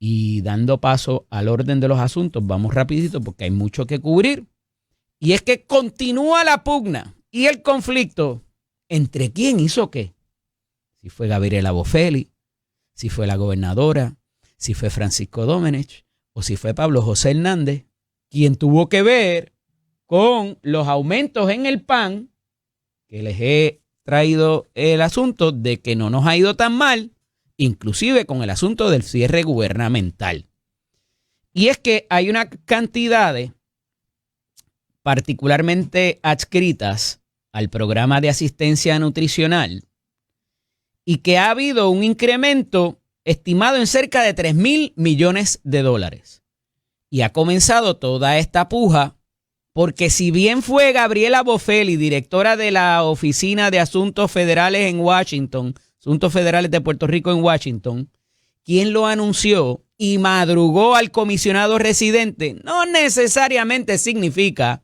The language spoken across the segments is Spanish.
Y dando paso al orden de los asuntos, vamos rapidito porque hay mucho que cubrir. Y es que continúa la pugna y el conflicto entre quién hizo qué. Si fue Gabriela Boffelli, si fue la gobernadora, si fue Francisco Domenech o si fue Pablo José Hernández, quien tuvo que ver con los aumentos en el PAN, que les he traído el asunto de que no nos ha ido tan mal, inclusive con el asunto del cierre gubernamental. Y es que hay una cantidad de particularmente adscritas al programa de asistencia nutricional y que ha habido un incremento estimado en cerca de $3,000 millones. Y ha comenzado toda esta puja porque si bien fue Gabriela Boffelli, directora de la Oficina de Asuntos Federales en Washington, Asuntos Federales de Puerto Rico en Washington, quien lo anunció y madrugó al comisionado residente, no necesariamente significa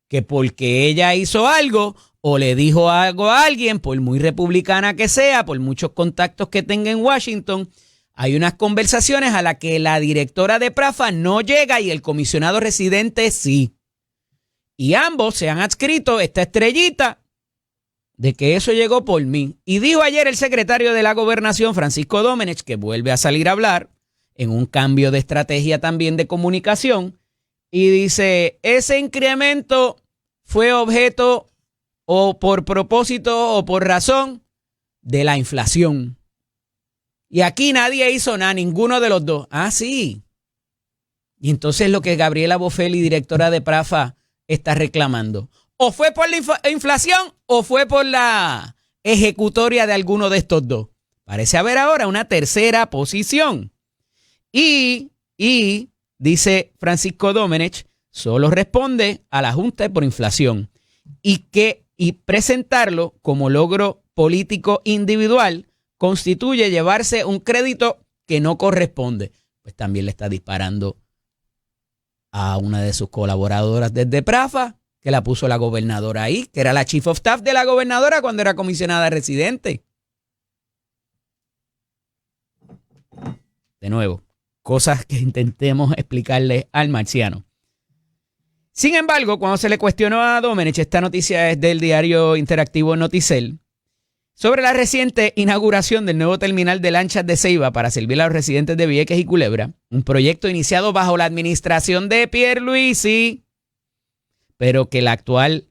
que porque ella hizo algo o le dijo algo a alguien, por muy republicana que sea, por muchos contactos que tenga en Washington, hay unas conversaciones a las que la directora de PRAFA no llega y el comisionado residente sí. Y ambos se han adscrito esta estrellita de que eso llegó por mí. Y dijo ayer el secretario de la Gobernación, Francisco Domenech, que vuelve a salir a hablar en un cambio de estrategia también de comunicación, y dice, ese incremento fue objeto o por propósito o por razón de la inflación. Y aquí nadie hizo nada, ninguno de los dos. Ah, sí. Y entonces lo que Gabriela Boffelli, directora de PRAFA, está reclamando, o fue por la inflación o fue por la ejecutoria de alguno de estos dos. Parece haber ahora una tercera posición. Y dice Francisco Domenech, solo responde a la Junta por inflación y presentarlo como logro político individual constituye llevarse un crédito que no corresponde. Pues también le está disparando a una de sus colaboradoras desde PRAFA, que la puso la gobernadora ahí, que era la chief of staff de la gobernadora cuando era comisionada residente. De nuevo, cosas que intentemos explicarle al marciano. Sin embargo, cuando se le cuestionó a Domenech, esta noticia es del diario interactivo Noticel, sobre la reciente inauguración del nuevo terminal de lanchas de Ceiba para servir a los residentes de Vieques y Culebra, un proyecto iniciado bajo la administración de Pierluisi, pero que la actual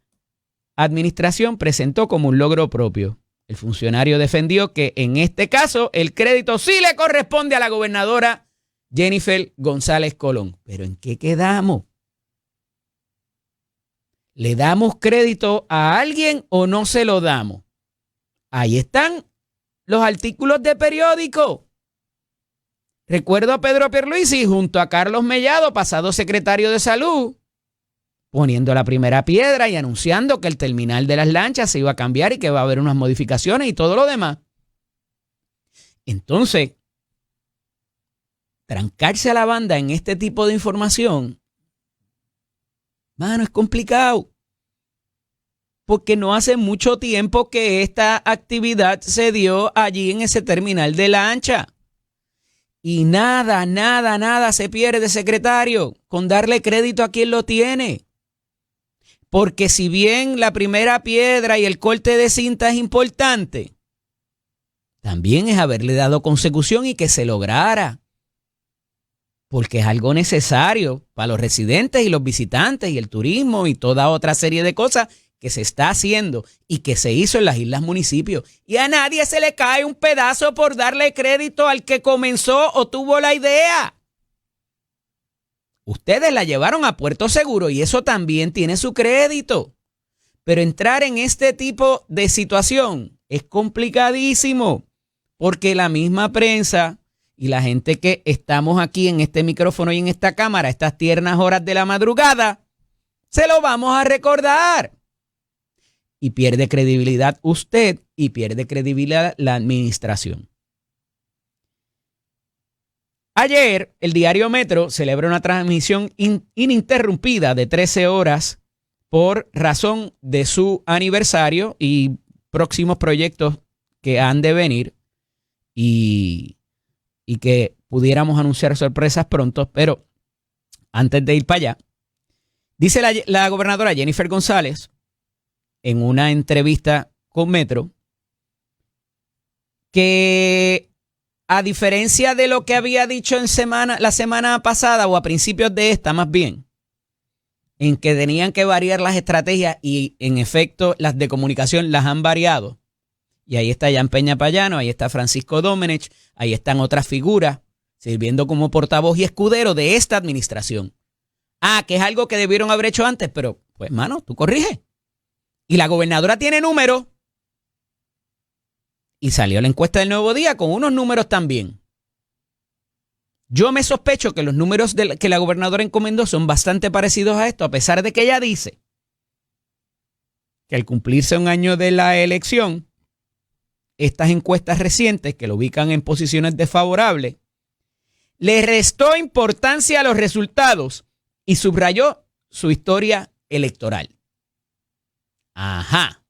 administración presentó como un logro propio. El funcionario defendió que en este caso el crédito sí le corresponde a la gobernadora Jennifer González Colón. ¿Pero en qué quedamos? ¿Le damos crédito a alguien o no se lo damos? Ahí están los artículos de periódico. Recuerdo a Pedro Pierluisi junto a Carlos Mellado, pasado secretario de Salud, poniendo la primera piedra y anunciando que el terminal de las lanchas se iba a cambiar y que va a haber unas modificaciones y todo lo demás. Entonces, trancarse a la banda en este tipo de información, mano, es complicado. Porque no hace mucho tiempo que esta actividad se dio allí en ese terminal de lancha. Y nada se pierde, secretario, con darle crédito a quien lo tiene. Porque si bien la primera piedra y el corte de cinta es importante, también es haberle dado consecución y que se lograra. Porque es algo necesario para los residentes y los visitantes y el turismo y toda otra serie de cosas que se está haciendo y que se hizo en las islas municipios. Y a nadie se le cae un pedazo por darle crédito al que comenzó o tuvo la idea. Ustedes la llevaron a puerto seguro y eso también tiene su crédito. Pero entrar en este tipo de situación es complicadísimo porque la misma prensa y la gente que estamos aquí en este micrófono y en esta cámara, estas tiernas horas de la madrugada, se lo vamos a recordar. Y pierde credibilidad usted y pierde credibilidad la administración. Ayer, el diario Metro celebra una transmisión ininterrumpida de 13 horas por razón de su aniversario y próximos proyectos que han de venir y que pudiéramos anunciar sorpresas pronto, pero antes de ir para allá, dice la gobernadora Jennifer González en una entrevista con Metro que a diferencia de lo que había dicho la semana pasada o a principios de esta más bien, en que tenían que variar las estrategias y en efecto las de comunicación las han variado. Y ahí está Jan Peña Payano, ahí está Francisco Domenech, ahí están otras figuras sirviendo como portavoz y escudero de esta administración. Que es algo que debieron haber hecho antes, pero pues mano, tú corrige. Y la gobernadora tiene números. Y salió la encuesta del Nuevo Día con unos números también. Yo me sospecho que los números que la gobernadora encomendó son bastante parecidos a esto, a pesar de que ella dice que al cumplirse un año de la elección, estas encuestas recientes que lo ubican en posiciones desfavorables, le restó importancia a los resultados y subrayó su historia electoral. Ajá.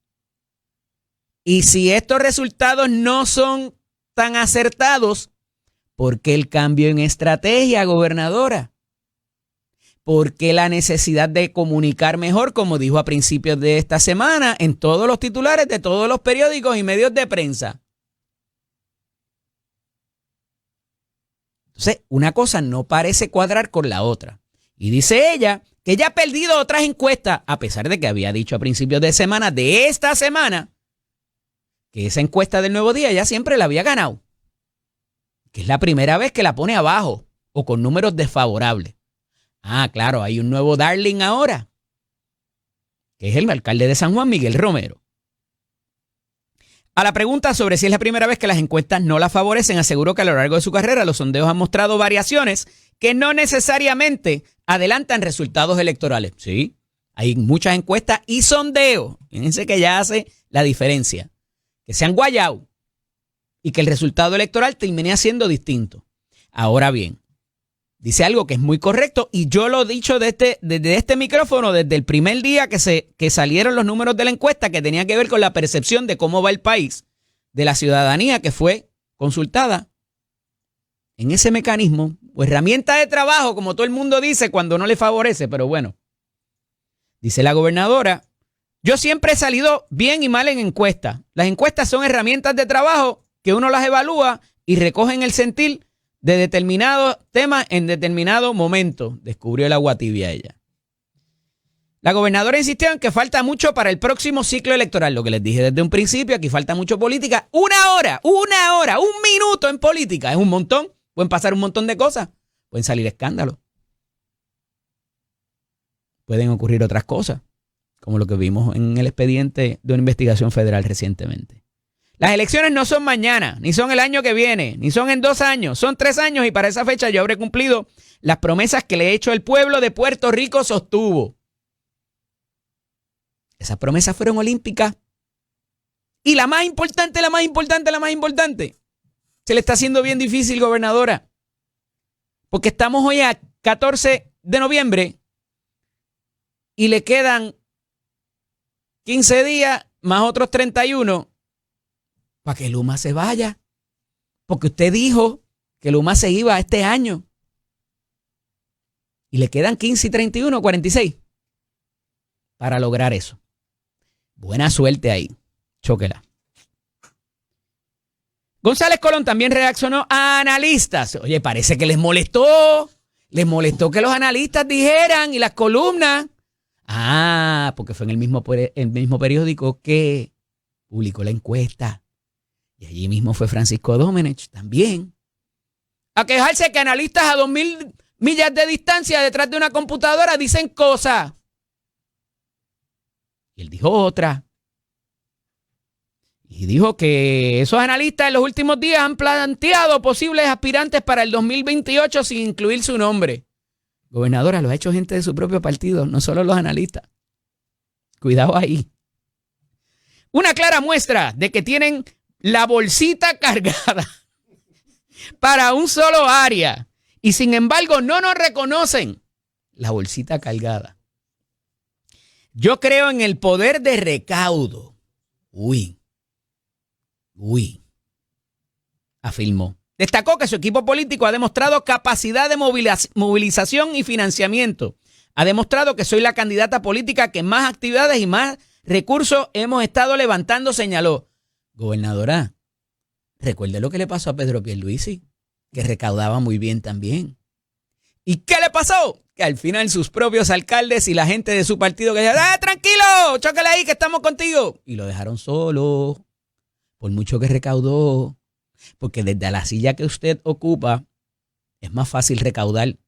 Y si estos resultados no son tan acertados, ¿por qué el cambio en estrategia, gobernadora? ¿Por qué la necesidad de comunicar mejor, como dijo a principios de esta semana, en todos los titulares de todos los periódicos y medios de prensa? Entonces, una cosa no parece cuadrar con la otra. Y dice ella que ella ha perdido otras encuestas, a pesar de que había dicho a principios de esta semana, que esa encuesta del Nuevo Día ya siempre la había ganado. Que es la primera vez que la pone abajo o con números desfavorables. Claro, hay un nuevo darling ahora, que es el alcalde de San Juan, Miguel Romero. A la pregunta sobre si es la primera vez que las encuestas no la favorecen, aseguró que a lo largo de su carrera los sondeos han mostrado variaciones que no necesariamente adelantan resultados electorales. Sí, hay muchas encuestas y sondeos. Fíjense que ya hace la diferencia. Que se han guayado y que el resultado electoral termine siendo distinto. Ahora bien, dice algo que es muy correcto y yo lo he dicho desde este micrófono desde el primer día que salieron los números de la encuesta, que tenía que ver con la percepción de cómo va el país, de la ciudadanía que fue consultada en ese mecanismo o herramienta de trabajo, como todo el mundo dice cuando no le favorece, pero bueno, dice la gobernadora: yo siempre he salido bien y mal en encuestas. Las encuestas son herramientas de trabajo que uno las evalúa y recogen el sentir de determinados temas en determinado momento, descubrió el agua tibia ella. La gobernadora insistió en que falta mucho para el próximo ciclo electoral. Lo que les dije desde un principio, aquí falta mucho política. Una hora, un minuto en política es un montón. Pueden pasar un montón de cosas. Pueden salir escándalos. Pueden ocurrir otras cosas, como lo que vimos en el expediente de una investigación federal recientemente. Las elecciones no son mañana, ni son el año que viene, ni son en 2 años, son 3 años y para esa fecha yo habré cumplido las promesas que le he hecho al pueblo de Puerto Rico, sostuvo. Esas promesas fueron olímpicas. Y la más importante, se le está haciendo bien difícil, gobernadora. Porque estamos hoy a 14 de noviembre y le quedan 15 días más otros 31 para que Luma se vaya. Porque usted dijo que Luma se iba este año. Y le quedan 15 y 31, 46 para lograr eso. Buena suerte ahí. Chóquela. González Colón también reaccionó a analistas. Oye, parece que les molestó que los analistas dijeran y las columnas. Porque fue en el mismo periódico que publicó la encuesta. Y allí mismo fue Francisco Domenech también a quejarse que analistas a 2,000 millas de distancia detrás de una computadora dicen cosas. Y él dijo otra. Y dijo que esos analistas en los últimos días han planteado posibles aspirantes para el 2028 sin incluir su nombre. Gobernadora, lo ha hecho gente de su propio partido, no solo los analistas. Cuidado ahí. Una clara muestra de que tienen la bolsita cargada para un solo área y sin embargo no nos reconocen la bolsita cargada. Yo creo en el poder de recaudo. Uy, afirmó. Destacó que su equipo político ha demostrado capacidad de movilización y financiamiento. Ha demostrado que soy la candidata política que más actividades y más recursos hemos estado levantando, señaló. Gobernadora, recuerde lo que le pasó a Pedro Pierluisi, que recaudaba muy bien también. ¿Y qué le pasó? Que al final sus propios alcaldes y la gente de su partido que decían, tranquilo, chócale ahí que estamos contigo. Y lo dejaron solo, por mucho que recaudó. Porque desde la silla que usted ocupa es más fácil recaudar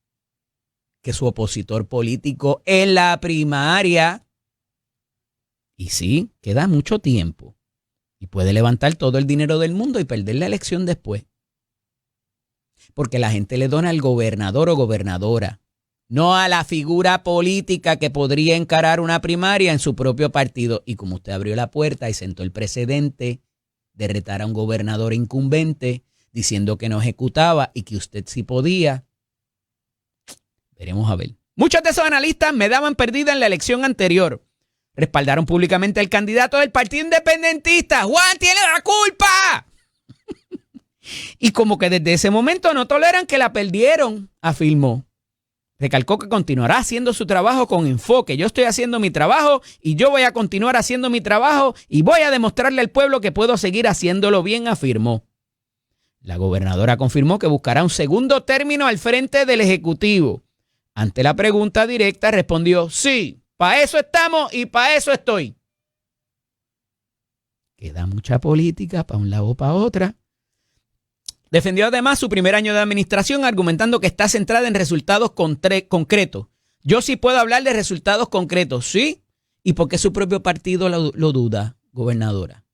que su opositor político en la primaria. Y sí, queda mucho tiempo. Y puede levantar todo el dinero del mundo y perder la elección después. Porque la gente le dona al gobernador o gobernadora, no a la figura política que podría encarar una primaria en su propio partido. Y como usted abrió la puerta y sentó el precedente de retar a un gobernador incumbente diciendo que no ejecutaba y que usted sí podía, veremos a ver. Muchos de esos analistas me daban perdida en la elección anterior. Respaldaron públicamente al candidato del Partido Independentista. ¡Juan tiene la culpa! Y como que desde ese momento no toleran que la perdieron, afirmó. Recalcó que continuará haciendo su trabajo con enfoque. Yo estoy haciendo mi trabajo y yo voy a continuar haciendo mi trabajo y voy a demostrarle al pueblo que puedo seguir haciéndolo bien, afirmó. La gobernadora confirmó que buscará un segundo término al frente del Ejecutivo. Ante la pregunta directa respondió, sí, para eso estamos y para eso estoy. Queda mucha política para un lado o para otra. Defendió además su primer año de administración argumentando que está centrada en resultados concretos. Yo sí puedo hablar de resultados concretos, ¿sí? ¿Y por qué su propio partido lo duda, gobernadora?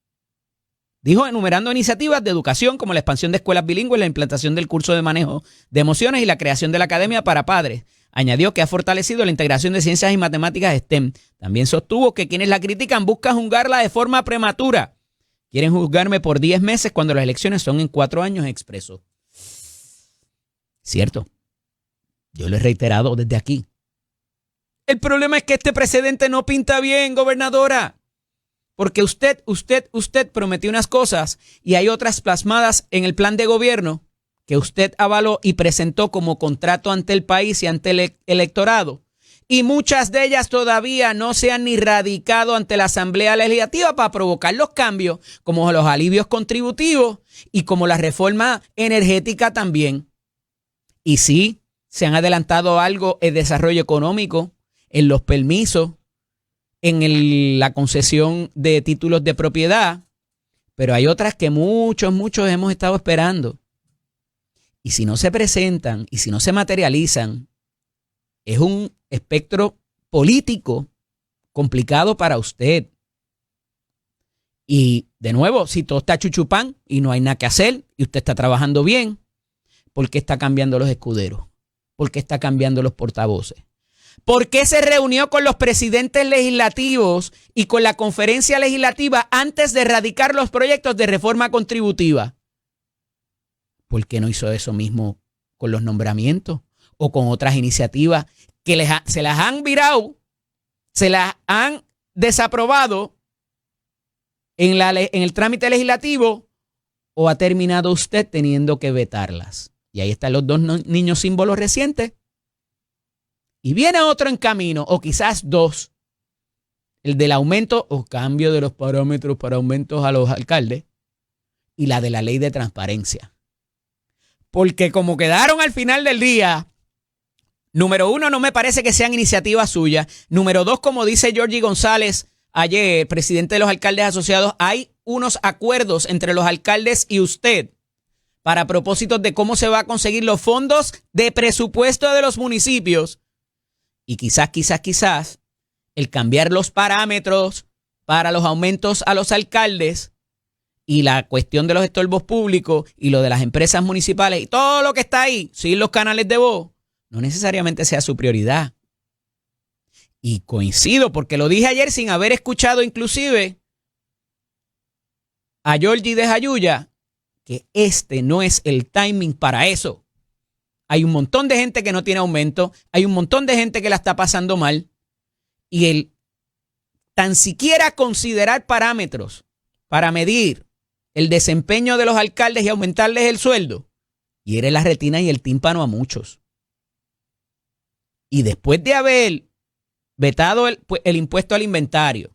Dijo enumerando iniciativas de educación como la expansión de escuelas bilingües, la implantación del curso de manejo de emociones y la creación de la academia para padres. Añadió que ha fortalecido la integración de ciencias y matemáticas STEM. También sostuvo que quienes la critican buscan juzgarla de forma prematura. Quieren juzgarme por 10 meses cuando las elecciones son en 4 años, expresó. Cierto. Yo lo he reiterado desde aquí. El problema es que este precedente no pinta bien, gobernadora. Porque usted prometió unas cosas y hay otras plasmadas en el plan de gobierno que usted avaló y presentó como contrato ante el país y ante el electorado. Y muchas de ellas todavía no se han ni radicado ante la Asamblea Legislativa para provocar los cambios, como los alivios contributivos y como la reforma energética también. Y sí, se han adelantado algo en desarrollo económico, en los permisos, en la concesión de títulos de propiedad, pero hay otras que muchos hemos estado esperando. Y si no se presentan y si no se materializan, es un espectro político complicado para usted. Y de nuevo, si todo está chuchupán y no hay nada que hacer y usted está trabajando bien, ¿por qué está cambiando los escuderos? ¿Por qué está cambiando los portavoces? ¿Por qué se reunió con los presidentes legislativos y con la conferencia legislativa antes de erradicar los proyectos de reforma contributiva? ¿Por qué no hizo eso mismo con los nombramientos o con otras iniciativas que se las han virado, se las han desaprobado en el trámite legislativo, o ha terminado usted teniendo que vetarlas? Y ahí están los dos niños símbolos recientes. Y viene otro en camino, o quizás dos. El del aumento o cambio de los parámetros para aumentos a los alcaldes y la de la ley de transparencia. Porque como quedaron al final del día, número uno, no me parece que sean iniciativas suyas. Número dos, como dice Georgie González ayer, presidente de los alcaldes asociados, hay unos acuerdos entre los alcaldes y usted para propósitos de cómo se va a conseguir los fondos de presupuesto de los municipios. Y quizás, el cambiar los parámetros para los aumentos a los alcaldes y la cuestión de los estorbos públicos y lo de las empresas municipales y todo lo que está ahí, sin los canales de voz, no necesariamente sea su prioridad. Y coincido, porque lo dije ayer sin haber escuchado inclusive a Georgie de Jayuya, que este no es el timing para eso. Hay un montón de gente que no tiene aumento, hay un montón de gente que la está pasando mal, y el tan siquiera considerar parámetros para medir el desempeño de los alcaldes y aumentarles el sueldo, hiere la retina y el tímpano a muchos. Y después de haber vetado el impuesto al inventario,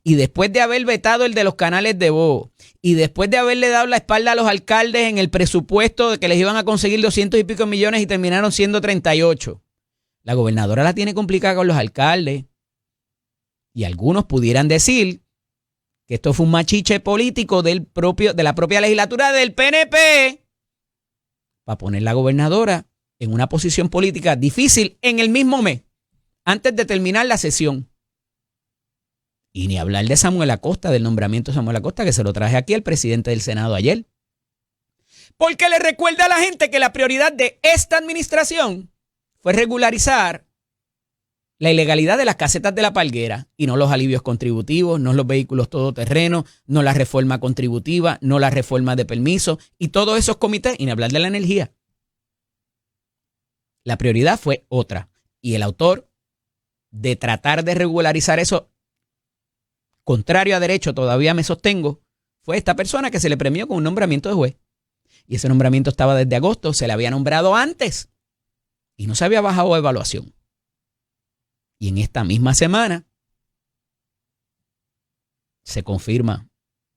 y después de haber vetado el de los canales de voz, y después de haberle dado la espalda a los alcaldes en el presupuesto de que les iban a conseguir 200 y pico millones y terminaron siendo 38, la gobernadora la tiene complicada con los alcaldes. Y algunos pudieran decir que esto fue un machiche político de la propia legislatura del PNP para poner la gobernadora en una posición política difícil en el mismo mes, antes de terminar la sesión. Y ni hablar de Samuel Acosta, del nombramiento de Samuel Acosta, que se lo traje aquí al presidente del Senado ayer. Porque le recuerda a la gente que la prioridad de esta administración fue regularizar la ilegalidad de las casetas de la Palguera y no los alivios contributivos, no los vehículos todoterrenos, no la reforma contributiva, no la reforma de permiso y todos esos comités, y ni hablar de la energía. La prioridad fue otra. Y el autor de tratar de regularizar eso, contrario a derecho, todavía me sostengo, fue esta persona que se le premió con un nombramiento de juez. Y ese nombramiento estaba desde agosto, se le había nombrado antes y no se había bajado a evaluación. Y en esta misma semana se confirma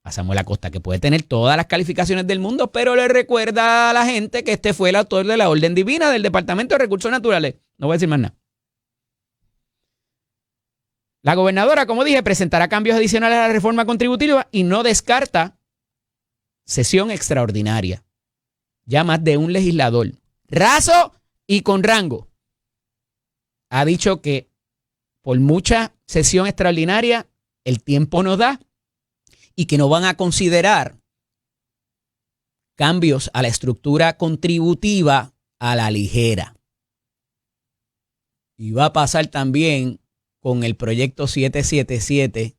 a Samuel Acosta, que puede tener todas las calificaciones del mundo, pero le recuerda a la gente que este fue el autor de la orden divina del Departamento de Recursos Naturales. No voy a decir más nada. La gobernadora, como dije, presentará cambios adicionales a la reforma contributiva y no descarta sesión extraordinaria. Ya más de un legislador, raso y con rango, ha dicho que por mucha sesión extraordinaria el tiempo no da y que no van a considerar cambios a la estructura contributiva a la ligera. Y va a pasar también con el proyecto 777,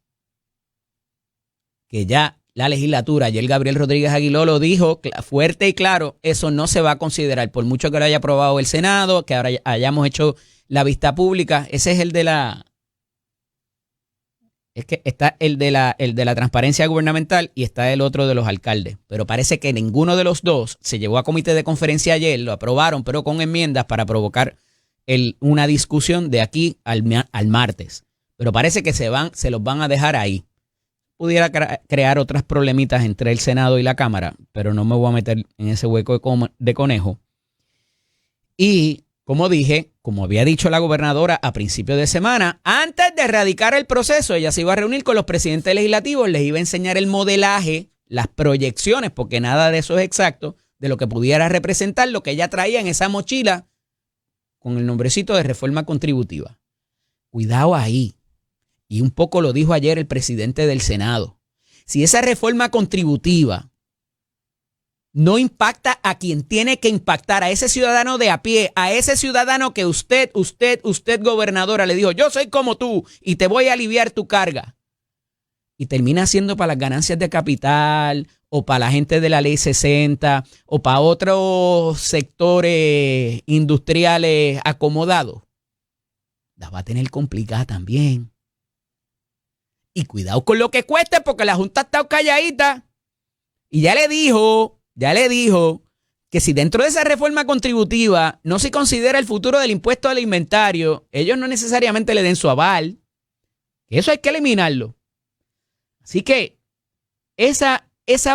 que ya la legislatura, ayer Gabriel Rodríguez Aguiló lo dijo fuerte y claro, eso no se va a considerar, por mucho que lo haya aprobado el Senado, que ahora hayamos hecho la vista pública. Ese es el de la... Es que está el de la transparencia gubernamental y está el otro de los alcaldes. Pero parece que ninguno de los dos se llevó a comité de conferencia ayer, lo aprobaron, pero con enmiendas para provocar una discusión de aquí al martes. Pero parece que se los van a dejar ahí. Pudiera crear otras problemitas entre el Senado y la Cámara, pero no me voy a meter en ese hueco de conejo. Y, como dije, como había dicho la gobernadora a principios de semana, antes de erradicar el proceso, ella se iba a reunir con los presidentes legislativos, les iba a enseñar el modelaje, las proyecciones, porque nada de eso es exacto, de lo que pudiera representar lo que ella traía en esa mochila con el nombrecito de reforma contributiva. Cuidado ahí. Y un poco lo dijo ayer el presidente del Senado. Si esa reforma contributiva no impacta a quien tiene que impactar, a ese ciudadano de a pie, a ese ciudadano que usted, gobernadora, le dijo, yo soy como tú y te voy a aliviar tu carga. Y termina siendo para las ganancias de capital o para la gente de la ley 60 o para otros sectores industriales acomodados. La va a tener complicada también. Y cuidado con lo que cueste, porque la Junta está calladita. Y ya le dijo que si dentro de esa reforma contributiva no se considera el futuro del impuesto al inventario, ellos no necesariamente le den su aval. Eso hay que eliminarlo. Así que esa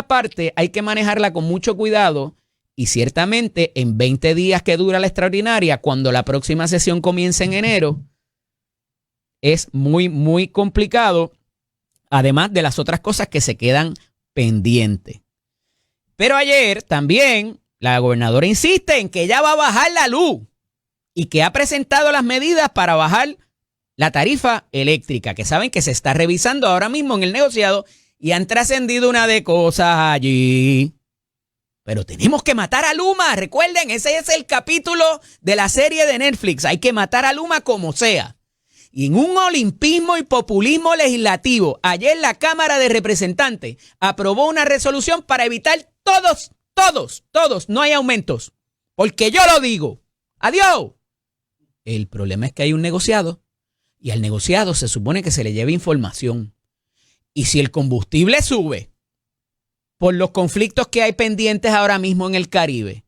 parte hay que manejarla con mucho cuidado y ciertamente en 20 días que dura la extraordinaria, cuando la próxima sesión comience en enero, es muy, muy complicado. Además de las otras cosas que se quedan pendientes. Pero ayer también la gobernadora insiste en que ella va a bajar la luz y que ha presentado las medidas para bajar la tarifa eléctrica, que saben que se está revisando ahora mismo en el negociado y han trascendido una de cosas allí. Pero tenemos que matar a Luma. Recuerden, ese es el capítulo de la serie de Netflix. Hay que matar a Luma como sea. Y en un olimpismo y populismo legislativo, ayer la Cámara de Representantes aprobó una resolución para evitar todos, no hay aumentos. Porque yo lo digo. ¡Adiós! El problema es que hay un negociado y al negociado se supone que se le lleve información. Y si el combustible sube por los conflictos que hay pendientes ahora mismo en el Caribe,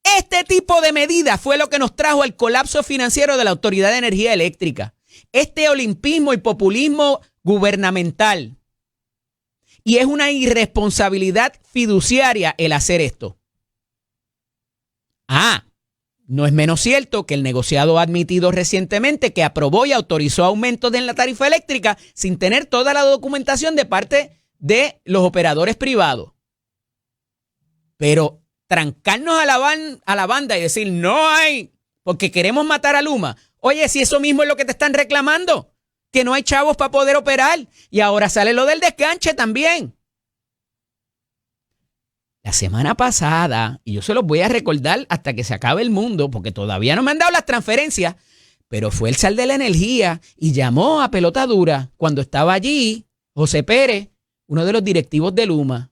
Este tipo de medida fue lo que nos trajo al colapso financiero de la Autoridad de Energía Eléctrica. Este olimpismo y populismo gubernamental. Y es una irresponsabilidad fiduciaria el hacer esto. No es menos cierto que el negociado ha admitido recientemente que aprobó y autorizó aumentos en la tarifa eléctrica sin tener toda la documentación de parte de los operadores privados. Pero trancarnos a la banda y decir no hay, porque queremos matar a Luma. Oye, si eso mismo es lo que te están reclamando, que no hay chavos para poder operar. Y ahora sale lo del desganche también. La semana pasada, y yo se los voy a recordar hasta que se acabe el mundo, porque todavía no me han dado las transferencias, pero fue el SAL de la Energía y llamó a pelota dura cuando estaba allí José Pérez, uno de los directivos de Luma.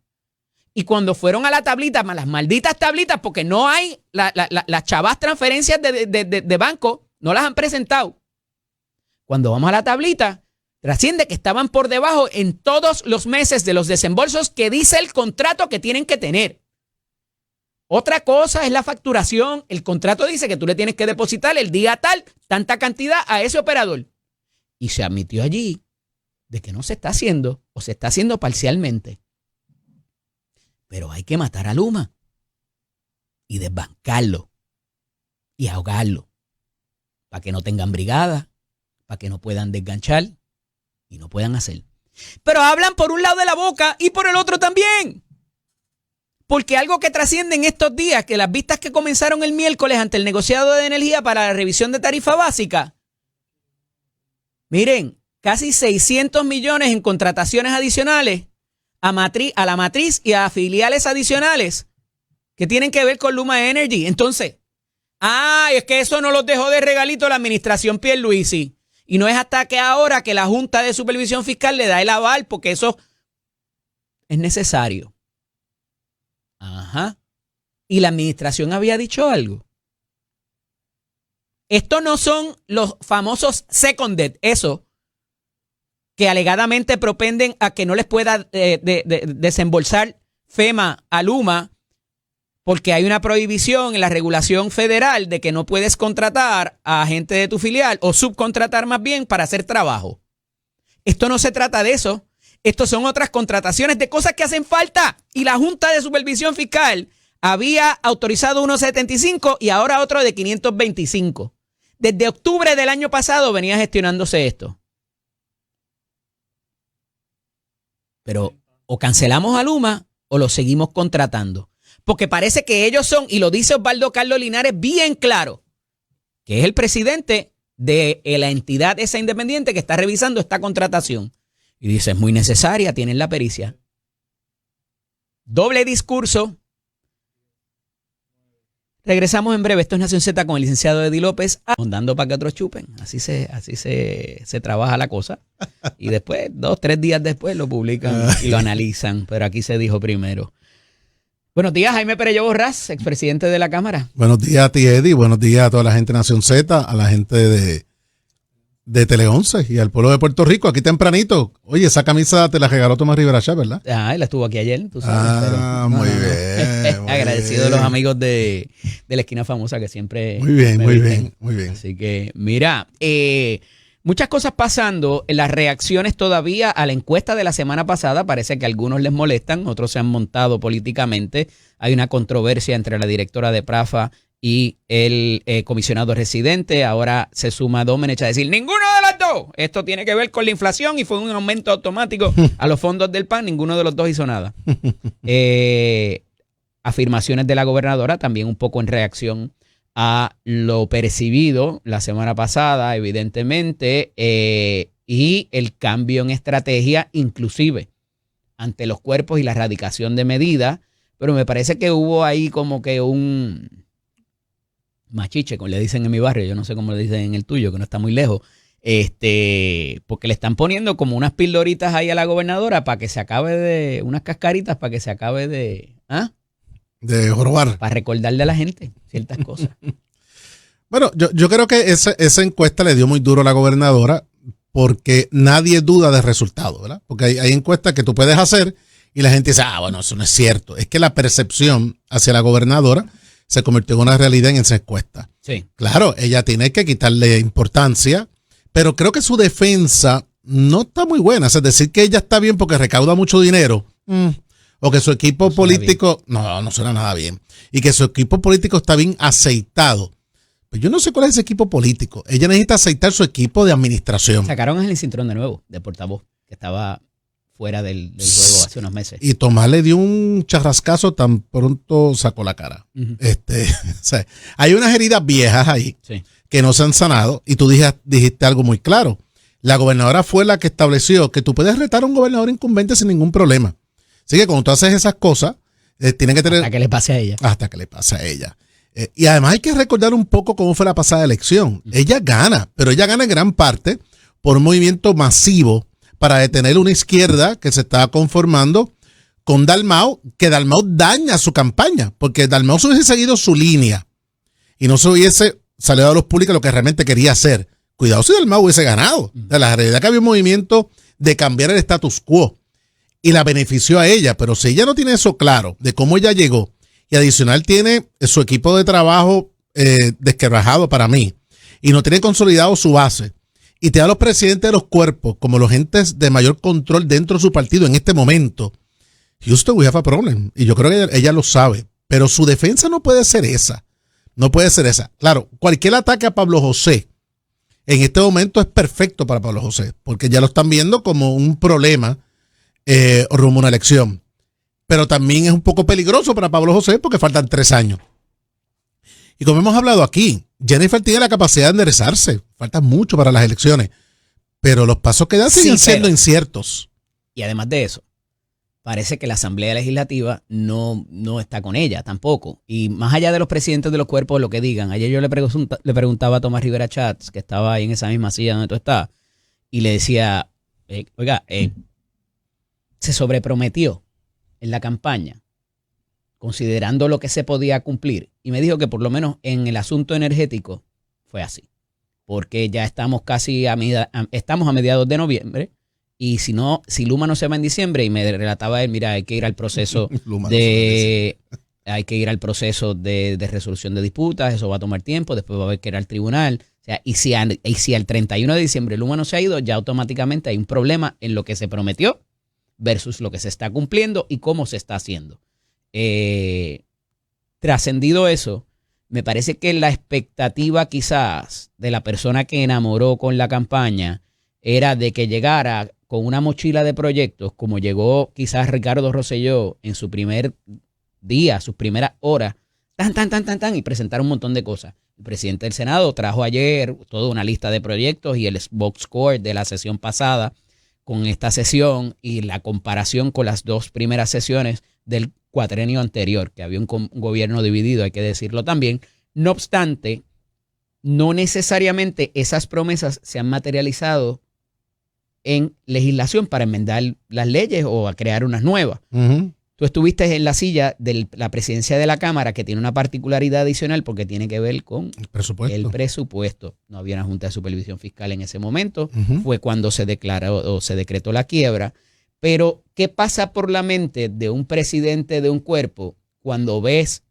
Y cuando fueron a la tablita, las malditas tablitas, porque no hay las chavas transferencias de banco, no las han presentado. Cuando vamos a la tablita, trasciende que estaban por debajo en todos los meses de los desembolsos que dice el contrato que tienen que tener. Otra cosa es la facturación. El contrato dice que tú le tienes que depositar el día tal, tanta cantidad a ese operador. Y se admitió allí de que no se está haciendo o se está haciendo parcialmente. Pero hay que matar a Luma y desbancarlo y ahogarlo para que no tengan brigada, para que no puedan desganchar y no puedan hacer. Pero hablan por un lado de la boca y por el otro también. Porque algo que trasciende en estos días, que las vistas que comenzaron el miércoles ante el negociado de energía para la revisión de tarifa básica, miren, casi 600 millones en contrataciones adicionales a la matriz y a filiales adicionales que tienen que ver con Luma Energy. Entonces, es que eso no los dejó de regalito la administración Pierluisi. Y no es hasta que ahora que la Junta de Supervisión Fiscal le da el aval, porque eso es necesario. Y la administración había dicho algo. Estos no son los famosos second debt, eso que alegadamente propenden a que no les pueda desembolsar FEMA a Luma porque hay una prohibición en la regulación federal de que no puedes contratar a gente de tu filial o subcontratar más bien para hacer trabajo. Esto no se trata de eso. Estos son otras contrataciones de cosas que hacen falta. Y la Junta de Supervisión Fiscal había autorizado unos 75 y ahora otro de 525. Desde octubre del año pasado venía gestionándose esto. Pero o cancelamos a Luma o lo seguimos contratando. Porque parece que ellos son, y lo dice Osvaldo Carlos Linares bien claro, que es el presidente de la entidad esa independiente que está revisando esta contratación. Y dice, es muy necesaria, tienen la pericia. Doble discurso. Regresamos en breve. Esto es Nación Z con el licenciado Eddie López. Dando para que otros chupen. Así se trabaja la cosa. Y después, 2-3 días después, lo publican y lo analizan. Pero aquí se dijo primero. Buenos días, Jaime Perello Borrás, expresidente de la Cámara. Buenos días a ti, Eddie. Buenos días a toda la gente de Nación Z, a la gente de Tele 11 y al pueblo de Puerto Rico, aquí tempranito. Oye, esa camisa te la regaló Tomás Rivera Chá, ¿verdad? Él estuvo aquí ayer, tú sabes. Muy bien. Muy agradecido bien. de los amigos de la esquina famosa que siempre Muy bien. Así que, mira, muchas cosas pasando. Las reacciones todavía a la encuesta de la semana pasada, parece que a algunos les molestan, otros se han montado políticamente. Hay una controversia entre la directora de PRAFA y el comisionado residente. Ahora se suma Domenech a decir, ninguno de los dos. Esto tiene que ver con la inflación y fue un aumento automático a los fondos del PAN. Ninguno de los dos hizo nada. Afirmaciones de la gobernadora también un poco en reacción a lo percibido la semana pasada, evidentemente, y el cambio en estrategia, inclusive ante los cuerpos y la erradicación de medidas. Pero me parece que hubo ahí como que un machiche, como le dicen en mi barrio, yo no sé cómo le dicen en el tuyo, que no está muy lejos, porque le están poniendo como unas pildoritas ahí a la gobernadora para que se acabe de, unas cascaritas para que se acabe de jorobar. Para recordarle a la gente ciertas cosas. Bueno, yo creo que esa encuesta le dio muy duro a la gobernadora porque nadie duda del resultado, ¿verdad? Porque hay encuestas que tú puedes hacer y la gente dice, bueno, eso no es cierto. Es que la percepción hacia la gobernadora se convirtió en una realidad en esa encuesta. Sí. Claro, ella tiene que quitarle importancia, pero creo que su defensa no está muy buena. Es decir, que ella está bien porque recauda mucho dinero, o que su equipo político, no suena nada bien, y que su equipo político está bien aceitado. Pues yo no sé cuál es ese equipo político. Ella necesita aceitar su equipo de administración. Sacaron a Helen Cintrón de nuevo, de portavoz, que estaba fuera del juego hace unos meses. Y Tomás le dio un charrascazo tan pronto sacó la cara. Uh-huh. O sea, hay unas heridas viejas ahí Sí. que no se han sanado, y tú dijiste algo muy claro. La gobernadora fue la que estableció que tú puedes retar a un gobernador incumbente sin ningún problema. Así que cuando tú haces esas cosas, tienen que tener... Hasta que le pase a ella. Hasta que le pase a ella. Y además hay que recordar un poco cómo fue la pasada elección. Ella gana, pero ella gana en gran parte por un movimiento masivo para detener una izquierda que se estaba conformando con Dalmau, que Dalmau daña su campaña, porque Dalmau se hubiese seguido su línea y no se hubiese salido a los públicos lo que realmente quería hacer. Cuidado si Dalmau hubiese ganado. O sea, la realidad es que había un movimiento de cambiar el status quo y la benefició a ella, pero si ella no tiene eso claro de cómo ella llegó, y adicional tiene su equipo de trabajo desquebrajado para mí, y no tiene consolidado su base, y te da los presidentes de los cuerpos como los entes de mayor control dentro de su partido en este momento, Houston, we have a problem. Y yo creo que ella lo sabe, pero su defensa no puede ser esa. No puede ser esa. Claro, cualquier ataque a Pablo José en este momento es perfecto para Pablo José, porque ya lo están viendo como un problema rumbo a una elección. Pero también es un poco peligroso para Pablo José porque faltan 3 años. Y como hemos hablado aquí, Jennifer tiene la capacidad de enderezarse. Falta mucho para las elecciones. Pero los pasos que da siguen siendo inciertos. Y además de eso, parece que la Asamblea Legislativa no está con ella tampoco. Y más allá de los presidentes de los cuerpos, lo que digan. Ayer yo le preguntaba a Tomás Rivera Chats, que estaba ahí en esa misma silla donde tú estás, y le decía, oiga, se sobreprometió en la campaña, considerando lo que se podía cumplir. Y me dijo que por lo menos en el asunto energético fue así. Porque ya estamos casi estamos a mediados de noviembre. Y si Luma no se va en diciembre, y me relataba él, mira, hay que ir al proceso de resolución de disputas, eso va a tomar tiempo, después va a haber que ir al tribunal. O sea, y si al 31 de diciembre Luma no se ha ido, ya automáticamente hay un problema en lo que se prometió versus lo que se está cumpliendo y cómo se está haciendo. Trascendido eso, me parece que la expectativa quizás de la persona que enamoró con la campaña era de que llegara con una mochila de proyectos, como llegó quizás Ricardo Rosselló en su primer día, sus primeras horas, y presentar un montón de cosas. El presidente del Senado trajo ayer toda una lista de proyectos y el box score de la sesión pasada con esta sesión y la comparación con las 2 primeras sesiones del cuatrenio anterior, que había un gobierno dividido, hay que decirlo también. No obstante, no necesariamente esas promesas se han materializado en legislación para enmendar las leyes o a crear unas nuevas. Uh-huh. Tú estuviste en la silla de la presidencia de la Cámara, que tiene una particularidad adicional porque tiene que ver con el presupuesto. No había una Junta de Supervisión Fiscal en ese momento. Uh-huh. Fue cuando se declaró o se decretó la quiebra. Pero, ¿qué pasa por la mente de un presidente de un cuerpo cuando ves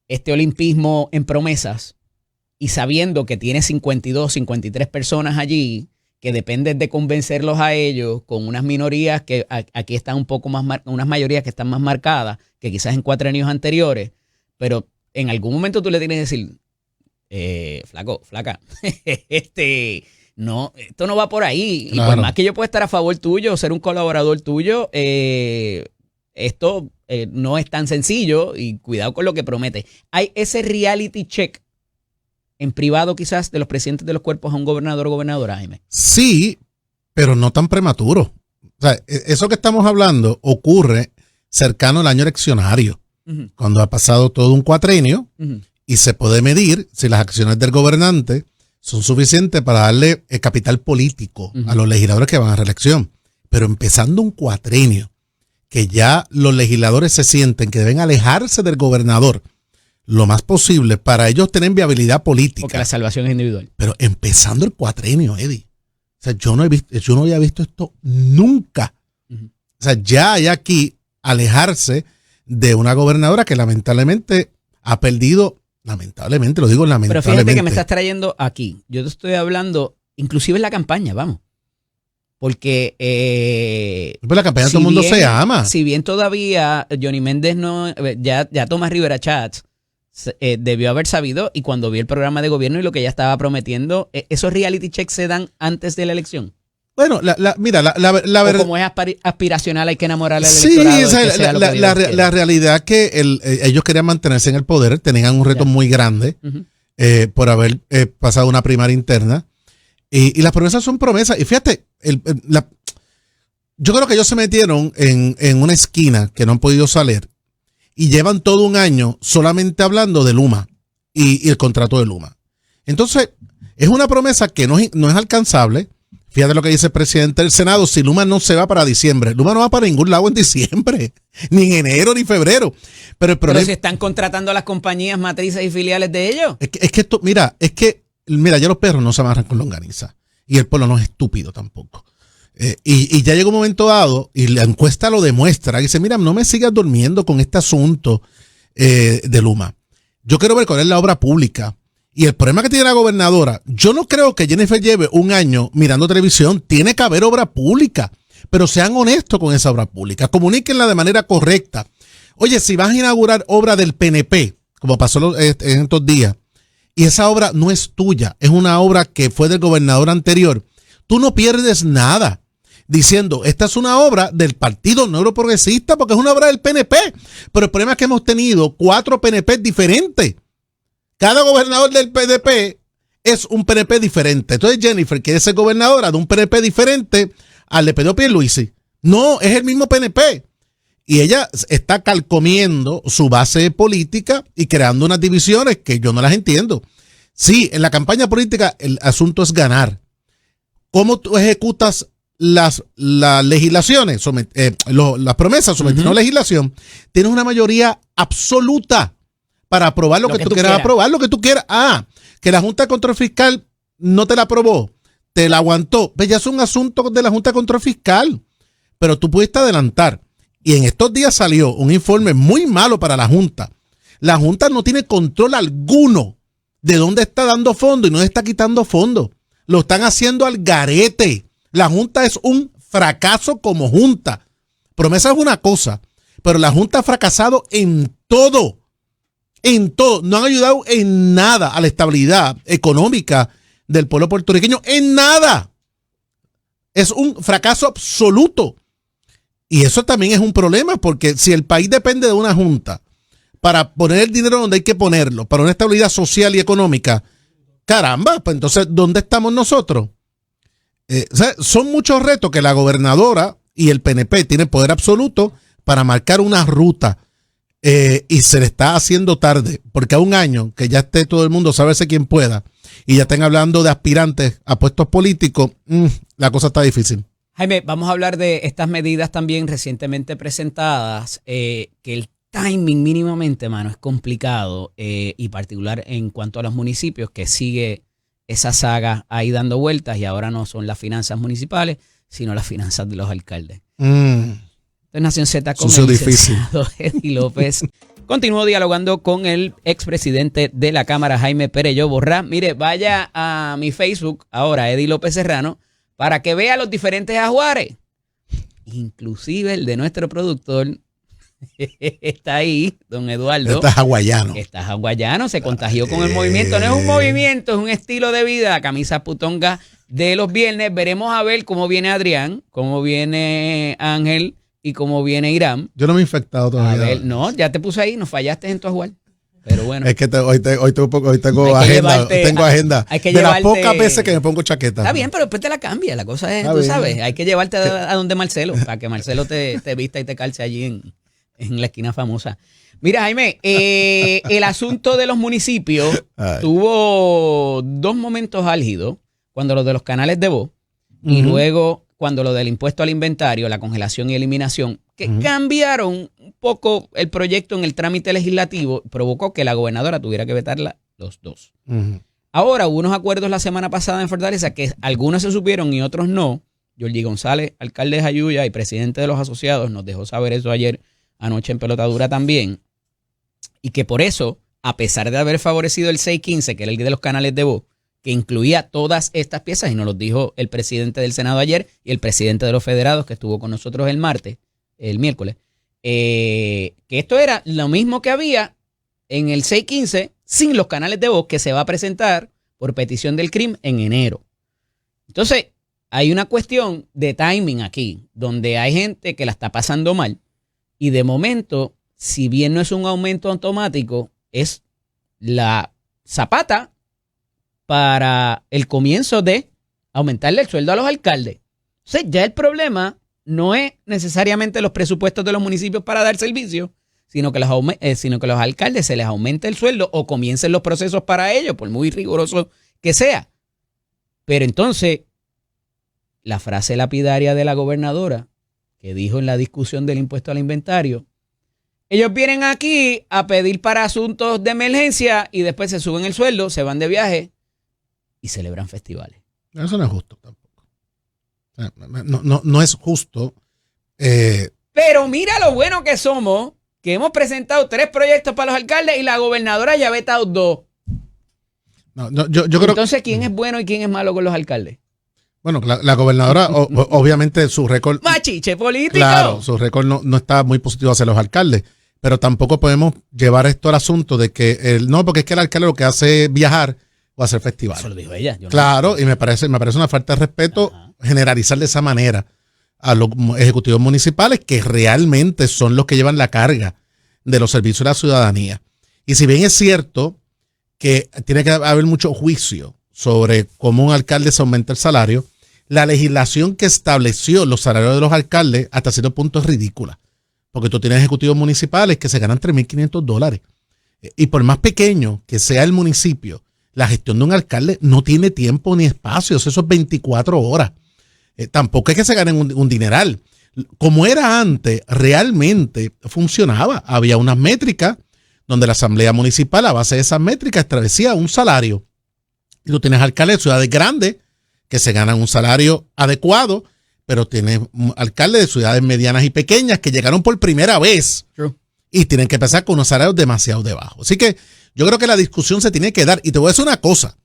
este olimpismo en promesas y sabiendo que tiene 52, 53 personas allí que dependen de convencerlos a ellos con unas minorías que aquí están un poco más, unas mayorías que están más marcadas que quizás en cuatrenios anteriores, pero en algún momento tú le tienes que decir, flaca, no, esto no va por ahí. Claro. Y por más que yo pueda estar a favor tuyo, ser un colaborador tuyo, esto no es tan sencillo y cuidado con lo que promete. Hay ese reality check en privado quizás de los presidentes de los cuerpos a un gobernador o gobernadora, Jaime. Sí, pero no tan prematuro. O sea, eso que estamos hablando ocurre cercano al año eleccionario, uh-huh, cuando ha pasado todo un cuatrenio, uh-huh, y se puede medir si las acciones del gobernante son suficientes para darle el capital político, uh-huh, a los legisladores que van a reelección. Pero empezando un cuatrenio, que ya los legisladores se sienten que deben alejarse del gobernador lo más posible para ellos tener viabilidad política. Porque la salvación es individual. Pero empezando el cuatrenio, Eddie. O sea, yo no había visto esto nunca. Uh-huh. O sea, ya hay aquí alejarse de una gobernadora que lamentablemente ha perdido, lamentablemente, lo digo Pero lamentablemente. fíjate que me estás trayendo aquí. Yo te estoy hablando, inclusive en la campaña, vamos. Porque Pues la campaña todo el mundo se ama. Si bien todavía Johnny Méndez no, ya Tomás Rivera Chats debió haber sabido, y cuando vio el programa de gobierno y lo que ella estaba prometiendo, ¿esos reality checks se dan antes de la elección? Bueno, mira, la verdad. Como es aspiracional, hay que enamorar al sí, electorado. La realidad es que ellos querían mantenerse en el poder, tenían un reto muy grande por haber pasado una primaria interna. Y las promesas son promesas. Y fíjate, yo creo que ellos se metieron en una esquina que no han podido salir y llevan todo un año solamente hablando de Luma y el contrato de Luma. Entonces, es una promesa que no es alcanzable. Fíjate lo que dice el presidente del Senado, si Luma no se va para diciembre, Luma no va para ningún lado en diciembre, ni en enero ni febrero. Pero si están contratando a las compañías matrices y filiales de ellos. Es que esto, mira, ya los perros no se amarran con longaniza y el pueblo no es estúpido tampoco. Y ya llegó un momento dado y la encuesta lo demuestra, y dice, mira, no me sigas durmiendo con este asunto de Luma. Yo quiero ver cuál es la obra pública. Y el problema que tiene la gobernadora, yo no creo que Jennifer lleve un año mirando televisión, tiene que haber obra pública, pero sean honestos con esa obra pública, comuníquenla de manera correcta. Oye, si vas a inaugurar obra del PNP, como pasó en estos días, y esa obra no es tuya, es una obra que fue del gobernador anterior, tú no pierdes nada diciendo, esta es una obra del Partido Nuevo Progresista porque es una obra del PNP, pero el problema es que hemos tenido 4 PNP diferentes. Cada gobernador del PNP es un PNP diferente. Entonces Jennifer quiere ser gobernadora de un PNP diferente al de Pedro Pierluisi. No, es el mismo PNP. Y ella está calcomiendo su base política y creando unas divisiones que yo no las entiendo. Sí, en la campaña política el asunto es ganar. ¿Cómo tú ejecutas las legislaciones, las promesas sometiendo a legislación? Tienes una mayoría absoluta para aprobar lo que tú quieras aprobar, lo que tú quieras. Que la Junta de Control Fiscal no te la aprobó, te la aguantó. Pues ya es un asunto de la Junta de Control Fiscal. Pero tú pudiste adelantar. Y en estos días salió un informe muy malo para la Junta. La Junta no tiene control alguno de dónde está dando fondos y no está quitando fondos. Lo están haciendo al garete. La Junta es un fracaso como Junta. Promesa es una cosa, pero la Junta ha fracasado en todo. En todo. No han ayudado en nada a la estabilidad económica del pueblo puertorriqueño. En nada. Es un fracaso absoluto. Y eso también es un problema, porque si el país depende de una junta para poner el dinero donde hay que ponerlo, para una estabilidad social y económica, caramba, pues entonces, ¿dónde estamos nosotros? O sea, son muchos retos que la gobernadora y el PNP tienen poder absoluto para marcar una ruta. Y se le está haciendo tarde, porque a un año que ya esté todo el mundo, sábese quién pueda, y ya estén hablando de aspirantes a puestos políticos, la cosa está difícil. Jaime, vamos a hablar de estas medidas también recientemente presentadas, que el timing mínimamente, mano, es complicado, y particular en cuanto a los municipios, que sigue esa saga ahí dando vueltas, y ahora no son las finanzas municipales, sino las finanzas de los alcaldes. Nación Z con el licenciado Eddie López. Continúo dialogando con el expresidente de la Cámara, Jaime Perelló Borrá. Mire, vaya a mi Facebook ahora, Eddie López Serrano, para que vea los diferentes ajuares. Inclusive el de nuestro productor está ahí, don Eduardo. Está hawaiano. Está hawaiano, se contagió con el movimiento. No es un movimiento, es un estilo de vida. Camisa putonga de los viernes. Veremos a ver cómo viene Adrián, cómo viene Ángel y cómo viene Irán. Yo no me he infectado todavía. A ver, no, ya te puse ahí, nos fallaste en tu ajuar. Pero bueno. Es que hoy tengo agenda. Tengo agenda. Hay que de las pocas veces que me pongo chaqueta. Está bien, pero después te la cambia. La cosa es, tú sabes, hay que llevarte a donde Marcelo, para que Marcelo te vista y te calce allí en la esquina famosa. Mira, Jaime, el asunto de los municipios tuvo 2 momentos álgidos, cuando lo de los canales de voz y luego cuando lo del impuesto al inventario, la congelación y eliminación, que cambiaron un poco el proyecto en el trámite legislativo, provocó que la gobernadora tuviera que vetarla los 2. Ahora hubo unos acuerdos la semana pasada en Fortaleza que algunos se supieron y otros no. Yorgi González, alcalde de Jayuya y presidente de los asociados, nos dejó saber eso anoche en Pelotadura también, y que por eso a pesar de haber favorecido el 615, que era el de los canales de voz, que incluía todas estas piezas, y nos lo dijo el presidente del Senado ayer y el presidente de los federados que estuvo con nosotros el miércoles, que esto era lo mismo que había en el 615 sin los canales de voz que se va a presentar por petición del CRIM en enero. Entonces, hay una cuestión de timing aquí, donde hay gente que la está pasando mal y de momento, si bien no es un aumento automático, es la zapata para el comienzo de aumentarle el sueldo a los alcaldes. Entonces, ya el problema no es necesariamente los presupuestos de los municipios para dar servicio, sino que los alcaldes se les aumente el sueldo o comiencen los procesos para ello, por muy riguroso que sea. Pero entonces, la frase lapidaria de la gobernadora, que dijo en la discusión del impuesto al inventario, ellos vienen aquí a pedir para asuntos de emergencia y después se suben el sueldo, se van de viaje y celebran festivales. Eso no es justo tampoco. No es justo. Pero mira lo bueno que somos, que hemos presentado 3 proyectos para los alcaldes y la gobernadora ya ha vetado 2. Yo creo. Entonces, ¿quién es bueno y quién es malo con los alcaldes? Bueno, la gobernadora, obviamente su récord. Machiche político. Claro, su récord no está muy positivo hacia los alcaldes. Pero tampoco podemos llevar esto al asunto de que no, porque es que el alcalde lo que hace es viajar o hacer festivales. Eso lo dijo ella. Claro, y me parece una falta de respeto generalizar de esa manera a los ejecutivos municipales, que realmente son los que llevan la carga de los servicios a la ciudadanía. Y si bien es cierto que tiene que haber mucho juicio sobre cómo un alcalde se aumenta el salario, la legislación que estableció los salarios de los alcaldes hasta cierto punto es ridícula. Porque tú tienes ejecutivos municipales que se ganan $3,500. Y por más pequeño que sea el municipio, la gestión de un alcalde no tiene tiempo ni espacio. Eso es 24 horas. Tampoco es que se ganen un dineral. Como era antes, realmente funcionaba. Había unas métricas donde la asamblea municipal, a base de esas métricas, establecía un salario. Y tú tienes alcaldes de ciudades grandes que se ganan un salario adecuado, pero tienes alcaldes de ciudades medianas y pequeñas que llegaron por primera vez. True. Y tienen que empezar con unos salarios demasiado debajo. Así que yo creo que la discusión se tiene que dar. Y te voy a decir una cosa.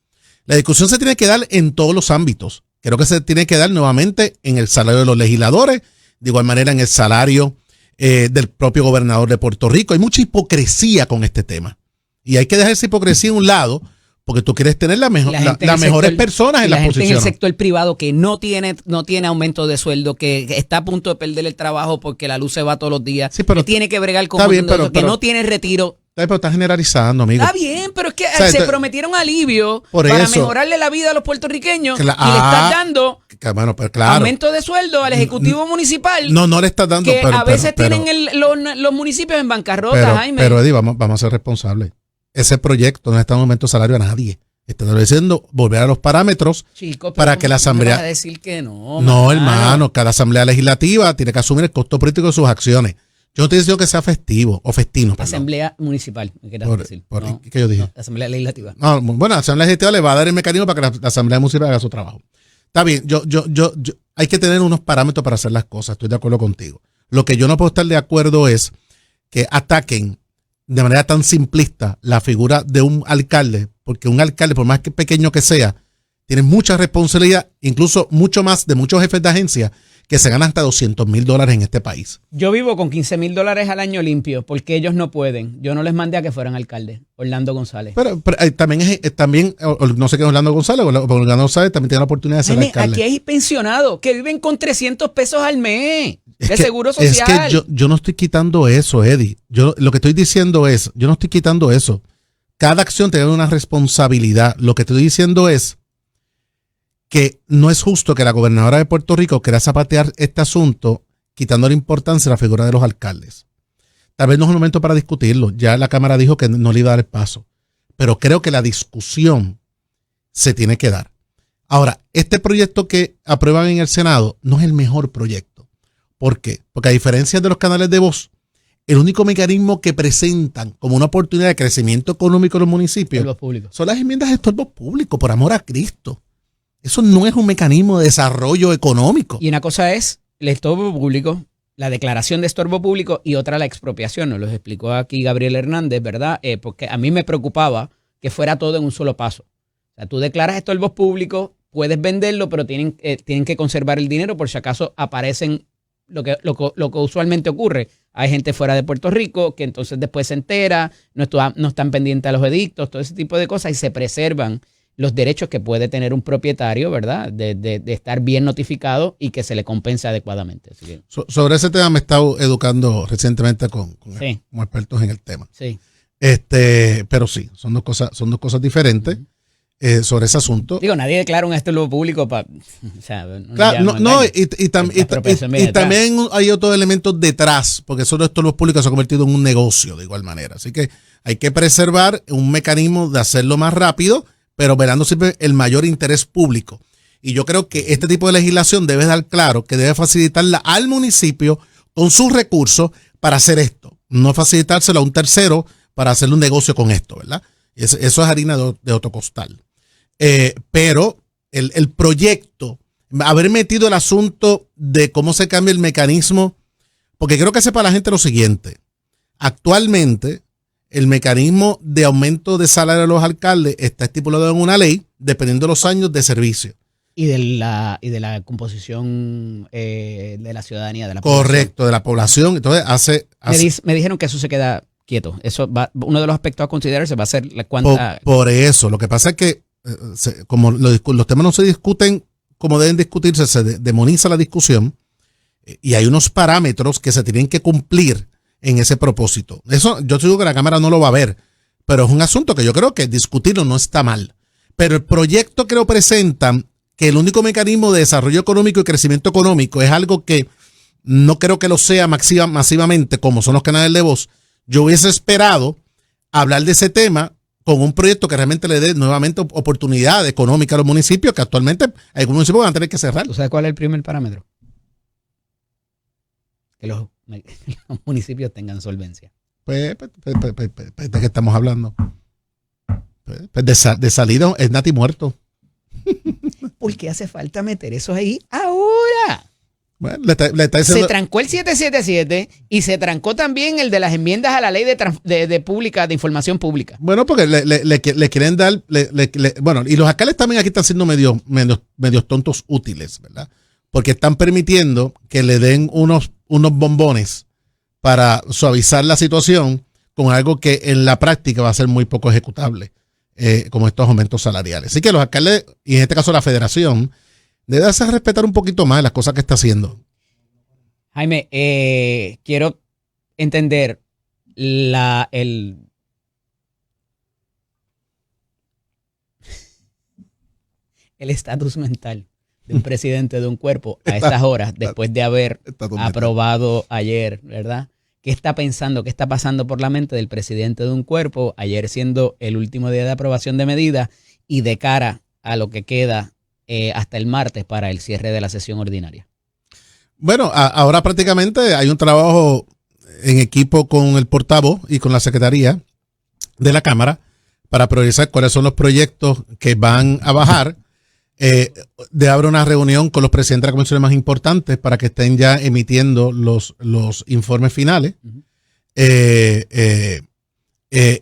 La discusión se tiene que dar en todos los ámbitos. Creo que se tiene que dar nuevamente en el salario de los legisladores, de igual manera en el salario del propio gobernador de Puerto Rico. Hay mucha hipocresía con este tema. Y hay que dejar esa hipocresía a un lado, porque tú quieres tener las mejores personas en las posiciones. En el sector privado que no tiene aumento de sueldo, que está a punto de perder el trabajo porque la luz se va todos los días, sí, pero que tiene que bregar con que no tiene retiro. Pero estás generalizando, amigo. Está bien, pero es que se prometieron alivio para mejorarle la vida a los puertorriqueños y le estás dando aumento de sueldo al ejecutivo municipal. No le estás dando. Que a veces tienen los municipios en bancarrota, Jaime. Pero Eddie, vamos a ser responsables. Ese proyecto no está dando aumento de salario a nadie. Está estableciendo volver a los parámetros para que la asamblea. ¿Vas a decir que no? No, hermano, cada asamblea legislativa tiene que asumir el costo político de sus acciones. Yo no te digo que sea festivo o festino. Asamblea municipal, ¿qué quieres decir? ¿Qué yo dije? No, asamblea legislativa. No, bueno, la asamblea legislativa le va a dar el mecanismo para que la asamblea municipal haga su trabajo. Está bien, hay que tener unos parámetros para hacer las cosas, estoy de acuerdo contigo. Lo que yo no puedo estar de acuerdo es que ataquen de manera tan simplista la figura de un alcalde, porque un alcalde, por más que pequeño que sea, tiene mucha responsabilidad, incluso mucho más de muchos jefes de agencia que se ganan hasta $200,000 en este país. Yo vivo con $15,000 al año limpio, porque ellos no pueden. Yo no les mandé a que fueran alcaldes. Orlando González. Pero también, no sé qué es Orlando González, Orlando González también tiene la oportunidad de ser alcalde. Aquí hay pensionados que viven con $300 al mes de seguro social. Es que yo no estoy quitando eso, Eddie. Lo que estoy diciendo es, yo no estoy quitando eso. Cada acción tiene una responsabilidad. Lo que estoy diciendo es que no es justo que la gobernadora de Puerto Rico quiera zapatear este asunto quitando la importancia a la figura de los alcaldes. Tal vez no es el momento para discutirlo. Ya la Cámara dijo que no le iba a dar el paso. Pero creo que la discusión se tiene que dar. Ahora, este proyecto que aprueban en el Senado no es el mejor proyecto. ¿Por qué? Porque a diferencia de los canales de voz, el único mecanismo que presentan como una oportunidad de crecimiento económico en los municipios son las enmiendas de estorbo público, por amor a Cristo. Eso no es un mecanismo de desarrollo económico. Y una cosa es el estorbo público la declaración de estorbo público y otra la expropiación. Nos lo explicó aquí Gabriel Hernández, ¿verdad? Porque a mí me preocupaba que fuera todo en un solo paso. O sea, tú declaras estorbos públicos, puedes venderlo, pero tienen que conservar el dinero por si acaso aparecen lo que usualmente ocurre. Hay gente fuera de Puerto Rico que entonces después se entera, no están pendientes a los edictos, todo ese tipo de cosas, y se preservan los derechos que puede tener un propietario, ¿verdad? De estar bien notificado y que se le compense adecuadamente. Así que, sobre ese tema me he estado educando recientemente con expertos en el tema. Sí. Pero sí, son dos cosas diferentes. Sobre ese asunto. Digo, nadie declara un estorbo público para... O sea, claro, y también hay otros elementos detrás, porque eso de estorbos públicos se ha convertido en un negocio de igual manera. Así que hay que preservar un mecanismo de hacerlo más rápido, pero velando siempre el mayor interés público. Y yo creo que este tipo de legislación debe dar claro que debe facilitarla al municipio con sus recursos para hacer esto. No facilitárselo a un tercero para hacerle un negocio con esto, ¿verdad? Eso es harina de otro costal. Pero el proyecto, haber metido el asunto de cómo se cambia el mecanismo, porque creo que sepa la gente lo siguiente. Actualmente, el mecanismo de aumento de salario de los alcaldes está estipulado en una ley, dependiendo de los años de servicio. Y de la composición de la ciudadanía, de la población. Correcto, de la población. Entonces, me dijeron que eso se queda quieto. Eso uno de los aspectos a considerarse va a ser la cuánta... Por eso, lo que pasa es que como los temas no se discuten como deben discutirse, se demoniza la discusión y hay unos parámetros que se tienen que cumplir en ese propósito. Eso yo digo que la Cámara no lo va a ver, pero es un asunto que yo creo que discutirlo no está mal. Pero el proyecto que lo presentan, que el único mecanismo de desarrollo económico y crecimiento económico es algo que no creo que lo sea masivamente como son los canales de voz, yo hubiese esperado hablar de ese tema con un proyecto que realmente le dé nuevamente oportunidad económica a los municipios, que actualmente algunos municipios van a tener que cerrar. ¿Tú sabes cuál es el primer parámetro? Que los municipios tengan solvencia. ¿De qué estamos hablando? De salida es Nati muerto. ¿Por qué hace falta meter eso ahí ahora? Bueno, le está diciendo... Se trancó el 777 y se trancó también el de las enmiendas a la ley de información pública. Bueno, porque le quieren dar... bueno, y los alcaldes también aquí están siendo medios tontos útiles, ¿verdad? Porque están permitiendo que le den unos bombones para suavizar la situación con algo que en la práctica va a ser muy poco ejecutable, como estos aumentos salariales. Así que los alcaldes, y en este caso la federación, debe hacer respetar un poquito más las cosas que está haciendo. Jaime, quiero entender el estatus mental de un presidente de un cuerpo a estas horas, después de haber aprobado ayer, ¿verdad? ¿Qué está pensando? ¿Qué está pasando por la mente del presidente de un cuerpo? Ayer siendo el último día de aprobación de medidas y de cara a lo que queda hasta el martes para el cierre de la sesión ordinaria. Bueno, ahora prácticamente hay un trabajo en equipo con el portavoz y con la secretaría de la para priorizar cuáles son los proyectos que van a bajar. De haber una reunión con los presidentes de las comisiones más importantes para que estén ya emitiendo los informes finales. Uh-huh.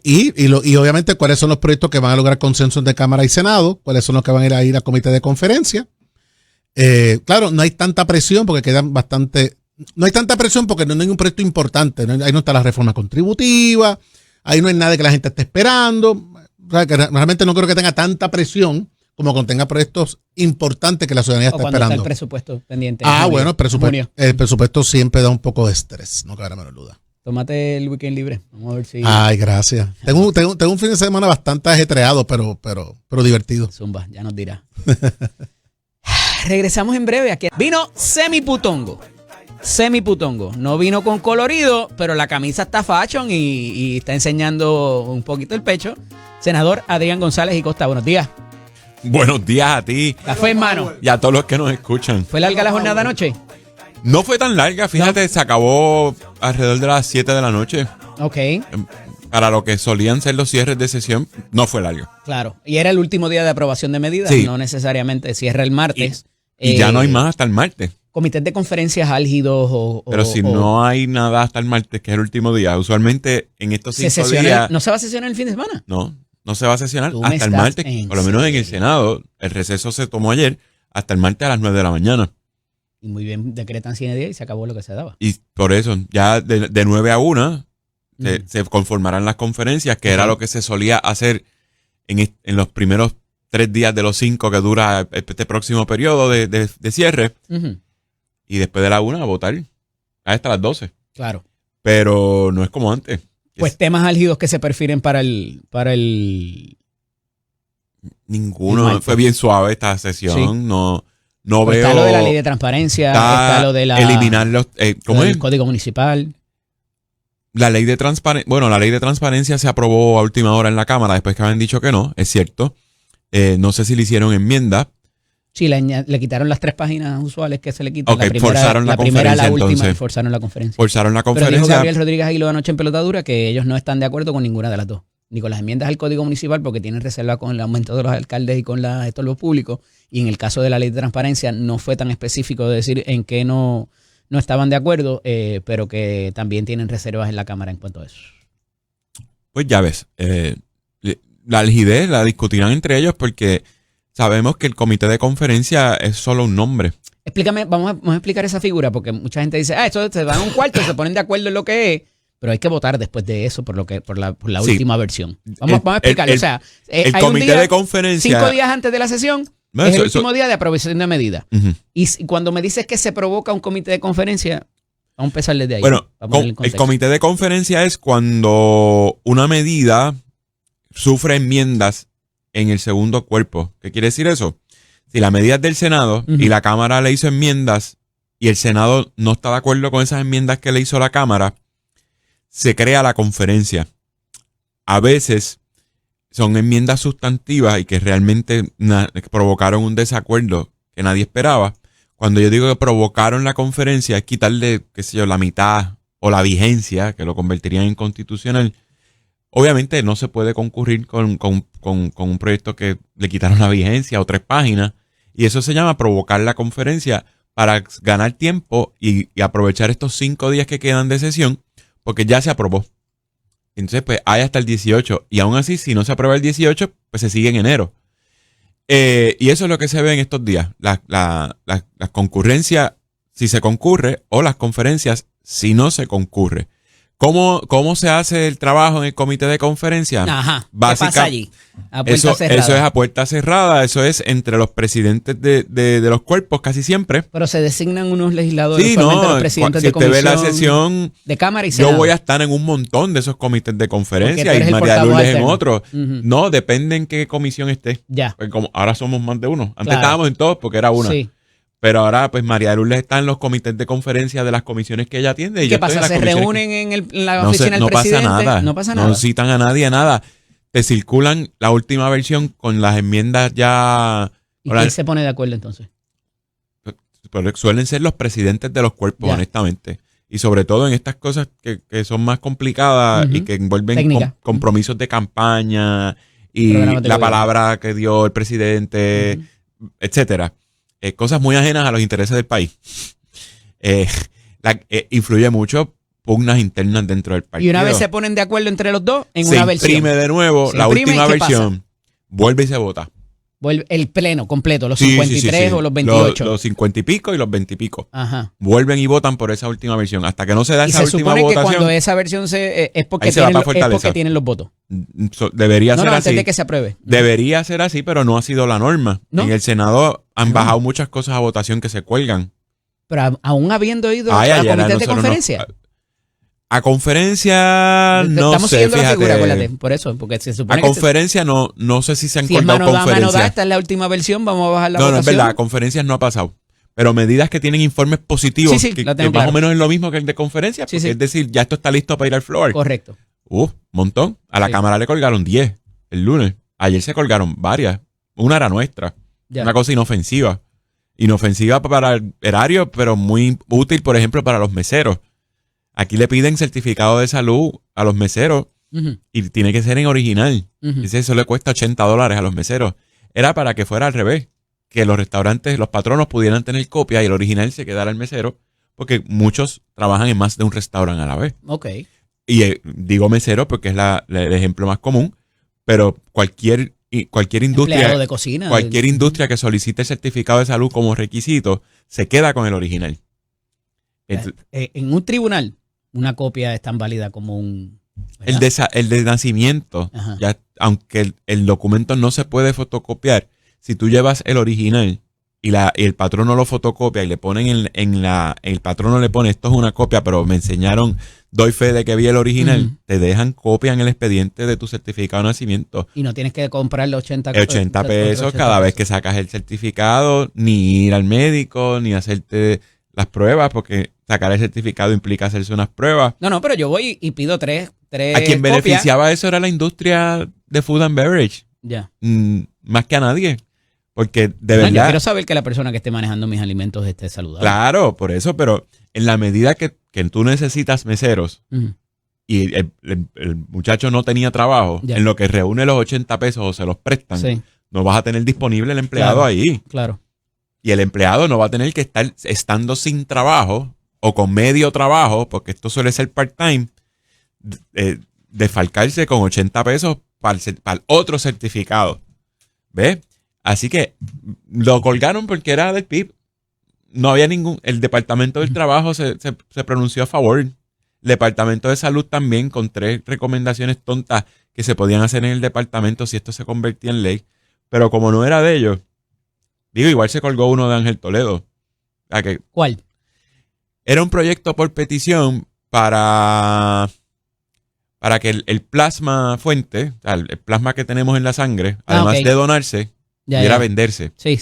Y obviamente cuáles son los proyectos que van a lograr consenso de Cámara y Senado, cuáles son los que van a ir a comité de conferencia. Claro, no hay tanta presión porque quedan bastante... No hay tanta presión porque no hay un proyecto importante. Ahí no está la reforma contributiva, ahí no hay nada que la gente esté esperando. O sea, que realmente no creo que tenga tanta presión como contenga proyectos importantes que la ciudadanía está esperando. Está el presupuesto pendiente. Bueno, el presupuesto siempre da un poco de estrés, no cabe la menor duda. Tómate el weekend libre. Vamos a ver si... Ay, gracias. Tengo un fin de semana bastante ajetreado, pero divertido. Zumba, ya nos dirá. Regresamos en breve. Aquí vino Semiputongo. No vino con colorido, pero la camisa está fashion y está enseñando un poquito el pecho. Senador Adrián González y Costa, buenos días. Buenos días a ti. Café en mano. Y a todos los que nos escuchan. ¿Fue larga la jornada anoche? No fue tan larga, fíjate, no. Se acabó alrededor de las 7 de la noche. Ok. Para lo que solían ser los cierres de sesión, no fue largo. Claro. Y era el último día de aprobación de medidas, sí. No necesariamente cierra el martes. Y ya no hay más hasta el martes. comités de conferencias álgidos Pero si no hay nada hasta el martes, que es el último día, usualmente en estos 5 días... ¿No se va a sesionar el fin de semana? No se va a sesionar Tú me hasta el estás martes. en Por lo menos en el serio. Senado, el receso se tomó ayer hasta el martes a las 9 de la mañana. Y muy bien, decretan 100 días y se acabó lo que se daba. Y por eso, ya de 9 a 1 se conformarán las conferencias, que era lo que se solía hacer en los primeros 3 días de los 5 que dura este próximo periodo de cierre. Ujú. Y después de la 1 a votar hasta las 12. Claro. Pero no es como antes. Pues temas álgidos que se perfieren para el Ninguno. Igual, Fue bien suave esta sesión. Sí. No pues veo. está lo de la ley de transparencia, está lo de la eliminar los. ¿Cómo lo del es? código municipal. La ley de transparencia. Bueno, la ley de transparencia se aprobó a última hora en la Cámara después que habían dicho que no, es cierto. No sé si le hicieron enmienda. Sí, le quitaron las 3 páginas usuales que se le quitan. Ok, forzaron la primera, la conferencia, última, entonces. forzaron la conferencia. Forzaron la Pero dijo conferencia. Gabriel Rodríguez Aguiló anoche en Pelotadura que ellos no están de acuerdo con ninguna de las dos. Ni con las enmiendas al Código Municipal porque tienen reserva con el aumento de los alcaldes y con los estorbos públicos. Y en el caso de la ley de transparencia no fue tan específico de decir en qué no estaban de acuerdo, pero que también tienen reservas en la Cámara en cuanto a eso. Pues ya ves. La rigidez la discutirán entre ellos porque sabemos que el comité de conferencia es solo un nombre. Explícame, vamos a explicar esa figura porque mucha gente dice, esto se van a un cuarto, se ponen de acuerdo en lo que es. Pero hay que votar después de eso por la Sí. última versión. Vamos a explicarlo. El o sea, el hay un comité día, de conferencia. 5 días antes de la sesión, No, es eso- el eso- último día de aprobación de medida. Ujú. Y cuando me dices que se provoca un comité de conferencia, vamos a empezar desde ahí. Bueno, para ponerle en el contexto. comité de conferencia es cuando una medida sufre enmiendas en el segundo cuerpo. ¿Qué quiere decir eso? Si la medida es del Senado Ujú. y la Cámara le hizo enmiendas y el Senado no está de acuerdo con esas enmiendas que le hizo la Cámara, se crea la conferencia. A veces son enmiendas sustantivas y que realmente provocaron un desacuerdo que nadie esperaba. Cuando yo digo que provocaron la conferencia, es quitarle, qué sé yo, la mitad o la vigencia, que lo convertirían en constitucional. Obviamente no se puede concurrir con un proyecto que le quitaron la vigencia o 3 páginas. Y eso se llama provocar la conferencia para ganar tiempo y aprovechar estos 5 días que quedan de sesión, porque ya se aprobó. Entonces, pues hay hasta el 18. Y aún así, si no se aprueba el 18, pues se sigue en enero. Y eso es lo que se ve en estos días. Las concurrencias, si se concurre, o las conferencias, si no se concurre. ¿Cómo se hace el trabajo en el comité de conferencia? Ajá. ¿Qué Básica- pasa allí? A puerta Eso cerrada. es a puerta cerrada. Eso es entre los presidentes de los cuerpos casi siempre. Pero se designan unos legisladores, Sí, usualmente no. los presidentes Si de usted ve comisión, la sesión, de Cámara y yo Senado. voy a estar en un montón de esos comités de Porque conferencia tú eres y el María portavoz Lourdes en alterno. otro. Ujú. No, depende en qué comisión esté. Ya. Pues como ahora somos más de uno. Antes Claro. estábamos en todos porque era una. Sí. Pero ahora, pues María Lourdes está en los comités de conferencia de las comisiones que ella atiende. Y ¿Qué yo estoy en pasa? las ¿Se comisiones reúnen en la no oficina del no pasa presidente? nada. No pasa nada. No citan a nadie, nada. Te circulan la última versión con las enmiendas ya. ¿Y Ahora, quién se pone de acuerdo entonces? pero suelen ser los presidentes de los cuerpos, Ya. honestamente. Y sobre todo en estas cosas que son más complicadas Ujú. y que envuelven Técnica. compromisos de campaña y Programas de la gobierno. palabra que dio el presidente, etcétera. Cosas muy ajenas a los intereses del país. Influye mucho pugnas internas dentro del partido. Y una vez se ponen de acuerdo entre los dos en se una versión. imprime de nuevo Se la imprime, última ¿y qué pasa? versión. Vuelve y se vota. Vuelve el pleno completo, los Sí, 53 sí. o los 28. Los 50 y pico y los 20 y pico. Ajá. Vuelven y votan por esa última versión. Hasta que no se da Y esa se última supone que votación, cuando esa versión es porque Ahí se va tienen, para es Fortaleza. porque tienen los votos. debería No, ser no, antes así. de que se apruebe. Debería ser así, pero no ha sido la norma. ¿No? En el Senado han No. bajado muchas cosas a votación que se cuelgan. Pero aún habiendo ido Ay, a ayer comités de nosotros conferencia. A conferencia, no Estamos sé, siguiendo la figura, fíjate. acuérdate. Por eso, porque se supone A que conferencia no sé si se han si es colgado mano da, mano da, conferencias. esta es la última versión, vamos a bajar la No, votación. es verdad, a conferencias no ha pasado. Pero medidas que tienen informes positivos, Sí, que la tengo más claro. o menos es lo mismo que el de conferencia, Sí, porque sí. es decir, ya esto está listo para ir al floor. Correcto. Montón. A la Sí. Cámara le colgaron 10 el lunes. Ayer se colgaron varias. Una era nuestra. Ya. Una cosa inofensiva. Inofensiva para el erario, pero muy útil, por ejemplo, para los meseros. Aquí le piden certificado de salud a los meseros Ujú, y tiene que ser en original. ujú. Dice, eso le cuesta $80 a los meseros. Era para que fuera al revés. que los restaurantes, los patronos pudieran tener copia y el original se quedara al mesero, porque muchos trabajan en más de un restaurante a la vez. Ok. Y digo mesero porque es el ejemplo más común, pero cualquier industria, Empleado de cocina. cualquier industria que solicite el certificado de salud como requisito, se queda con el original. En un tribunal, una copia es tan válida como un... El de nacimiento, ya, aunque el documento no se puede fotocopiar, si tú llevas el original y el patrono lo fotocopia y le ponen el patrono le pone esto es una copia, pero me enseñaron, doy fe de que vi el original, te dejan copia en el expediente de tu certificado de nacimiento. Y no tienes que comprarle 80 pesos cada vez que sacas el certificado, ni ir al médico, ni hacerte las pruebas, porque sacar el certificado implica hacerse unas pruebas. No, pero yo voy y pido tres A quien beneficiaba eso era la industria de food and beverage. Ya. Más que a nadie. Porque de verdad... Yo quiero saber que la persona que esté manejando mis alimentos esté saludable. Claro, por eso, pero en la medida que tú necesitas meseros y el muchacho no tenía trabajo, en lo que reúne los 80 pesos o se los prestan, no vas a tener disponible el empleado ahí. Claro. Y el empleado no va a tener que estar estando sin trabajo o con medio trabajo, porque esto suele ser part-time, defalcarse con 80 pesos para el otro certificado. ¿Ves? Así que lo colgaron porque era del PIB. No había el Departamento del Trabajo se pronunció a favor. El Departamento de Salud también, con 3 recomendaciones tontas que se podían hacer en el departamento si esto se convertía en ley. Pero como no era de ellos, igual se colgó uno de Ángel Toledo. ¿Cuál? Era un proyecto por petición para que el plasma fuente, o sea, el plasma que tenemos en la sangre, además de donarse, pudiera venderse. Sí.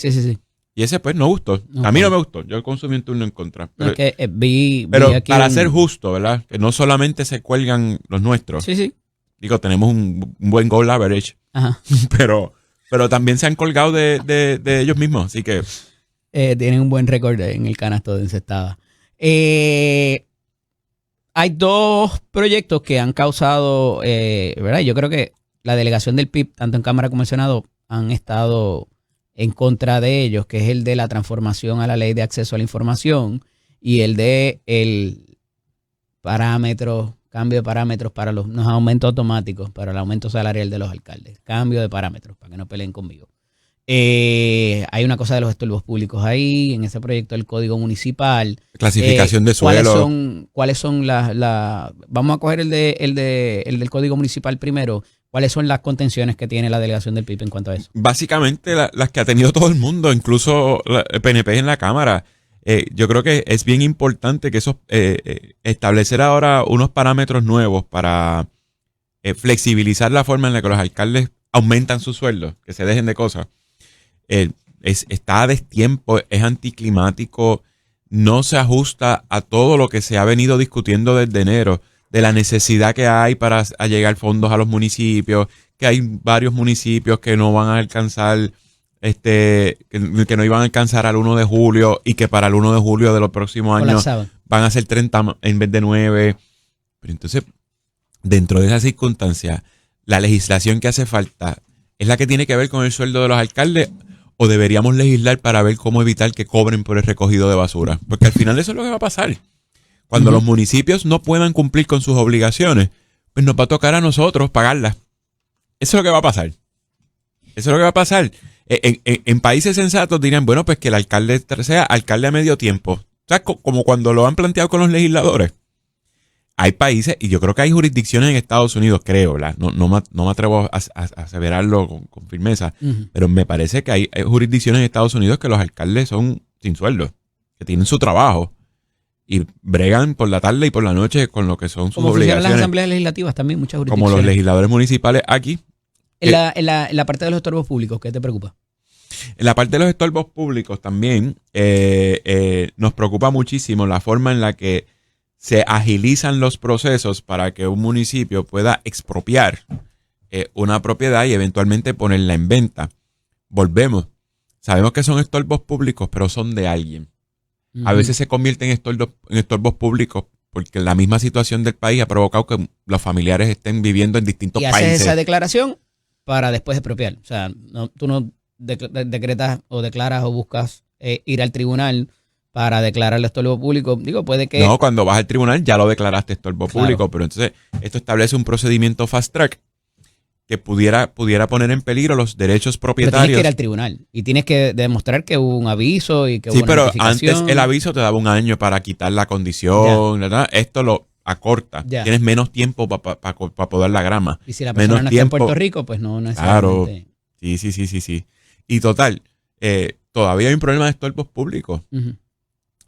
Y ese pues no gustó. A mí no me gustó. Yo consumí un turno en contra. Pero, vi aquí para ser justo, ¿verdad? Que no solamente se cuelgan los nuestros. Sí. Digo, tenemos un buen goal average. Ajá. Pero también se han colgado de ellos mismos. Así que... tienen un buen récord en el canasto de encestada. Hay 2 proyectos que han causado, ¿verdad? Yo creo que la delegación del PIB, tanto en Cámara como en Senado, han estado en contra de ellos, que es el de la transformación a la ley de acceso a la información y el de el cambio de parámetros para los aumentos automáticos, para el aumento salarial de los alcaldes. Cambio de parámetros, para que no peleen conmigo. Hay una cosa de los estorbos públicos ahí, en ese proyecto del Código Municipal. Clasificación de suelo. ¿Cuáles son las vamos a coger el del Código Municipal primero? ¿Cuáles son las contenciones que tiene la delegación del PIB en cuanto a eso? Básicamente las que ha tenido todo el mundo, incluso el PNP en la Cámara. Yo creo que es bien importante que establecer ahora unos parámetros nuevos para flexibilizar la forma en la que los alcaldes aumentan sus sueldos, que se dejen de cosas. Está a destiempo, es anticlimático, no se ajusta a todo lo que se ha venido discutiendo desde enero, de la necesidad que hay para llegar fondos a los municipios, que hay varios municipios que no van a alcanzar, que no iban a alcanzar al 1 de julio y que para el 1 de julio de los próximos años van a ser 30 en vez de 9. Pero entonces, dentro de esa circunstancia, la legislación que hace falta es la que tiene que ver con el sueldo de los alcaldes, o deberíamos legislar para ver cómo evitar que cobren por el recogido de basura. Porque al final eso es lo que va a pasar. Cuando los municipios no puedan cumplir con sus obligaciones, pues nos va a tocar a nosotros pagarlas. Eso es lo que va a pasar. Eso es lo que va a pasar. En países sensatos dirían, bueno, pues que el alcalde sea alcalde a medio tiempo. O sea, como cuando lo han planteado con los legisladores. Hay países, y yo creo que hay jurisdicciones en Estados Unidos, creo, ¿verdad? No me atrevo a aseverarlo con firmeza, pero me parece que hay jurisdicciones en Estados Unidos que los alcaldes son sin sueldo, que tienen su trabajo y bregan por la tarde y por la noche con lo que son sus obligaciones. Como las asambleas legislativas también, muchas jurisdicciones. Como los legisladores municipales aquí. En la parte de los estorbos públicos, ¿qué te preocupa? En la parte de los estorbos públicos también nos preocupa muchísimo la forma en la que se agilizan los procesos para que un municipio pueda expropiar una propiedad y eventualmente ponerla en venta. Volvemos. Sabemos que son estorbos públicos, pero son de alguien. A veces se convierten en estorbos públicos porque la misma situación del país ha provocado que los familiares estén viviendo en distintos países. Y haces esa declaración para después expropiar. O sea, tú no decretas o declaras o buscas ir al tribunal para declarar el estorbo público, digo, puede que... No, cuando vas al tribunal ya lo declaraste estorbo público, pero entonces esto establece un procedimiento fast track que pudiera poner en peligro los derechos Pero propietarios. tienes que ir al tribunal y tienes que demostrar que hubo un aviso y que hubo Sí, una pero notificación. antes el aviso te daba 1 año para quitar la condición, ¿verdad? Esto lo acorta. Ya. Tienes menos tiempo para podar la grama. Y si la persona no está en Puerto Rico, pues no necesariamente. Claro. Sí. Y total, todavía hay un problema de estorbos públicos. Ujú.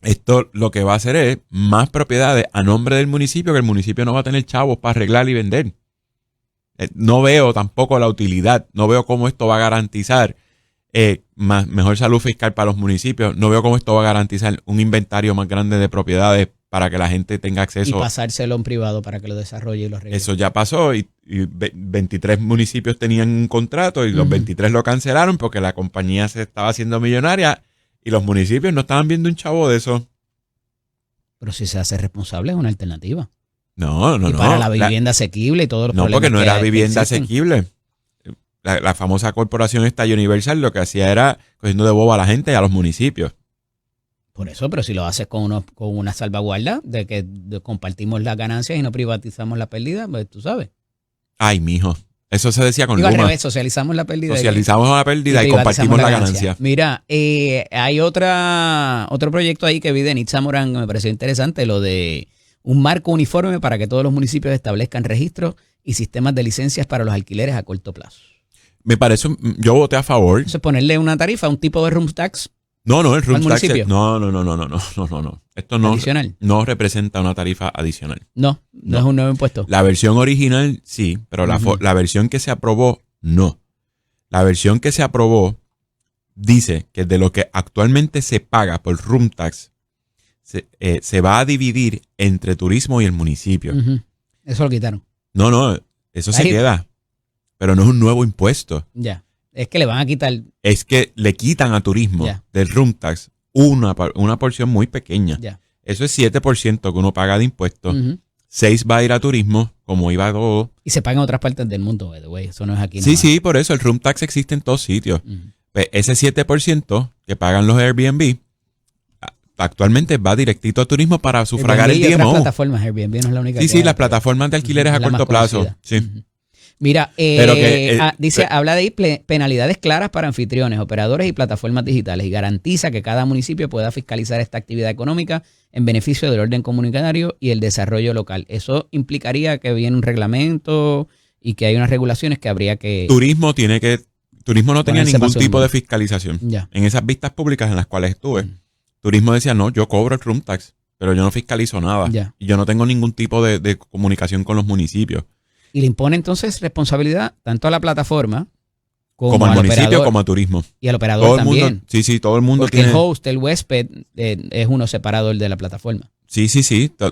Esto lo que va a hacer es más propiedades a nombre del municipio, que el municipio no va a tener chavos para arreglar y vender. No veo tampoco la utilidad, no veo cómo esto va a garantizar mejor salud fiscal para los municipios, no veo cómo esto va a garantizar un inventario más grande de propiedades para que la gente tenga Y acceso. pasárselo a un privado para que lo desarrolle y lo arregle. Eso ya pasó y 23 municipios tenían un contrato y los Ujú. 23 lo cancelaron porque la compañía se estaba haciendo millonaria y los municipios no estaban viendo un chavo de eso. Pero si se hace responsable es una alternativa. No. Y para la vivienda asequible y todos los No, problemas porque no que era vivienda existen. asequible. La famosa corporación esta Universal lo que hacía era cogiendo de bobo a la gente y a los municipios. Por eso, pero si lo haces con una salvaguarda de que compartimos las ganancias y no privatizamos la pérdida, pues tú sabes. Ay, mijo. Eso se decía con Digo, al Luma. revés, socializamos la pérdida. Socializamos la pérdida y privatizamos compartimos la ganancia. Mira, hay otro proyecto ahí que vi de Nitza Morán que me pareció interesante, lo de un marco uniforme para que todos los municipios establezcan registros y sistemas de licencias para los alquileres a corto plazo. Me parece, yo voté a favor. Eso es ponerle una tarifa, un tipo de room tax No, el room tax. municipio? No. Esto no, adicional. no representa una tarifa adicional. No es un nuevo impuesto. La versión original sí, pero la versión que se aprobó no. La versión que se aprobó dice que de lo que actualmente se paga por room tax se va a dividir entre turismo y el municipio. Ujú. Eso lo quitaron. No, eso se Ahí- queda. Pero no es un nuevo impuesto. Ya. Es que le van a quitar. Es que le quitan a turismo Ya. del room tax una porción muy pequeña. Ya. Eso es 7% que uno paga de impuestos. Ujú. 6 va a ir a turismo, como iba todo. Y se paga en otras partes del mundo, by the way. Eso no es aquí. Sí, por eso el room tax existe en todos sitios. Ujú. Pues ese 7% que pagan los Airbnb actualmente va directito a turismo para sufragar el Airbnb y otras DMO. plataformas, Airbnb no es la única. Sí, las plataformas de alquileres a la más corto plazo. conocida. Sí. Ujú. Mira, Pero que, habla de penalidades claras para anfitriones, operadores y plataformas digitales y garantiza que cada municipio pueda fiscalizar esta actividad económica en beneficio del orden comunitario y el desarrollo local. Eso implicaría que viene un reglamento y que hay unas regulaciones que habría que... Turismo no tenía Ponerse ningún paso tipo en- de fiscalización. Ya. En esas vistas públicas en las cuales estuve, Turismo decía, no, yo cobro el room tax, pero yo no fiscalizo nada. Ya. Y yo no tengo ningún tipo de comunicación con los municipios. Y le impone entonces responsabilidad tanto a la plataforma Como al municipio, como a turismo. y al operador Todo el también. mundo, sí, todo el mundo Porque tiene. el host, el huésped, es uno separado el de la plataforma. Sí.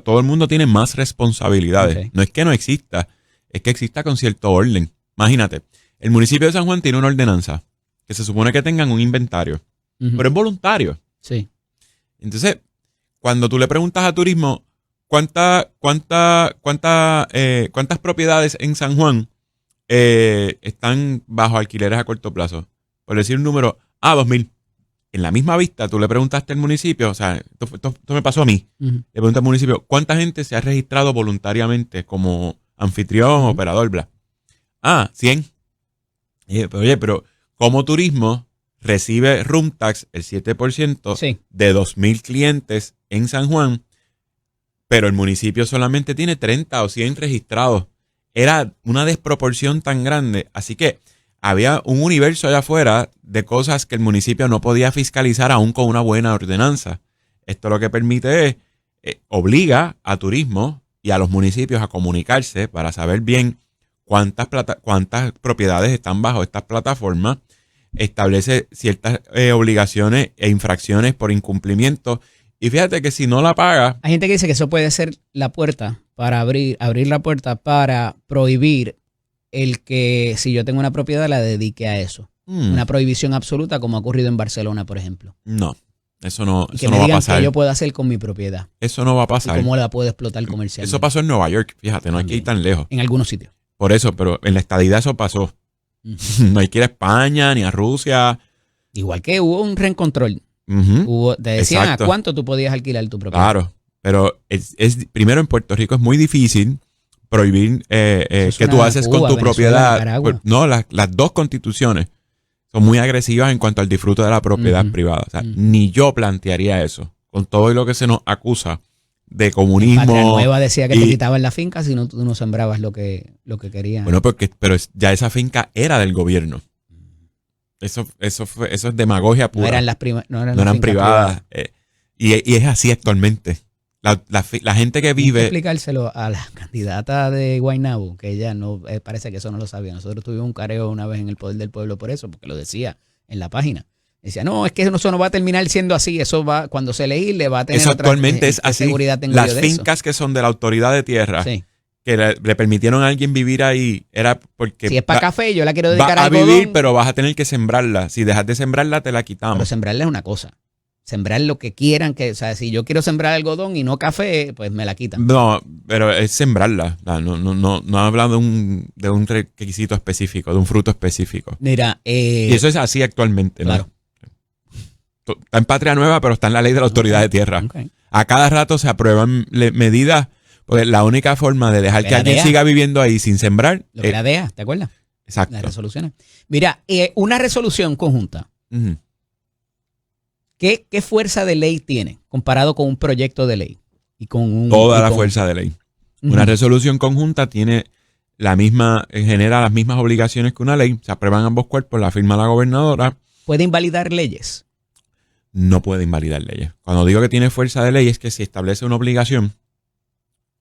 Todo el mundo tiene más responsabilidades. Ok. No es que no exista, es que exista con cierto orden. Imagínate, el municipio de San Juan tiene una ordenanza que se supone que tengan un inventario, Ujú. pero es voluntario. Sí. Entonces, cuando tú le preguntas a turismo cuántas propiedades en San Juan están bajo alquileres a corto plazo, por decir un número, 2,000. En la misma vista, tú le preguntaste al municipio, o sea, esto me pasó a mí. Ujú. Le pregunté al municipio, ¿cuánta gente se ha registrado voluntariamente como anfitrión, operador, bla? 100. Pero como turismo recibe room tax el 7% Sí. de 2,000 clientes en San Juan, pero el municipio solamente tiene 30 o 100 registrados. Era una desproporción tan grande. Así que había un universo allá afuera de cosas que el municipio no podía fiscalizar aún con una buena ordenanza. Esto lo que permite es, obliga a turismo y a los municipios a comunicarse para saber bien cuántas propiedades están bajo estas plataformas, establece ciertas obligaciones e infracciones por incumplimiento. Y fíjate que si no la paga, Hay gente que dice que eso puede ser la puerta para abrir la puerta para prohibir el que si yo tengo una propiedad la dedique a eso. Una prohibición absoluta como ha ocurrido en Barcelona, por ejemplo. no, eso no, Y que eso me no va a digan pasar. qué yo puedo hacer con mi propiedad Eso no va a y pasar. cómo la puedo explotar comercialmente. Eso pasó en Nueva York, fíjate, no hay que ir tan lejos. En algunos sitios. Por eso, pero en la estadidad eso pasó. No hay que ir a España ni a Rusia. Igual que hubo un reencontrol. Te decían Exacto. a cuánto tú podías alquilar tu propiedad. Claro, pero primero en Puerto Rico es muy difícil prohibir es que tú una haces Cuba, con tu Venezuela, propiedad. Nicaragua. No, las dos constituciones son muy agresivas en cuanto al disfrute de la propiedad privada. O sea, ni yo plantearía eso. Con todo lo que se nos acusa de comunismo. Patria Nueva decía que te y- quitaban la finca si no, tú no sembrabas lo que querías. Bueno, pero ya esa finca era del gobierno. Eso es demagogia no pura. eran las no eran, No las eran fincas privadas. Y es así actualmente. La gente que Tienes que vive. explicárselo a la candidata de Guaynabo, que ella no parece que eso no lo sabía. Nosotros tuvimos un careo una vez en el Poder del Pueblo por eso, porque lo decía en la página. Decía, no, es que eso no va a terminar siendo así. Eso va, cuando se le va a tener Eso otra actualmente es ¿qué así. seguridad tengo Las yo de fincas que son de la autoridad de tierra, eso? Sí. que le permitieron a alguien vivir ahí, era porque Si es para café, yo la quiero va dedicar a al vivir, algodón, pero vas a tener que sembrarla. Si dejas de sembrarla, te la pero quitamos. sembrarla es una cosa. Sembrar lo que quieran, o sea, si yo quiero sembrar algodón y no café, pues me la quitan. No, pero es sembrarla. No habla de un requisito específico, de un fruto específico. Mira, Y eso es así actualmente. claro. ¿no? Está en Patria Nueva, pero está en la ley de la autoridad de tierra. Ok. A cada rato se aprueban medidas, porque la única forma de dejar que alguien DEA. siga viviendo ahí sin sembrar. Lo que era DEA, ¿te acuerdas? Exacto. Las resoluciones. Mira, una resolución conjunta. Ujú. ¿Qué fuerza de ley tiene comparado con un proyecto de ley? Y con Toda la fuerza de ley. Una resolución conjunta tiene genera las mismas obligaciones que una ley. Se aprueban ambos cuerpos, la firma la gobernadora. ¿Puede invalidar leyes? No puede invalidar leyes. Cuando digo que tiene fuerza de ley es que si establece una obligación,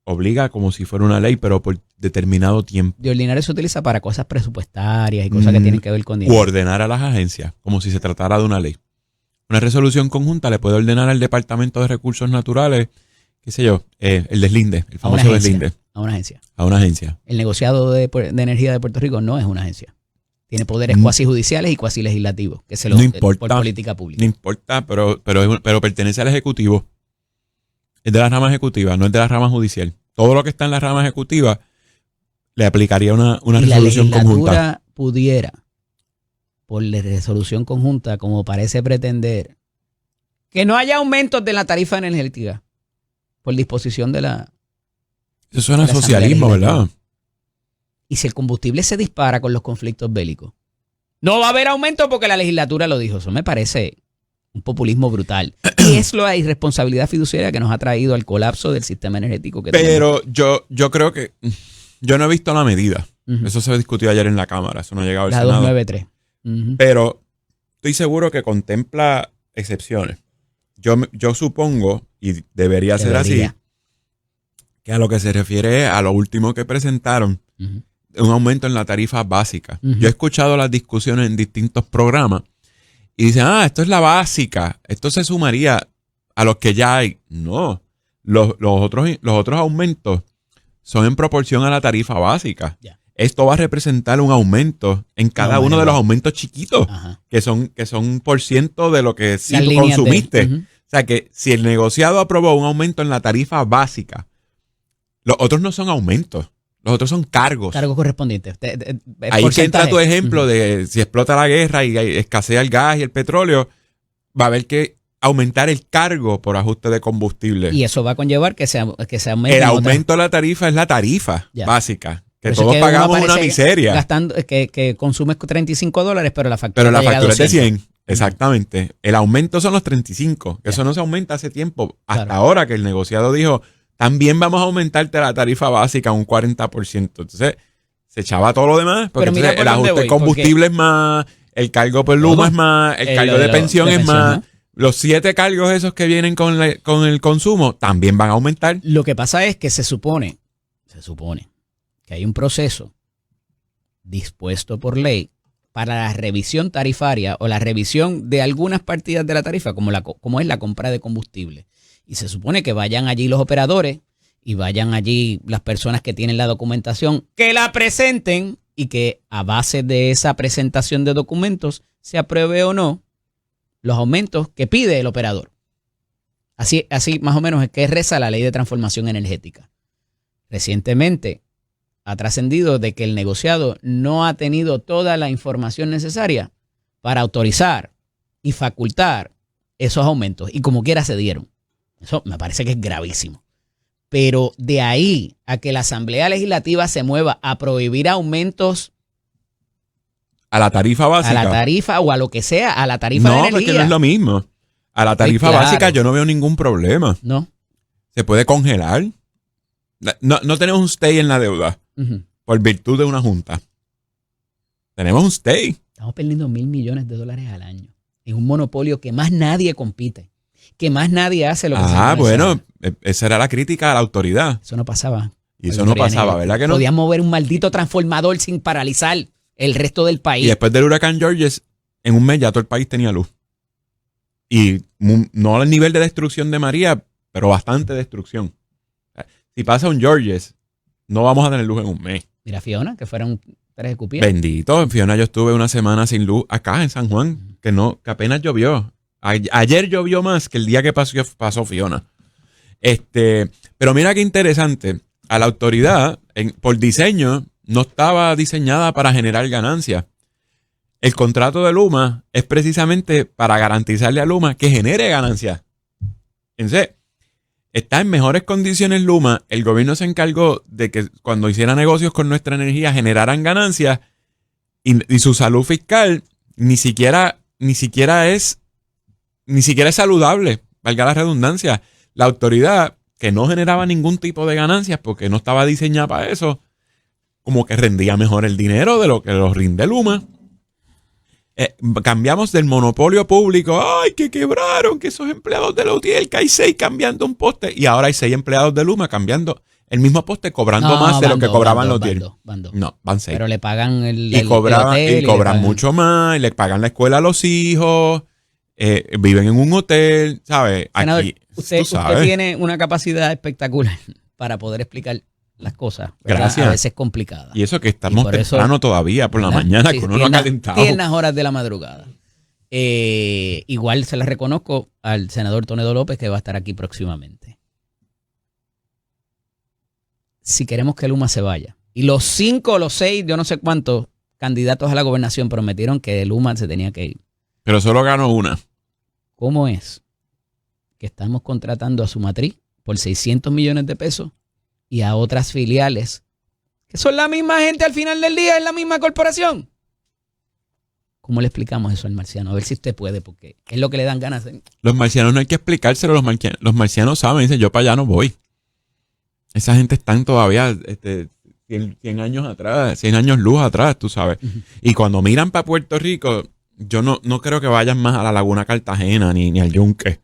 obliga como si fuera una ley, pero por determinado tiempo. De ordinario se utiliza para cosas presupuestarias y cosas que tienen que ver con O dinero. ordenar a las agencias, como si se tratara de una ley. Una resolución conjunta le puede ordenar al Departamento de Recursos Naturales, qué sé yo, el deslinde, el A una famoso agencia. deslinde, A una agencia. a una agencia. El negociado de energía de Puerto Rico no es una agencia. Tiene poderes cuasi judiciales y cuasi legislativos, que se lo No importa. por política pública. No importa, pero pertenece al Ejecutivo. Es de la rama ejecutiva, no es de la rama judicial. Todo lo que está en la rama ejecutiva le aplicaría una Y la resolución legislatura conjunta. pudiera, por la resolución conjunta, como parece pretender, que no haya aumentos de la tarifa energética por disposición de la... Eso suena a la socialismo, Asamblea ¿verdad? Y si el combustible se dispara con los conflictos bélicos, no va a haber aumento porque la legislatura lo dijo. Eso me parece un populismo brutal. Y es la irresponsabilidad fiduciaria que nos ha traído al colapso del sistema energético que Pero yo creo que yo no he visto la medida. tenemos. Eso se discutió ayer en la Cámara, eso no ha llegado al La Senado. 293. Ujú. Pero estoy seguro que contempla excepciones. Yo supongo, y debería ser Debería. así, que a lo que se refiere a lo último que presentaron, Ujú. un aumento en la tarifa básica. Ujú. Yo he escuchado las discusiones en distintos programas y dicen, esto es la básica, esto se sumaría a los que ya hay. No, los otros aumentos son en proporción a la tarifa básica. Ya. Esto va a representar un aumento en cada No, uno de bueno. los aumentos chiquitos, Ajá. que son por ciento de lo que sí Las tú líneas de- consumiste. Ujú. O sea que si el negociado aprobó un aumento en la tarifa básica, los otros no son aumentos, los otros son cargos. Cargos correspondientes. Ahí que entra tu ejemplo Ujú. de si explota la guerra y escasea el gas y el petróleo, va a haber que aumentar el cargo por ajuste de combustible. Y eso va a conllevar que se aumente. El aumento de la tarifa es la tarifa Ya. básica, que Por eso todos es que uno pagamos una aparece miseria, Gastando, que consumes $35, pero la factura pero la te llega a factura es de 200. 100. Exactamente. El aumento son los 35. Ya. Eso no se aumenta hace tiempo. Hasta Claro. ahora que el negociado dijo, también vamos a aumentarte la tarifa básica un 40%. Entonces, se echaba todo lo demás, porque Pero mira entonces por el dónde ajuste de voy, combustible es más, el cargo por Todo. luma es más, el cargo Lo de lo- pensión de es pensión, más. ¿no? Los 7 cargos esos que vienen con el consumo también van a aumentar. Lo que pasa es que se supone que hay un proceso dispuesto por ley para la revisión tarifaria o la revisión de algunas partidas de la tarifa, como es la compra de combustible. Y se supone que vayan allí los operadores y vayan allí las personas que tienen la documentación, que la presenten y que a base de esa presentación de documentos se apruebe o no los aumentos que pide el operador. Así más o menos es que reza la ley de transformación energética. Recientemente, ha trascendido de que el negociado no ha tenido toda la información necesaria para autorizar y facultar esos aumentos. Y como quiera se dieron. Eso me parece que es gravísimo. Pero de ahí a que la Asamblea Legislativa se mueva a prohibir aumentos A la tarifa básica. a la tarifa o a lo que sea, a la tarifa de No, energía. porque no es lo mismo. A la tarifa Sí, claro. básica yo no veo ningún problema. No. Se puede congelar. No tenemos un stay en la deuda Ujú. por virtud de una junta. Tenemos un stay. Estamos perdiendo $1,000 millones al año en un monopolio que más nadie compite, que más nadie hace lo que se hace. Bueno, esa era la crítica a la autoridad. Eso no pasaba. Y eso no pasaba, ¿verdad que no? Podían mover un maldito transformador sin paralizar el resto del país. Y después del huracán Georges, en un mes ya todo el país tenía luz. Y no al nivel de destrucción de María, pero bastante destrucción. Si pasa un Georges, no vamos a tener luz en un mes. Mira, Fiona, que fueron 3 escupidas. Bendito, en Fiona yo estuve una semana sin luz acá en San Juan, que apenas llovió. Ayer llovió más que el día que pasó Fiona. Pero mira qué interesante. A la autoridad, por diseño, no estaba diseñada para generar ganancias. El contrato de Luma es precisamente para garantizarle a Luma que genere ganancias. Entonces, está en mejores condiciones Luma. El gobierno se encargó de que cuando hiciera negocios con nuestra energía generaran ganancias y su salud fiscal ni siquiera es saludable, valga la redundancia. La autoridad, que no generaba ningún tipo de ganancias porque no estaba diseñada para eso, como que rendía mejor el dinero de lo que lo rinde Luma. Cambiamos del monopolio público, ¡ay, que quebraron! Que esos empleados de la UTIEL, que hay 6 cambiando un poste, y ahora hay 6 empleados de Luma cambiando el mismo poste, cobrando más de lo que cobraban los 10. No, van 6. Pero le pagan el hotel, y cobran mucho más, y le pagan la escuela a los hijos, viven en un hotel, ¿sabes? Senador, Aquí, usted tiene una capacidad espectacular para poder explicar las cosas. ¿Verdad? Gracias. A veces complicadas. Y eso que estamos temprano eso, todavía, por la ¿verdad? mañana, Sí, con uno calentado. Tiernas horas de la madrugada. Igual se las reconozco al senador Toledo López, que va a estar aquí próximamente. Si queremos que Luma se vaya, y los 5 o los 6, yo no sé cuántos candidatos a la gobernación prometieron que Luma se tenía que ir. Pero solo ganó una. ¿Cómo es que estamos contratando a su matriz por 600 millones de pesos y a otras filiales que son la misma gente al final del día, es la misma corporación? ¿Cómo le explicamos eso al marciano? A ver si usted puede, porque es lo que le dan ganas. Los marcianos no hay que explicárselo, los marcianos saben, dicen, yo para allá no voy. Esa gente están todavía 100 años atrás, 100 años luz atrás, tú sabes. Uh-huh. Y cuando miran para Puerto Rico, yo no creo que vayan más a la Laguna Cartagena ni al Yunque.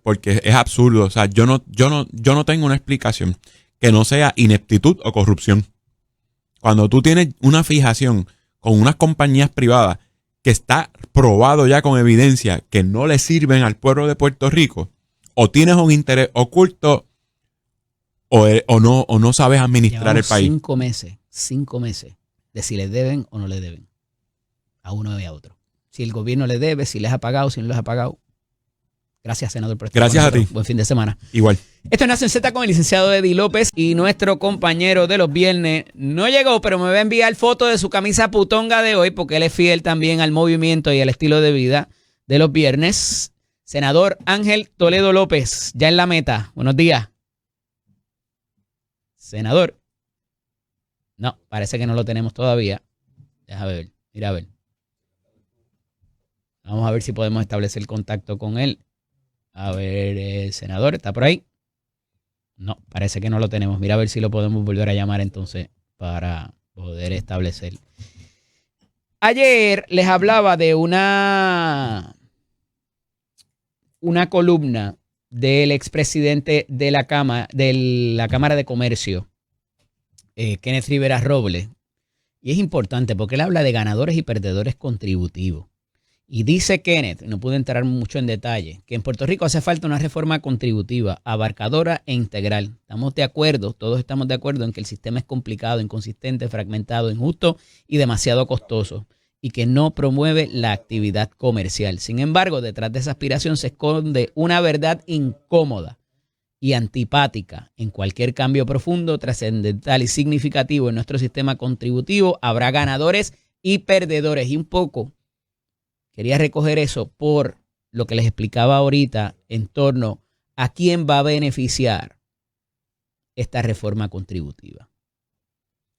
Porque es absurdo. O sea, yo no tengo una explicación que no sea ineptitud o corrupción. Cuando tú tienes una fijación con unas compañías privadas que está probado ya con evidencia que no le sirven al pueblo de Puerto Rico, o tienes un interés oculto o no sabes administrar Llevamos el país. 5 meses de si les deben o no les deben a uno y a otro. Si el gobierno les debe, si les ha pagado, si no les ha pagado. Gracias, senador, por estar Gracias con a ti. Buen fin de semana. Igual. Esto es Nación Z con el licenciado Eddie López, y nuestro compañero de los viernes no llegó, pero me va a enviar foto de su camisa putonga de hoy, porque él es fiel también al movimiento y al estilo de vida de los viernes. Senador Ángel Toledo López, ya en la meta. Buenos días. Senador. No, parece que no lo tenemos todavía. Déjame ver, mira a ver. Vamos a ver si podemos establecer contacto con él. A ver, senador, ¿está por ahí? No, parece que no lo tenemos. Mira a ver si lo podemos volver a llamar entonces para poder establecer. Ayer les hablaba de una columna del expresidente de la Cámara de Comercio, Kenneth Rivera Robles. Y es importante porque él habla de ganadores y perdedores contributivos. Y dice Kenneth, no pude entrar mucho en detalle, que en Puerto Rico hace falta una reforma contributiva, abarcadora e integral. Estamos de acuerdo, todos estamos de acuerdo en que el sistema es complicado, inconsistente, fragmentado, injusto y demasiado costoso, y que no promueve la actividad comercial. Sin embargo, detrás de esa aspiración se esconde una verdad incómoda, y antipática en cualquier cambio profundo, trascendental y significativo en nuestro sistema contributivo, habrá ganadores y perdedores. Y un poco quería recoger eso por lo que les explicaba ahorita en torno a quién va a beneficiar esta reforma contributiva.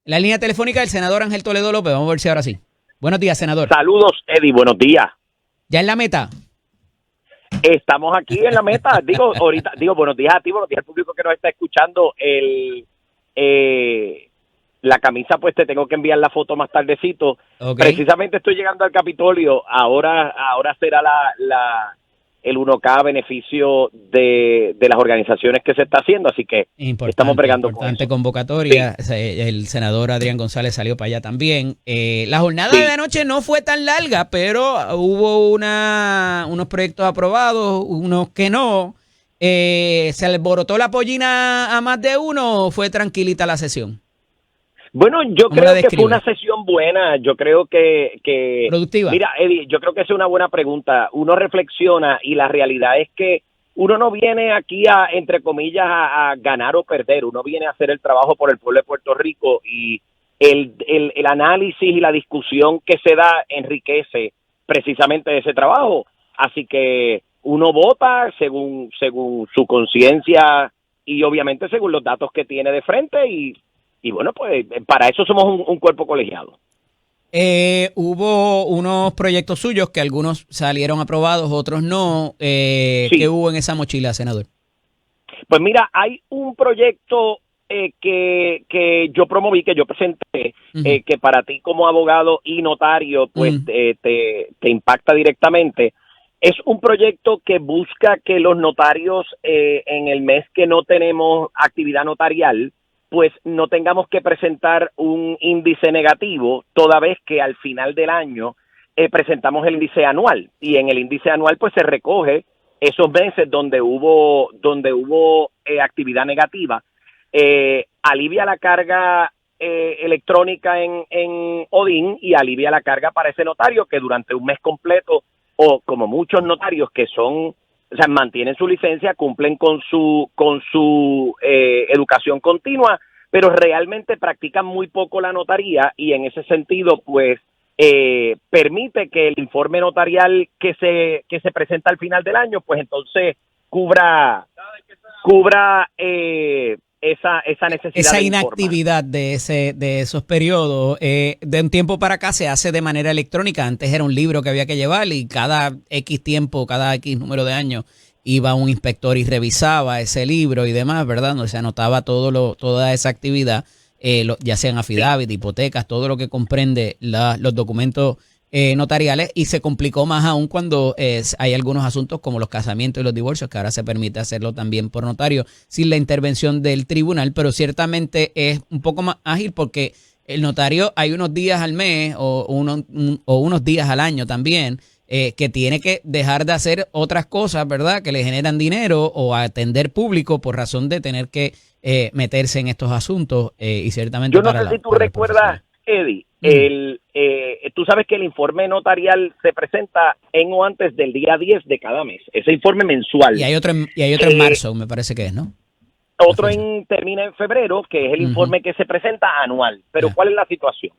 En la línea telefónica del senador Ángel Toledo López. Vamos a ver si ahora sí. Buenos días, senador. Saludos, Eddie, buenos días. ¿Ya en la meta? Estamos aquí en la meta. Buenos días a ti, buenos días al público que nos está escuchando. La camisa, pues te tengo que enviar la foto más tardecito. Okay. Precisamente estoy llegando al Capitolio. Ahora será el 1K a beneficio de las organizaciones que se está haciendo, así que estamos bregando con eso. Convocatoria. Sí. El senador Adrián González salió para allá también. La jornada Sí. de anoche no fue tan larga, pero hubo unos proyectos aprobados, unos que no. ¿Se alborotó la pollina a más de uno o fue tranquilita la sesión? Bueno, yo ¿Cómo la creo que fue describe? una sesión buena. Yo creo que ¿Productiva? Mira, Eddie, yo creo que esa es una buena pregunta. Uno reflexiona y la realidad es que uno no viene aquí entre comillas, a ganar o perder. Uno viene a hacer el trabajo por el pueblo de Puerto Rico y el análisis y la discusión que se da enriquece precisamente ese trabajo. Así que uno vota según su conciencia y obviamente según los datos que tiene de frente y bueno, pues para eso somos un cuerpo colegiado. Hubo unos proyectos suyos que algunos salieron aprobados, otros no. Sí. ¿Qué hubo en esa mochila, senador? Pues mira, hay un proyecto que yo promoví, que yo presenté, Uh-huh. que para ti como abogado y notario, pues Uh-huh. te impacta directamente. Es un proyecto que busca que los notarios en el mes que no tenemos actividad notarial, pues no tengamos que presentar un índice negativo, toda vez que al final del año presentamos el índice anual. Y en el índice anual pues se recoge esos meses donde hubo actividad negativa. Alivia la carga electrónica en ODIN y alivia la carga para ese notario que durante un mes completo, o como muchos notarios que mantienen su licencia, cumplen con su educación continua, pero realmente practican muy poco la notaría y en ese sentido, pues, permite que el informe notarial que se presenta al final del año, pues entonces cubra esa necesidad, esa de inactividad de esos periodos. De un tiempo para acá se hace de manera electrónica. Antes era un libro que había que llevar y cada X tiempo, cada X número de años, iba un inspector y revisaba ese libro y demás, ¿verdad? Donde se anotaba toda esa actividad, ya sean affidavit, hipotecas, todo lo que comprende los documentos notariales, y se complicó más aún cuando hay algunos asuntos como los casamientos y los divorcios, que ahora se permite hacerlo también por notario sin la intervención del tribunal, pero ciertamente es un poco más ágil porque el notario hay unos días al mes o unos días al año también que tiene que dejar de hacer otras cosas, ¿verdad?, que le generan dinero o atender público por razón de tener que meterse en estos asuntos y ciertamente yo no sé si tú recuerdas, Eddie, tú sabes que el informe notarial se presenta en o antes del día 10 de cada mes, ese informe mensual. Y hay otro en marzo, me parece que es, ¿no? Otro termina en febrero, que es el informe que se presenta anual. Pero ¿cuál es la situación?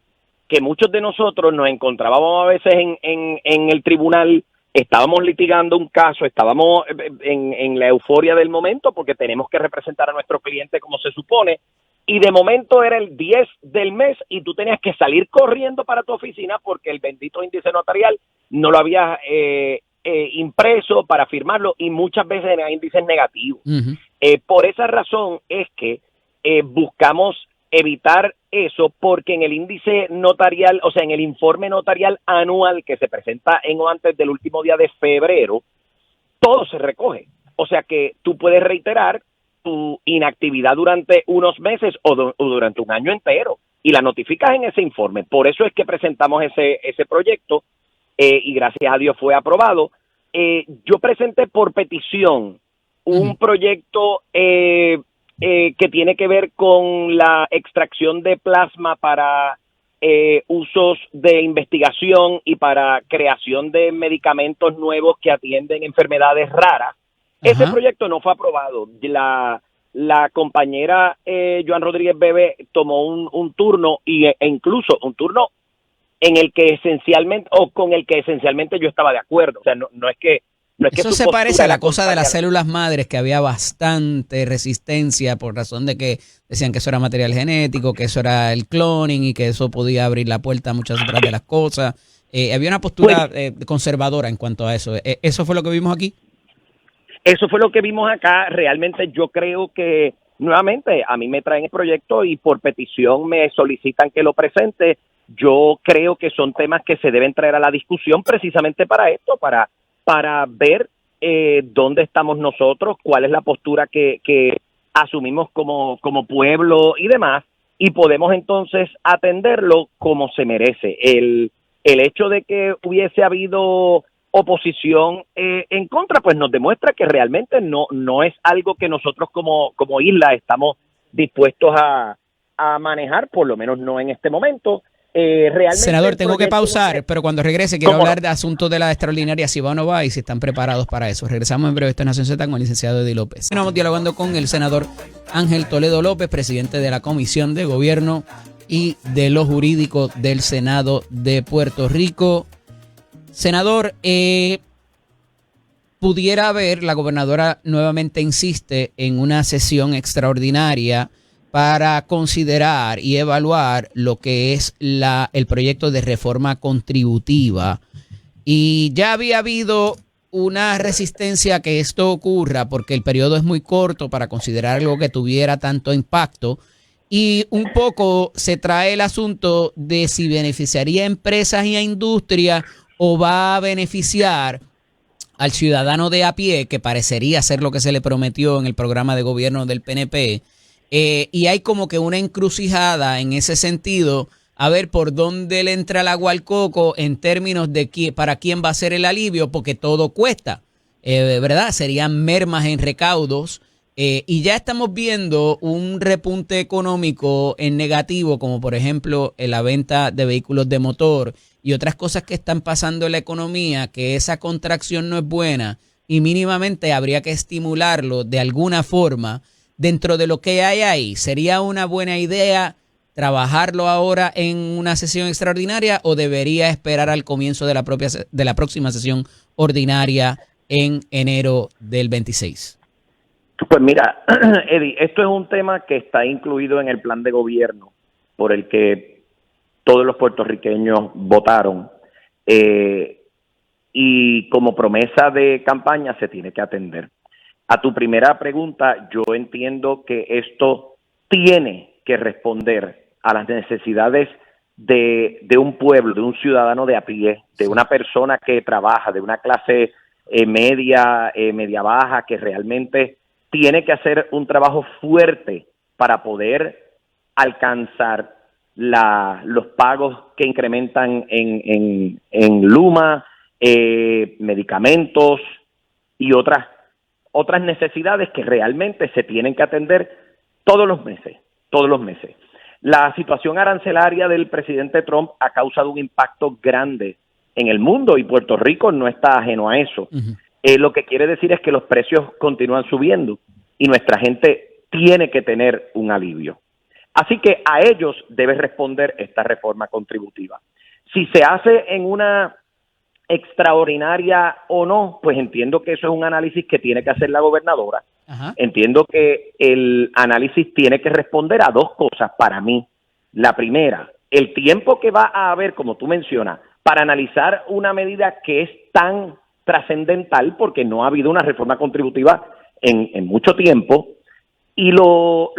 Que muchos de nosotros nos encontrábamos a veces en el tribunal, estábamos litigando un caso, estábamos en la euforia del momento porque tenemos que representar a nuestro cliente como se supone, y de momento era el 10 del mes y tú tenías que salir corriendo para tu oficina porque el bendito índice notarial no lo habías impreso para firmarlo y muchas veces eran índices negativos. Uh-huh. Por esa razón es que buscamos evitar eso, porque en el índice notarial, o sea, en el informe notarial anual que se presenta en o antes del último día de febrero, todo se recoge. O sea que tú puedes reiterar tu inactividad durante unos meses o durante un año entero y la notificas en ese informe. Por eso es que presentamos ese proyecto y gracias a Dios fue aprobado. Yo presenté por petición un proyecto que tiene que ver con la extracción de plasma para usos de investigación y para creación de medicamentos nuevos que atienden enfermedades raras. Ese Ajá. proyecto no fue aprobado. La compañera Joan Rodríguez Bebe tomó un turno e incluso un turno en el que esencialmente, o con el que esencialmente yo estaba de acuerdo. O sea, no es que Eso su se postura parece a la era cosa de las contraria. células madres, que había bastante resistencia por razón de que decían que eso era material genético, que eso era el cloning y que eso podía abrir la puerta a muchas otras de las cosas. Había una Pues postura conservadora en cuanto a eso. ¿Eso fue lo que vimos aquí? eso fue lo que vimos acá. Realmente yo creo que, nuevamente, a mí me traen el proyecto y por petición me solicitan que lo presente. Yo creo que son temas que se deben traer a la discusión precisamente para esto, para ver dónde estamos nosotros, cuál es la postura que asumimos como pueblo y demás, y podemos entonces atenderlo como se merece. El hecho de que hubiese habido oposición en contra, pues nos demuestra que realmente no es algo que nosotros como isla estamos dispuestos a manejar, por lo menos no en este momento. Realmente Senador, el tengo que proyecto pausar, pero cuando regrese quiero ¿cómo no? hablar de asuntos de la extraordinaria, si va o no va y si están preparados para eso. Regresamos en breve. Esto es Nación Z con el licenciado Eddie López. Estamos dialogando con el senador Ángel Toledo López, presidente de la Comisión de Gobierno y de lo Jurídico del Senado de Puerto Rico. Senador, pudiera haber, la gobernadora nuevamente insiste en una sesión extraordinaria para considerar y evaluar lo que es el proyecto de reforma contributiva. Y ya había habido una resistencia a que esto ocurra porque el periodo es muy corto para considerar algo que tuviera tanto impacto. Y un poco se trae el asunto de si beneficiaría a empresas y a industria o va a beneficiar al ciudadano de a pie, que parecería ser lo que se le prometió en el programa de gobierno del PNP. Y hay como que una encrucijada en ese sentido, a ver por dónde le entra el agua al coco en términos de para quién va a ser el alivio, porque todo cuesta, ¿verdad? Serían mermas en recaudos. Y ya estamos viendo un repunte económico en negativo, como por ejemplo en la venta de vehículos de motor y otras cosas que están pasando en la economía, que esa contracción no es buena y mínimamente habría que estimularlo de alguna forma dentro de lo que hay ahí. ¿Sería una buena idea trabajarlo ahora en una sesión extraordinaria o debería esperar al comienzo de la próxima sesión ordinaria en enero del 26? Pues mira, Eddie, esto es un tema que está incluido en el plan de gobierno por el que todos los puertorriqueños votaron, y como promesa de campaña se tiene que atender. A tu primera pregunta, yo entiendo que esto tiene que responder a las necesidades de un pueblo, de un ciudadano de a pie, de una persona que trabaja, de una clase media baja, que realmente tiene que hacer un trabajo fuerte para poder alcanzar los pagos que incrementan en Luma, medicamentos y otras necesidades que realmente se tienen que atender todos los meses. La situación arancelaria del presidente Trump ha causado un impacto grande en el mundo y Puerto Rico no está ajeno a eso. Uh-huh. Lo que quiere decir es que los precios continúan subiendo y nuestra gente tiene que tener un alivio. Así que a ellos debe responder esta reforma contributiva. Si se hace en una extraordinaria o no, pues entiendo que eso es un análisis que tiene que hacer la gobernadora. Ajá. Entiendo que el análisis tiene que responder a dos cosas para mí. La primera, el tiempo que va a haber, como tú mencionas, para analizar una medida que es tan trascendental, porque no ha habido una reforma contributiva en mucho tiempo. Y lo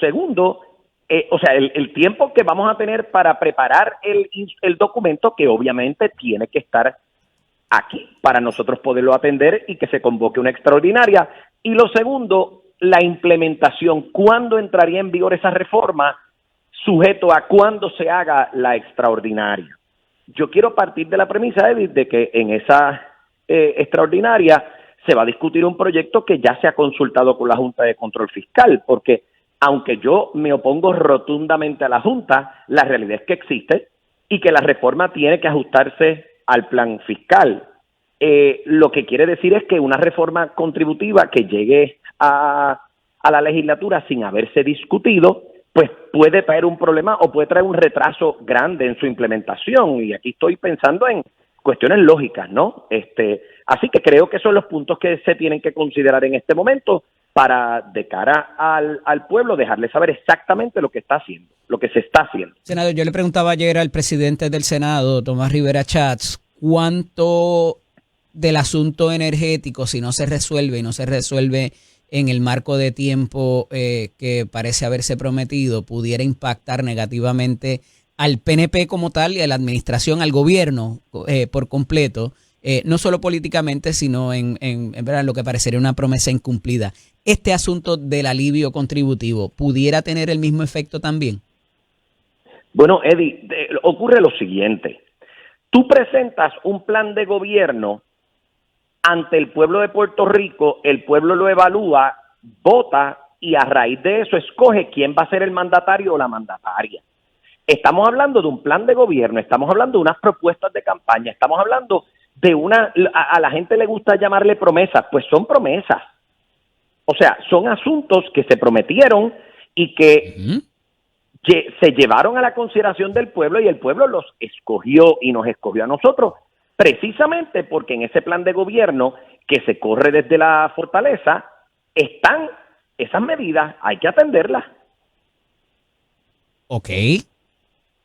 segundo, el tiempo que vamos a tener para preparar el documento, que obviamente tiene que estar aquí para nosotros poderlo atender y que se convoque una extraordinaria. Y lo segundo, la implementación. ¿Cuándo entraría en vigor esa reforma? Sujeto a cuándo se haga la extraordinaria. Yo quiero partir de la premisa, Edith, de que en esa extraordinaria se va a discutir un proyecto que ya se ha consultado con la Junta de Control Fiscal, porque aunque yo me opongo rotundamente a la Junta, la realidad es que existe y que la reforma tiene que ajustarse al plan fiscal. lo que quiere decir es que una reforma contributiva que llegue a la legislatura sin haberse discutido, pues puede traer un problema o puede traer un retraso grande en su implementación. Y aquí estoy pensando en cuestiones lógicas, ¿no? Así que creo que son los puntos que se tienen que considerar en este momento para, de cara al pueblo, dejarle saber exactamente lo que está haciendo, lo que se está haciendo. Senador, yo le preguntaba ayer al presidente del Senado, Tomás Rivera Chats, cuánto del asunto energético, si no se resuelve y no se resuelve en el marco de tiempo que parece haberse prometido, pudiera impactar negativamente al PNP como tal y a la administración, al gobierno por completo, no solo políticamente, sino en verdad, lo que parecería una promesa incumplida. ¿Este asunto del alivio contributivo pudiera tener el mismo efecto también? Bueno, Eddie, ocurre lo siguiente. Tú presentas un plan de gobierno ante el pueblo de Puerto Rico, el pueblo lo evalúa, vota y a raíz de eso escoge quién va a ser el mandatario o la mandataria. Estamos hablando de un plan de gobierno, estamos hablando de unas propuestas de campaña, estamos hablando de a la gente le gusta llamarle promesas, pues son promesas. O sea, son asuntos que se prometieron y que se llevaron a la consideración del pueblo y el pueblo los escogió y nos escogió a nosotros. Precisamente porque en ese plan de gobierno que se corre desde la fortaleza están esas medidas, hay que atenderlas. Ok,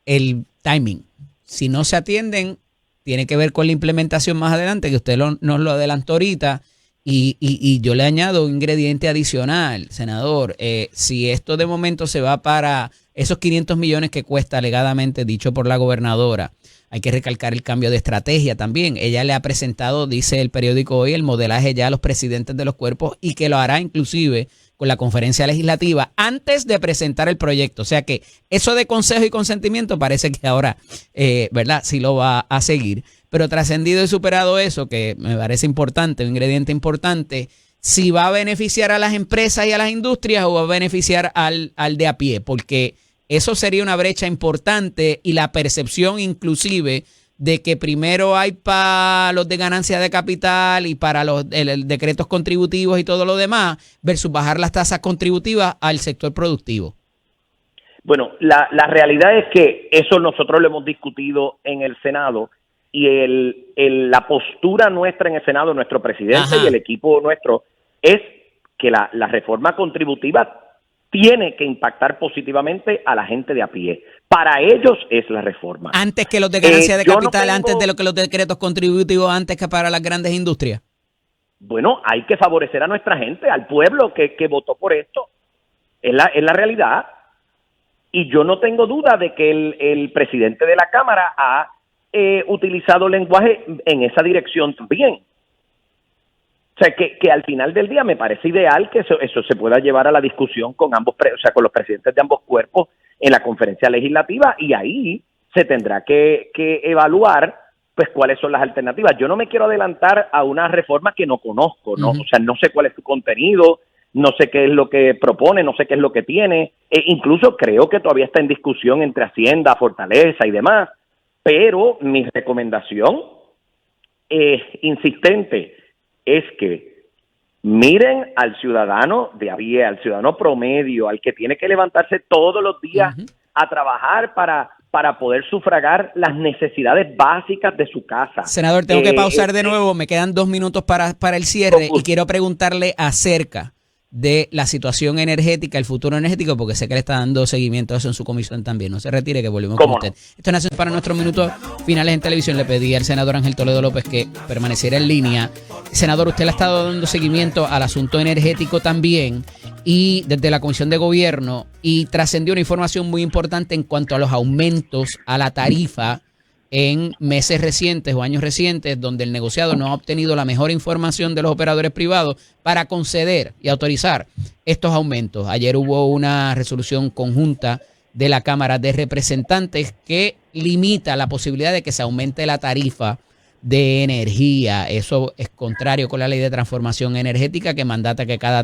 el timing, si no se atienden, tiene que ver con la implementación más adelante, que usted nos lo adelantó ahorita, y yo le añado un ingrediente adicional, senador, si esto de momento se va para esos 500 millones que cuesta alegadamente, dicho por la gobernadora, hay que recalcar el cambio de estrategia también. Ella le ha presentado, dice el periódico hoy, el modelaje ya a los presidentes de los cuerpos y que lo hará inclusive con la conferencia legislativa antes de presentar el proyecto. O sea que eso de consejo y consentimiento parece que ahora, ¿verdad? Sí lo va a seguir. Pero trascendido y superado eso, que me parece importante, un ingrediente importante, si va a beneficiar a las empresas y a las industrias o va a beneficiar al de a pie, porque eso sería una brecha importante y la percepción inclusive de que primero hay para los de ganancia de capital y para los decretos contributivos y todo lo demás, versus bajar las tasas contributivas al sector productivo. Bueno, la realidad es que eso nosotros lo hemos discutido en el Senado y la postura nuestra en el Senado, nuestro presidente y el equipo nuestro, es que la reforma contributiva tiene que impactar positivamente a la gente de a pie. Para ellos es la reforma. Antes que los de ganancia de capital, antes de lo que los decretos contributivos, antes que para las grandes industrias. Bueno, hay que favorecer a nuestra gente, al pueblo que votó por esto. Es la realidad. Y yo no tengo duda de que el presidente de la Cámara ha utilizado lenguaje en esa dirección también. O sea, que al final del día me parece ideal que eso se pueda llevar a la discusión con con los presidentes de ambos cuerpos en la conferencia legislativa y ahí se tendrá que evaluar pues cuáles son las alternativas. Yo no me quiero adelantar a una reforma que no conozco, ¿no? O sea, no sé cuál es su contenido, no sé qué es lo que propone, no sé qué es lo que tiene. Incluso creo que todavía está en discusión entre Hacienda, Fortaleza y demás. Pero mi recomendación insistente es que miren al ciudadano de a pie, al ciudadano promedio, al que tiene que levantarse todos los días a trabajar para poder sufragar las necesidades básicas de su casa. Senador, tengo que pausar de nuevo, me quedan 2 minutos para el cierre y quiero preguntarle acerca de la situación energética, el futuro energético, porque sé que le está dando seguimiento a eso en su comisión también. No se retire, que volvemos con usted. Esto nace para nuestros minutos finales en televisión. Le pedí al senador Ángel Toledo López que permaneciera en línea. Senador, usted le ha estado dando seguimiento al asunto energético también y desde la Comisión de Gobierno, y trascendió una información muy importante en cuanto a los aumentos a la tarifa en meses recientes o años recientes, donde el negociado no ha obtenido la mejor información de los operadores privados para conceder y autorizar estos aumentos. Ayer hubo una resolución conjunta de la Cámara de Representantes que limita la posibilidad de que se aumente la tarifa de energía. Eso es contrario con la Ley de Transformación Energética, que mandata que cada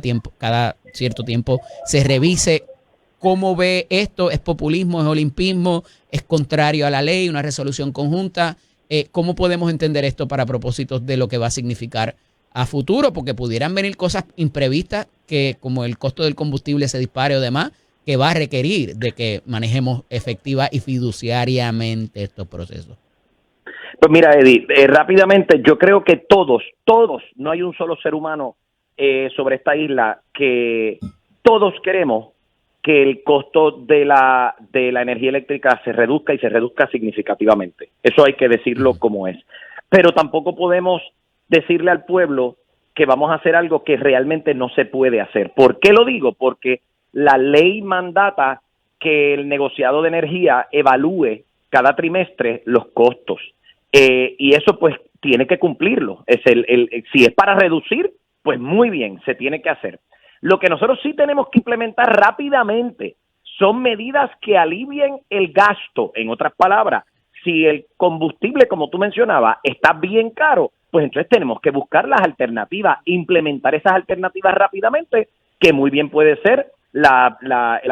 cierto tiempo se revise. ¿Cómo ve esto? ¿Es populismo? ¿Es olimpismo? ¿Es contrario a la ley? ¿Una resolución conjunta? ¿Cómo podemos entender esto para propósitos de lo que va a significar a futuro? Porque pudieran venir cosas imprevistas que, como el costo del combustible se dispare o demás, que va a requerir de que manejemos efectiva y fiduciariamente estos procesos. Pues mira, Eddie, rápidamente, yo creo que todos, no hay un solo ser humano sobre esta isla que todos queremos que el costo de la energía eléctrica se reduzca y se reduzca significativamente. Eso hay que decirlo como es. Pero tampoco podemos decirle al pueblo que vamos a hacer algo que realmente no se puede hacer. ¿Por qué lo digo? Porque la ley mandata que el negociado de energía evalúe cada trimestre los costos. Y eso pues tiene que cumplirlo. Si es para reducir, pues muy bien, se tiene que hacer. Lo que nosotros sí tenemos que implementar rápidamente son medidas que alivien el gasto. En otras palabras, si el combustible, como tú mencionabas, está bien caro, pues entonces tenemos que buscar las alternativas, implementar esas alternativas rápidamente, que muy bien puede ser la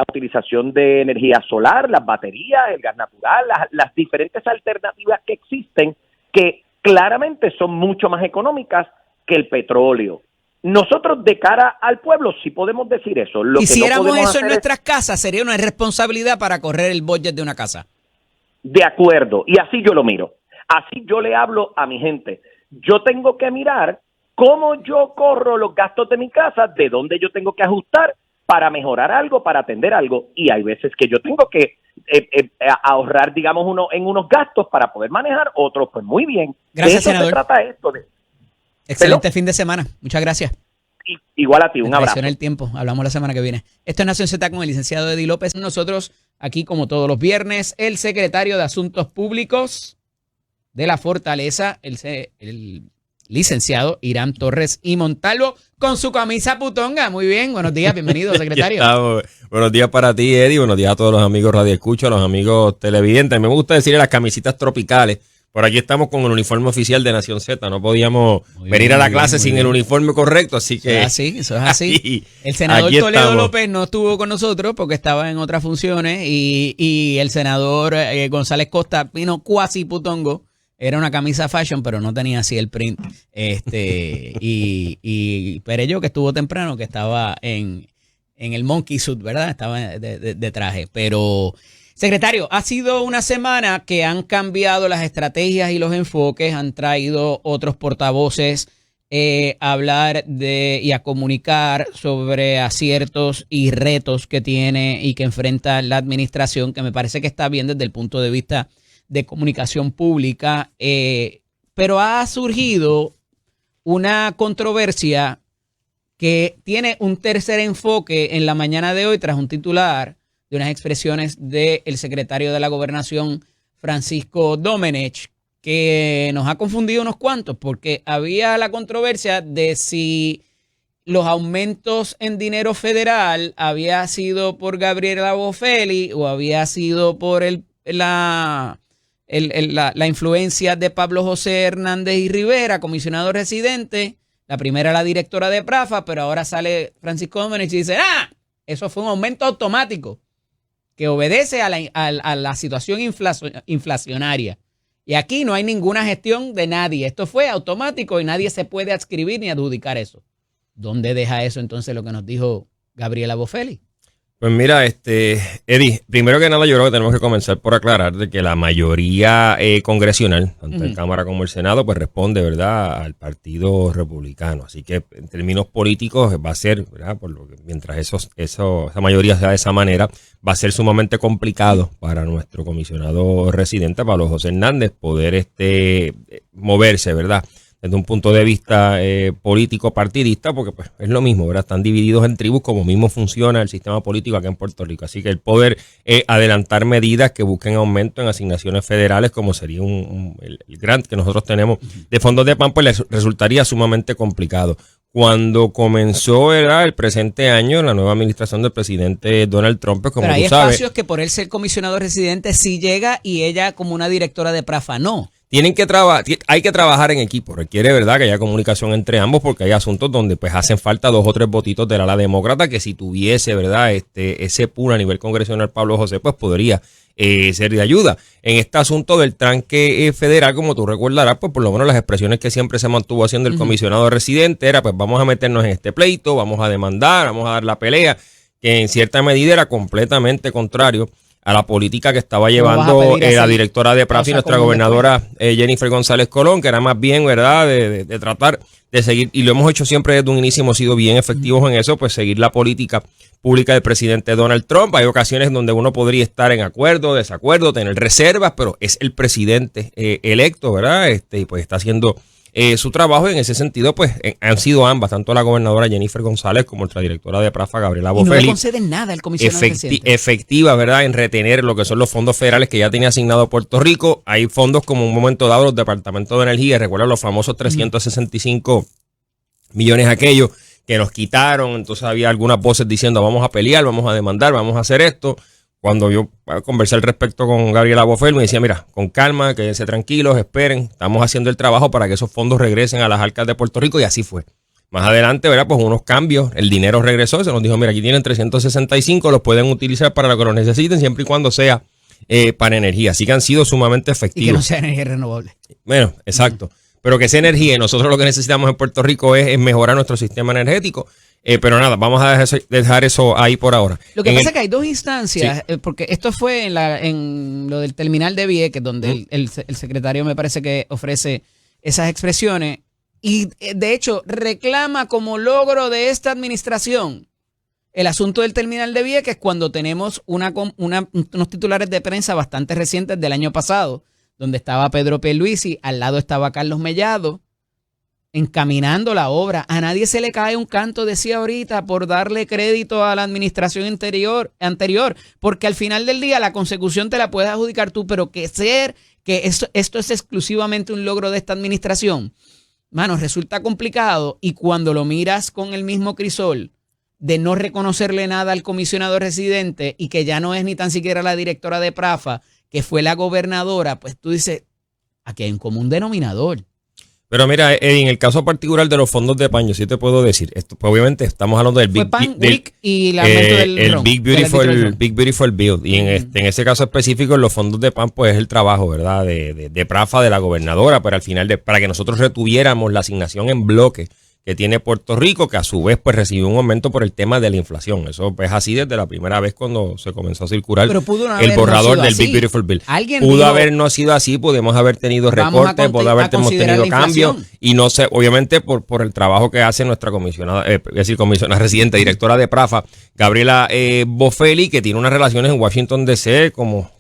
utilización de energía solar, las baterías, el gas natural, las diferentes alternativas que existen, que claramente son mucho más económicas que el petróleo. Nosotros de cara al pueblo sí podemos decir eso. Lo Hiciéramos que no podemos eso en hacer nuestras casas, sería una irresponsabilidad para correr el budget de una casa. De acuerdo, y así yo lo miro. Así yo le hablo a mi gente. Yo tengo que mirar cómo yo corro los gastos de mi casa, de dónde yo tengo que ajustar para mejorar algo, para atender algo. Y hay veces que yo tengo que ahorrar, digamos, en unos gastos para poder manejar otros. Pues muy bien. Gracias, de eso senador. se trata esto. Excelente fin de semana. Muchas gracias. Igual a ti, un abrazo. El tiempo. Hablamos la semana que viene. Esto es Nación Z con el licenciado Eddie López. Nosotros, aquí como todos los viernes, el secretario de Asuntos Públicos de la Fortaleza, el licenciado Irán Torres y Montalvo, con su camisa putonga. Muy bien, buenos días, bienvenido, secretario. Buenos días para ti, Eddie. Buenos días a todos los amigos Radio Escucha, a los amigos televidentes. Me gusta decirle las camisitas tropicales. Por aquí estamos con el uniforme oficial de Nación Z. No podíamos venir a la clase sin el uniforme correcto, así que... Eso es así. El senador Toledo López no estuvo con nosotros porque estaba en otras funciones y el senador González Costa vino cuasi putongo. Era una camisa fashion, pero no tenía así el print. Y Perello, que estuvo temprano, que estaba en el monkey suit, ¿verdad? Estaba de traje. Pero, secretario, ha sido una semana que han cambiado las estrategias y los enfoques. Han traído otros portavoces a hablar y a comunicar sobre aciertos y retos que tiene y que enfrenta la administración, que me parece que está bien desde el punto de vista de comunicación pública, pero ha surgido una controversia que tiene un tercer enfoque en la mañana de hoy tras un titular de unas expresiones del secretario de la Gobernación, Francisco Domenech, que nos ha confundido unos cuantos, porque había la controversia de si los aumentos en dinero federal había sido por Gabriela Boffelli o había sido por la influencia de Pablo José Hernández y Rivera, comisionado residente. La primera la directora de Prafa, pero ahora sale Francisco Domenech y dice, eso fue un aumento automático que obedece a la situación inflacionaria. Y aquí no hay ninguna gestión de nadie. Esto fue automático y nadie se puede adscribir ni adjudicar eso. ¿Dónde deja eso entonces lo que nos dijo Gabriela Boffelli? Pues mira, Eddie, primero que nada yo creo que tenemos que comenzar por aclarar de que la mayoría congresional, tanto en Cámara como el Senado, pues responde, ¿verdad?, al Partido Republicano. Así que en términos políticos va a ser, ¿verdad?, por lo que mientras esa mayoría sea de esa manera, va a ser sumamente complicado para nuestro comisionado residente, Pablo José Hernández, poder moverse, ¿verdad?, desde un punto de vista político partidista, porque pues es lo mismo, ¿verdad? Están divididos en tribus, como mismo funciona el sistema político acá en Puerto Rico. Así que el poder adelantar medidas que busquen aumento en asignaciones federales, como sería el grant que nosotros tenemos de fondos de PAN, pues les resultaría sumamente complicado. Cuando comenzó, ¿verdad?, el presente año, la nueva administración del presidente Donald Trump, pues, como pero tú hay sabes, espacios que por él ser comisionado residente sí llega y ella como una directora de Prafa no. hay que trabajar en equipo. Requiere, ¿verdad?, que haya comunicación entre ambos, porque hay asuntos donde pues hacen falta 2 o 3 votitos del ala demócrata, que si tuviese, ¿verdad?, ese pool a nivel congresional Pablo José, pues podría ser de ayuda. En este asunto del tranque federal, como tú recordarás, pues por lo menos las expresiones que siempre se mantuvo haciendo el comisionado residente era, pues vamos a meternos en este pleito, vamos a demandar, vamos a dar la pelea, que en cierta medida era completamente contrario a la política que estaba llevando la directora de PRAFA y nuestra gobernadora Jennifer González Colón, que era más bien, ¿verdad?, de tratar de seguir, y lo hemos hecho siempre desde un inicio, hemos sido bien efectivos en eso, pues seguir la política pública del presidente Donald Trump. Hay ocasiones donde uno podría estar en acuerdo, desacuerdo, tener reservas, pero es el presidente electo, ¿verdad? Y pues está haciendo su trabajo, y en ese sentido, pues han sido ambas, tanto la gobernadora Jennifer González como nuestra directora de PRAFA, Gabriela Boffelli. Y no le conceden nada al comisionado presidente. Efectiva, ¿verdad?, en retener lo que son los fondos federales que ya tenía asignado Puerto Rico. Hay fondos, como en un momento dado los departamentos de energía, recuerda los famosos 365 millones aquellos que nos quitaron. Entonces había algunas voces diciendo vamos a pelear, vamos a demandar, vamos a hacer esto. Cuando yo conversé al respecto con Gabriela Boffelli, me decía, mira, con calma, quédense tranquilos, esperen, estamos haciendo el trabajo para que esos fondos regresen a las arcas de Puerto Rico, y así fue. Más adelante, ¿verdad?, pues unos cambios, el dinero regresó, se nos dijo, mira, aquí tienen 365, los pueden utilizar para lo que lo necesiten, siempre y cuando sea para energía. Así que han sido sumamente efectivos. Y que no sea energía renovable. Bueno, exacto. Pero que sea energía, y nosotros lo que necesitamos en Puerto Rico es mejorar nuestro sistema energético. Pero nada, vamos a dejar eso ahí por ahora. Lo que pasa es que hay 2 instancias, sí, porque esto fue en lo del terminal de Vieques, donde el secretario me parece que ofrece esas expresiones, y de hecho reclama como logro de esta administración el asunto del terminal de Vieques, cuando tenemos unos titulares de prensa bastante recientes del año pasado, donde estaba Pedro Pierluisi, al lado estaba Carlos Mellado, encaminando la obra. A nadie se le cae un canto, decía ahorita, por darle crédito a la administración anterior, porque al final del día la consecución te la puedes adjudicar tú, pero que esto es exclusivamente un logro de esta administración, mano, resulta complicado. Y cuando lo miras con el mismo crisol de no reconocerle nada al comisionado residente, y que ya no es ni tan siquiera la directora de PRAFA, que fue la gobernadora, pues tú dices, aquí hay un común denominador. Pero mira, Eddie, en el caso particular de los fondos de PAN, yo sí te puedo decir, esto, pues obviamente estamos hablando del Big Beautiful Bill. Y en ese caso específico, en los fondos de PAN, pues es el trabajo, ¿verdad?, de PRAFA, de la gobernadora, pero al final, para que nosotros retuviéramos la asignación en bloque que tiene Puerto Rico, que a su vez pues recibió un aumento por el tema de la inflación. Eso es así desde la primera vez cuando se comenzó a circular el borrador del Big Beautiful Bill. Pudo haber no sido así, pudimos haber tenido recortes, pudo haber tenido cambios, y no sé, obviamente por el trabajo que hace nuestra comisionada residente, directora de PRAFA, Gabriela Boffelli, que tiene unas relaciones en Washington DC como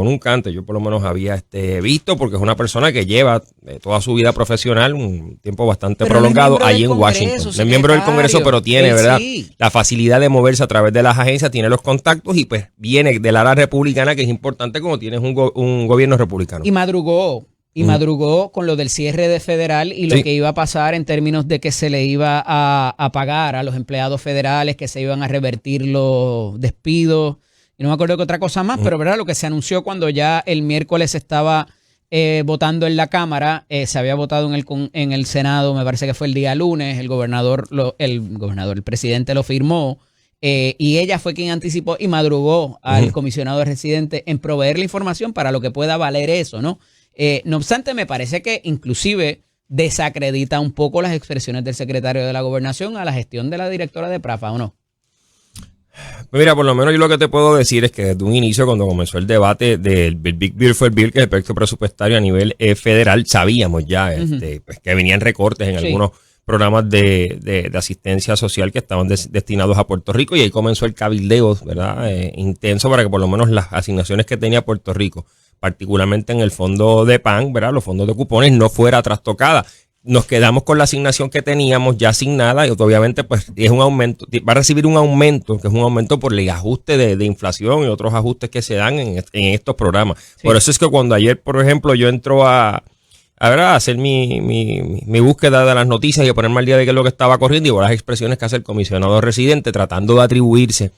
nunca antes. Yo por lo menos había visto, porque es una persona que lleva toda su vida profesional un tiempo bastante prolongado ahí en Washington. Es miembro del Congreso, pero tiene, ¿verdad?, la facilidad de moverse a través de las agencias, tiene los contactos, y pues viene del área republicana, que es importante como tienes un gobierno republicano. Y madrugó con lo del cierre de federal y lo que iba a pasar en términos de que se le iba a pagar a los empleados federales, que se iban a revertir los despidos. Y no me acuerdo de otra cosa más, pero ¿verdad?, lo que se anunció cuando ya el miércoles estaba votando en la Cámara, se había votado en el Senado, me parece que fue el día lunes, el presidente lo firmó, y ella fue quien anticipó y madrugó al comisionado residente en proveer la información para lo que pueda valer eso, ¿no? No obstante, me parece que inclusive desacredita un poco las expresiones del secretario de la Gobernación a la gestión de la directora de PRAFA, ¿o no? Mira, por lo menos yo lo que te puedo decir es que desde un inicio, cuando comenzó el debate del Big Beautiful Bill, que es el proyecto presupuestario a nivel federal, sabíamos ya pues, que venían recortes en algunos programas de asistencia social que estaban destinados a Puerto Rico, y ahí comenzó el cabildeo, ¿verdad?, intenso, para que por lo menos las asignaciones que tenía Puerto Rico, particularmente en el fondo de PAN, ¿verdad?, los fondos de cupones, no fuera trastocada. Nos quedamos con la asignación que teníamos ya asignada, y obviamente pues es un aumento, va a recibir un aumento, que es un aumento por el ajuste de inflación y otros ajustes que se dan en estos programas. Sí. Por eso es que cuando ayer, por ejemplo, yo entro a hacer mi búsqueda de las noticias y a ponerme al día de qué es lo que estaba corriendo, y por las expresiones que hace el comisionado residente tratando de atribuirse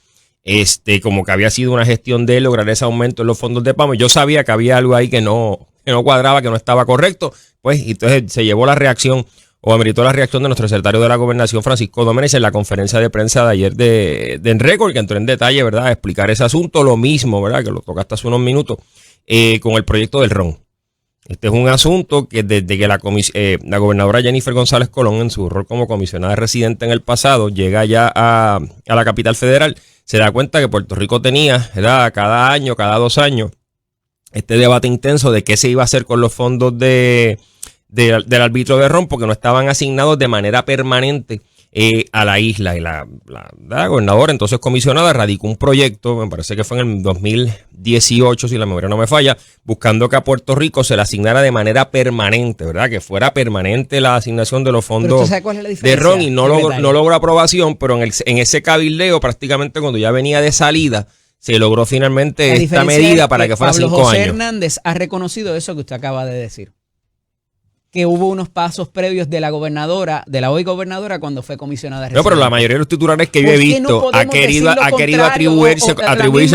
como que había sido una gestión de lograr ese aumento en los fondos de PAN, yo sabía que había algo ahí que no no cuadraba, que no estaba correcto. Pues entonces se llevó la reacción o ameritó la reacción de nuestro secretario de la Gobernación, Francisco Domenech, en la conferencia de prensa de ayer de Enrécord, que entró en detalle, ¿verdad?, a explicar ese asunto. Lo mismo, ¿verdad?, que lo tocaste hace unos minutos, con el proyecto del RON. Este es un asunto que desde que la gobernadora Jennifer González Colón, en su rol como comisionada residente en el pasado, llega ya a la capital federal, se da cuenta que Puerto Rico tenía, ¿verdad?, cada año, cada 2 años, este debate intenso de qué se iba a hacer con los fondos del arbitrio de RON, porque no estaban asignados de manera permanente a la isla. Y la gobernadora, entonces comisionada, radicó un proyecto, me parece que fue en el 2018, si la memoria no me falla, buscando que a Puerto Rico se le asignara de manera permanente, ¿verdad?, que fuera permanente la asignación de los fondos de RON, y no logró aprobación, pero en ese cabildeo, prácticamente cuando ya venía de salida, se logró finalmente esta medida para que fuera 5 años. José Hernández ha reconocido eso que usted acaba de decir, que hubo unos pasos previos de la gobernadora, de la hoy gobernadora, cuando fue comisionada residente. No, pero la mayoría de los titulares que yo he visto ha querido atribuirse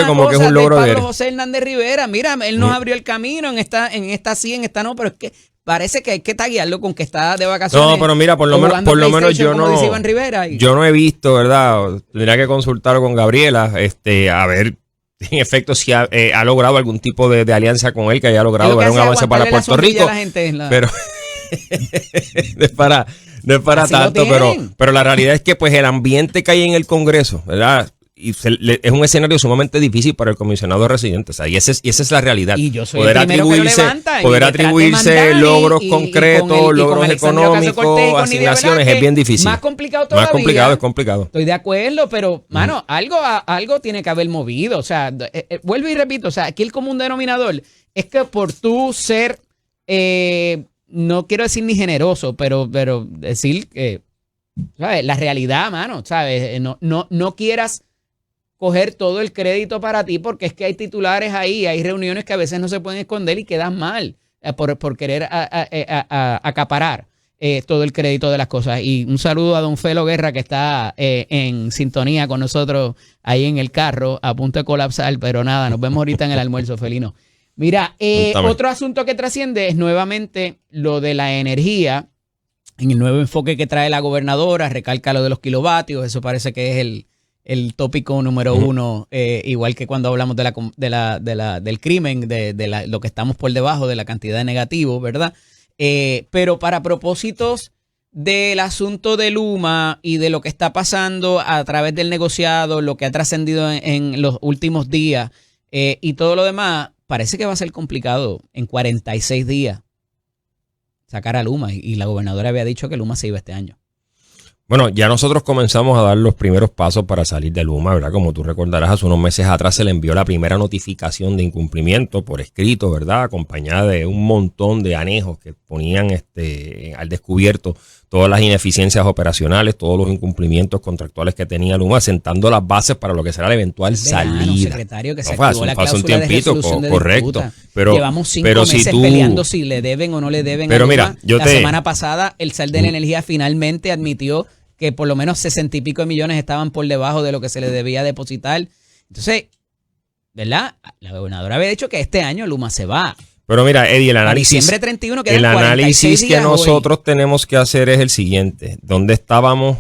como que es un logro de José Hernández Rivera. Mira, él nos abrió el camino, en esta sí, en esta no, pero es que parece que hay que taguearlo con que está de vacaciones. No, pero mira, por lo menos yo no he visto, ¿verdad? Tendría que consultarlo con Gabriela, a ver en efecto si ha logrado algún tipo de alianza con él, que haya logrado ver un avance para Puerto Rico. Pero no es para tanto, pero la realidad es que pues el ambiente que hay en el Congreso, ¿verdad?, y es un escenario sumamente difícil para el comisionado residente. O sea, y esa es la realidad. Y yo soy poder atribuirse logros concretos, logros económicos, asignaciones, es bien difícil. Más complicado todavía. Es complicado. Estoy de acuerdo, pero, mano, algo tiene que haber movido. O sea, vuelvo y repito, o sea, aquí el común denominador es que por tú ser, no quiero decir ni generoso, pero decir que, ¿sabes?, la realidad, mano, ¿sabes? No quieras coger todo el crédito para ti, porque es que hay titulares ahí, hay reuniones que a veces no se pueden esconder y quedan mal por querer acaparar todo el crédito de las cosas. Y un saludo a don Felo Guerra, que está en sintonía con nosotros ahí en el carro, a punto de colapsar, pero nada, nos vemos ahorita en el almuerzo, Felino. Mira, otro asunto que trasciende es nuevamente lo de la energía, en el nuevo enfoque que trae la gobernadora, recalca lo de los kilovatios. Eso parece que es el tópico número uno, igual que cuando hablamos del crimen, de lo que estamos por debajo de la cantidad de negativos, ¿verdad? Pero para propósitos del asunto de Luma y de lo que está pasando a través del negociado, lo que ha trascendido en los últimos días y todo lo demás, parece que va a ser complicado en 46 días sacar a Luma. Y la gobernadora había dicho que Luma se iba este año. Bueno, ya nosotros comenzamos a dar los primeros pasos para salir de Luma, ¿verdad? Como tú recordarás, hace unos meses atrás se le envió la primera notificación de incumplimiento por escrito, ¿verdad?, acompañada de un montón de anejos que ponían al descubierto todas las ineficiencias operacionales, todos los incumplimientos contractuales que tenía Luma, sentando las bases para lo que será la eventual salida. Secretario, que se activó la cláusula un tiempito, de resolución correcto. Pero llevamos 5 meses peleando si le deben o no le deben a Luma. Mira, la semana pasada el SAL de la Energía finalmente admitió que por lo menos 60 y pico de millones estaban por debajo de lo que se le debía depositar. Entonces, ¿verdad? La gobernadora había dicho que este año Luma se va. Pero mira, Eddie, el análisis que nosotros tenemos que hacer es el siguiente. ¿Dónde estábamos,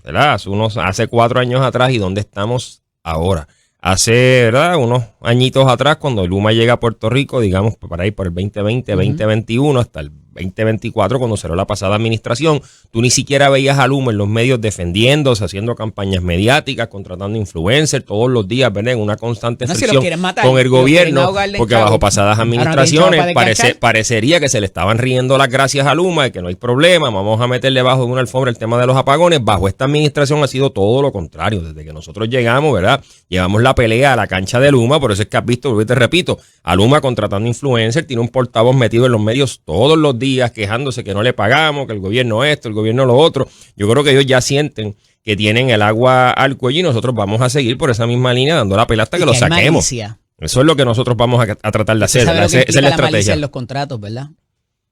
¿verdad?, hace 4 años atrás, y dónde estamos ahora? Hace, ¿verdad?, unos añitos atrás, cuando Luma llega a Puerto Rico, digamos, para ir por el 2020, 2021, hasta el 2024, cuando cerró la pasada administración, tú ni siquiera veías a Luma en los medios defendiéndose, haciendo campañas mediáticas, contratando influencers todos los días, ¿verdad?, en una constante fricción con el gobierno, porque bajo pasadas administraciones parecería que se le estaban riendo las gracias a Luma, de que no hay problema, vamos a meterle bajo de una alfombra el tema de los apagones. Bajo esta administración ha sido todo lo contrario. Desde que nosotros llegamos, ¿verdad?, llevamos la pelea a la cancha de Luma. Por eso es que has visto, te repito, a Luma contratando influencers, tiene un portavoz metido en los medios todos los días quejándose que no le pagamos, que el gobierno esto, el gobierno lo otro. Yo creo que ellos ya sienten que tienen el agua al cuello, y nosotros vamos a seguir por esa misma línea dando la pelea hasta que lo saquemos. Malicia. Eso es lo que nosotros vamos a tratar de hacer. Esa es la estrategia. En los contratos, ¿verdad?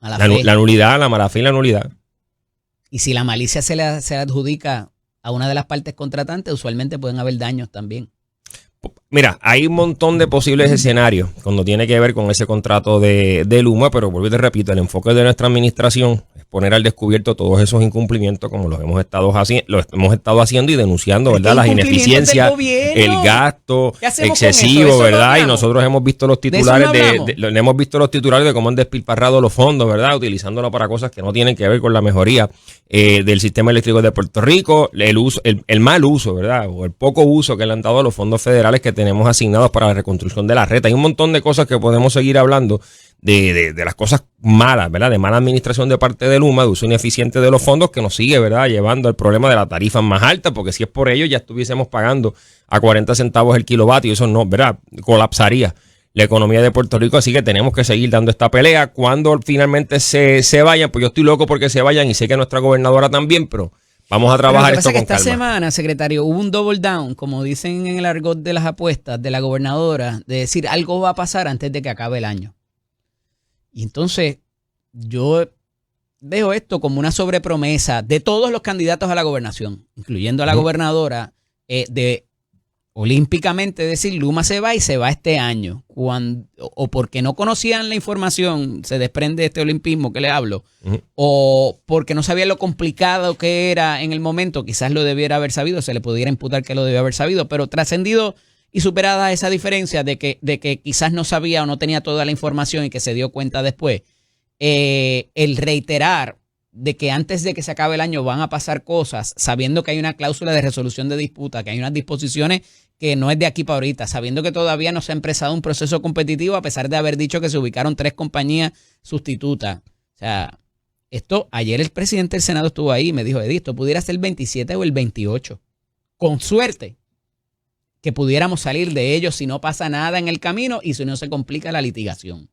La nulidad, la mala fe y la nulidad. Y si la malicia se le adjudica a una de las partes contratantes, usualmente pueden haber daños también. Mira, hay un montón de posibles escenarios cuando tiene que ver con ese contrato de Luma, pero vuelvo y te repito, el enfoque de nuestra administración es poner al descubierto todos esos incumplimientos como los hemos estado haciendo y denunciando, ¿verdad? Las ineficiencias, el gasto excesivo, ¿verdad? Y nosotros hemos visto los titulares de cómo han despilfarrado los fondos, ¿verdad? Utilizándolo para cosas que no tienen que ver con la mejoría del sistema eléctrico de Puerto Rico, el mal uso, ¿verdad? O el poco uso que le han dado a los fondos federales que tenemos asignados para la reconstrucción de la red. Hay un montón de cosas que podemos seguir hablando de las cosas malas, ¿verdad? De mala administración de parte de Luma, de uso ineficiente de los fondos que nos sigue, ¿verdad? Llevando al problema de las tarifas más altas, porque si es por ello ya estuviésemos pagando a 40 centavos el kilovatio y eso no, ¿verdad? Colapsaría la economía de Puerto Rico, así que tenemos que seguir dando esta pelea. Cuando finalmente se vayan, pues yo estoy loco porque se vayan y sé que nuestra gobernadora también, pero vamos a trabajar esto con calma. Esta semana, secretario, hubo un double down, como dicen en el argot de las apuestas, de la gobernadora, de decir algo va a pasar antes de que acabe el año. Y entonces yo veo esto como una sobrepromesa de todos los candidatos a la gobernación, incluyendo a la gobernadora, de olímpicamente decir Luma se va y se va este año, o porque no conocían la información, se desprende este olimpismo que le hablo, o porque no sabían lo complicado que era en el momento, quizás lo debiera haber sabido, se le pudiera imputar que lo debió haber sabido, pero trascendido y superada esa diferencia de que quizás no sabía o no tenía toda la información y que se dio cuenta después, el reiterar de que antes de que se acabe el año van a pasar cosas, sabiendo que hay una cláusula de resolución de disputa, que hay unas disposiciones que no es de aquí para ahorita, sabiendo que todavía no se ha empezado un proceso competitivo a pesar de haber dicho que se ubicaron 3 compañías sustitutas. O sea, ayer el presidente del Senado estuvo ahí y me dijo, Eddie, esto pudiera ser el 27 o el 28. Con suerte que pudiéramos salir de ellos si no pasa nada en el camino y si no se complica la litigación.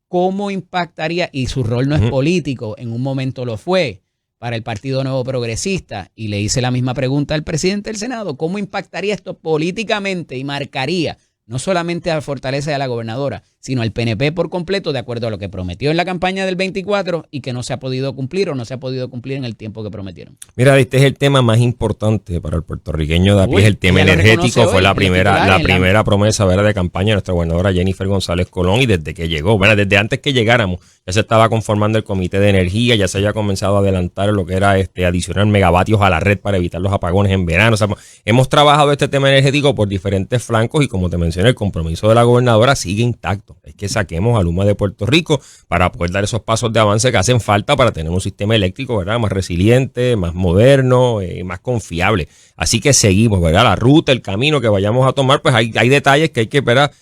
¿Cómo impactaría? Y su rol no es político, en un momento lo fue para el Partido Nuevo Progresista, y le hice la misma pregunta al presidente del Senado, ¿cómo impactaría esto políticamente y marcaría no solamente a la fortaleza de la gobernadora, sino al PNP por completo, de acuerdo a lo que prometió en la campaña del 24 y que no se ha podido cumplir o no se ha podido cumplir en el tiempo que prometieron? Mira, este es el tema más importante para el puertorriqueño de a pie, es el tema energético. Fue la primera promesa, ¿verdad?, de campaña de nuestra gobernadora Jennifer González Colón, y desde que llegó, ¿verdad?, desde antes que llegáramos, ya se estaba conformando el comité de energía, ya se había comenzado a adelantar lo que era adicionar megavatios a la red para evitar los apagones en verano. O sea, hemos trabajado este tema energético por diferentes flancos y, como te mencioné, el compromiso de la gobernadora sigue intacto. Es que saquemos a Luma de Puerto Rico para poder dar esos pasos de avance que hacen falta para tener un sistema eléctrico, ¿verdad?, más resiliente, más moderno, más confiable. Así que seguimos, ¿verdad? La ruta, el camino que vayamos a tomar, pues hay detalles que hay que, ¿verdad?,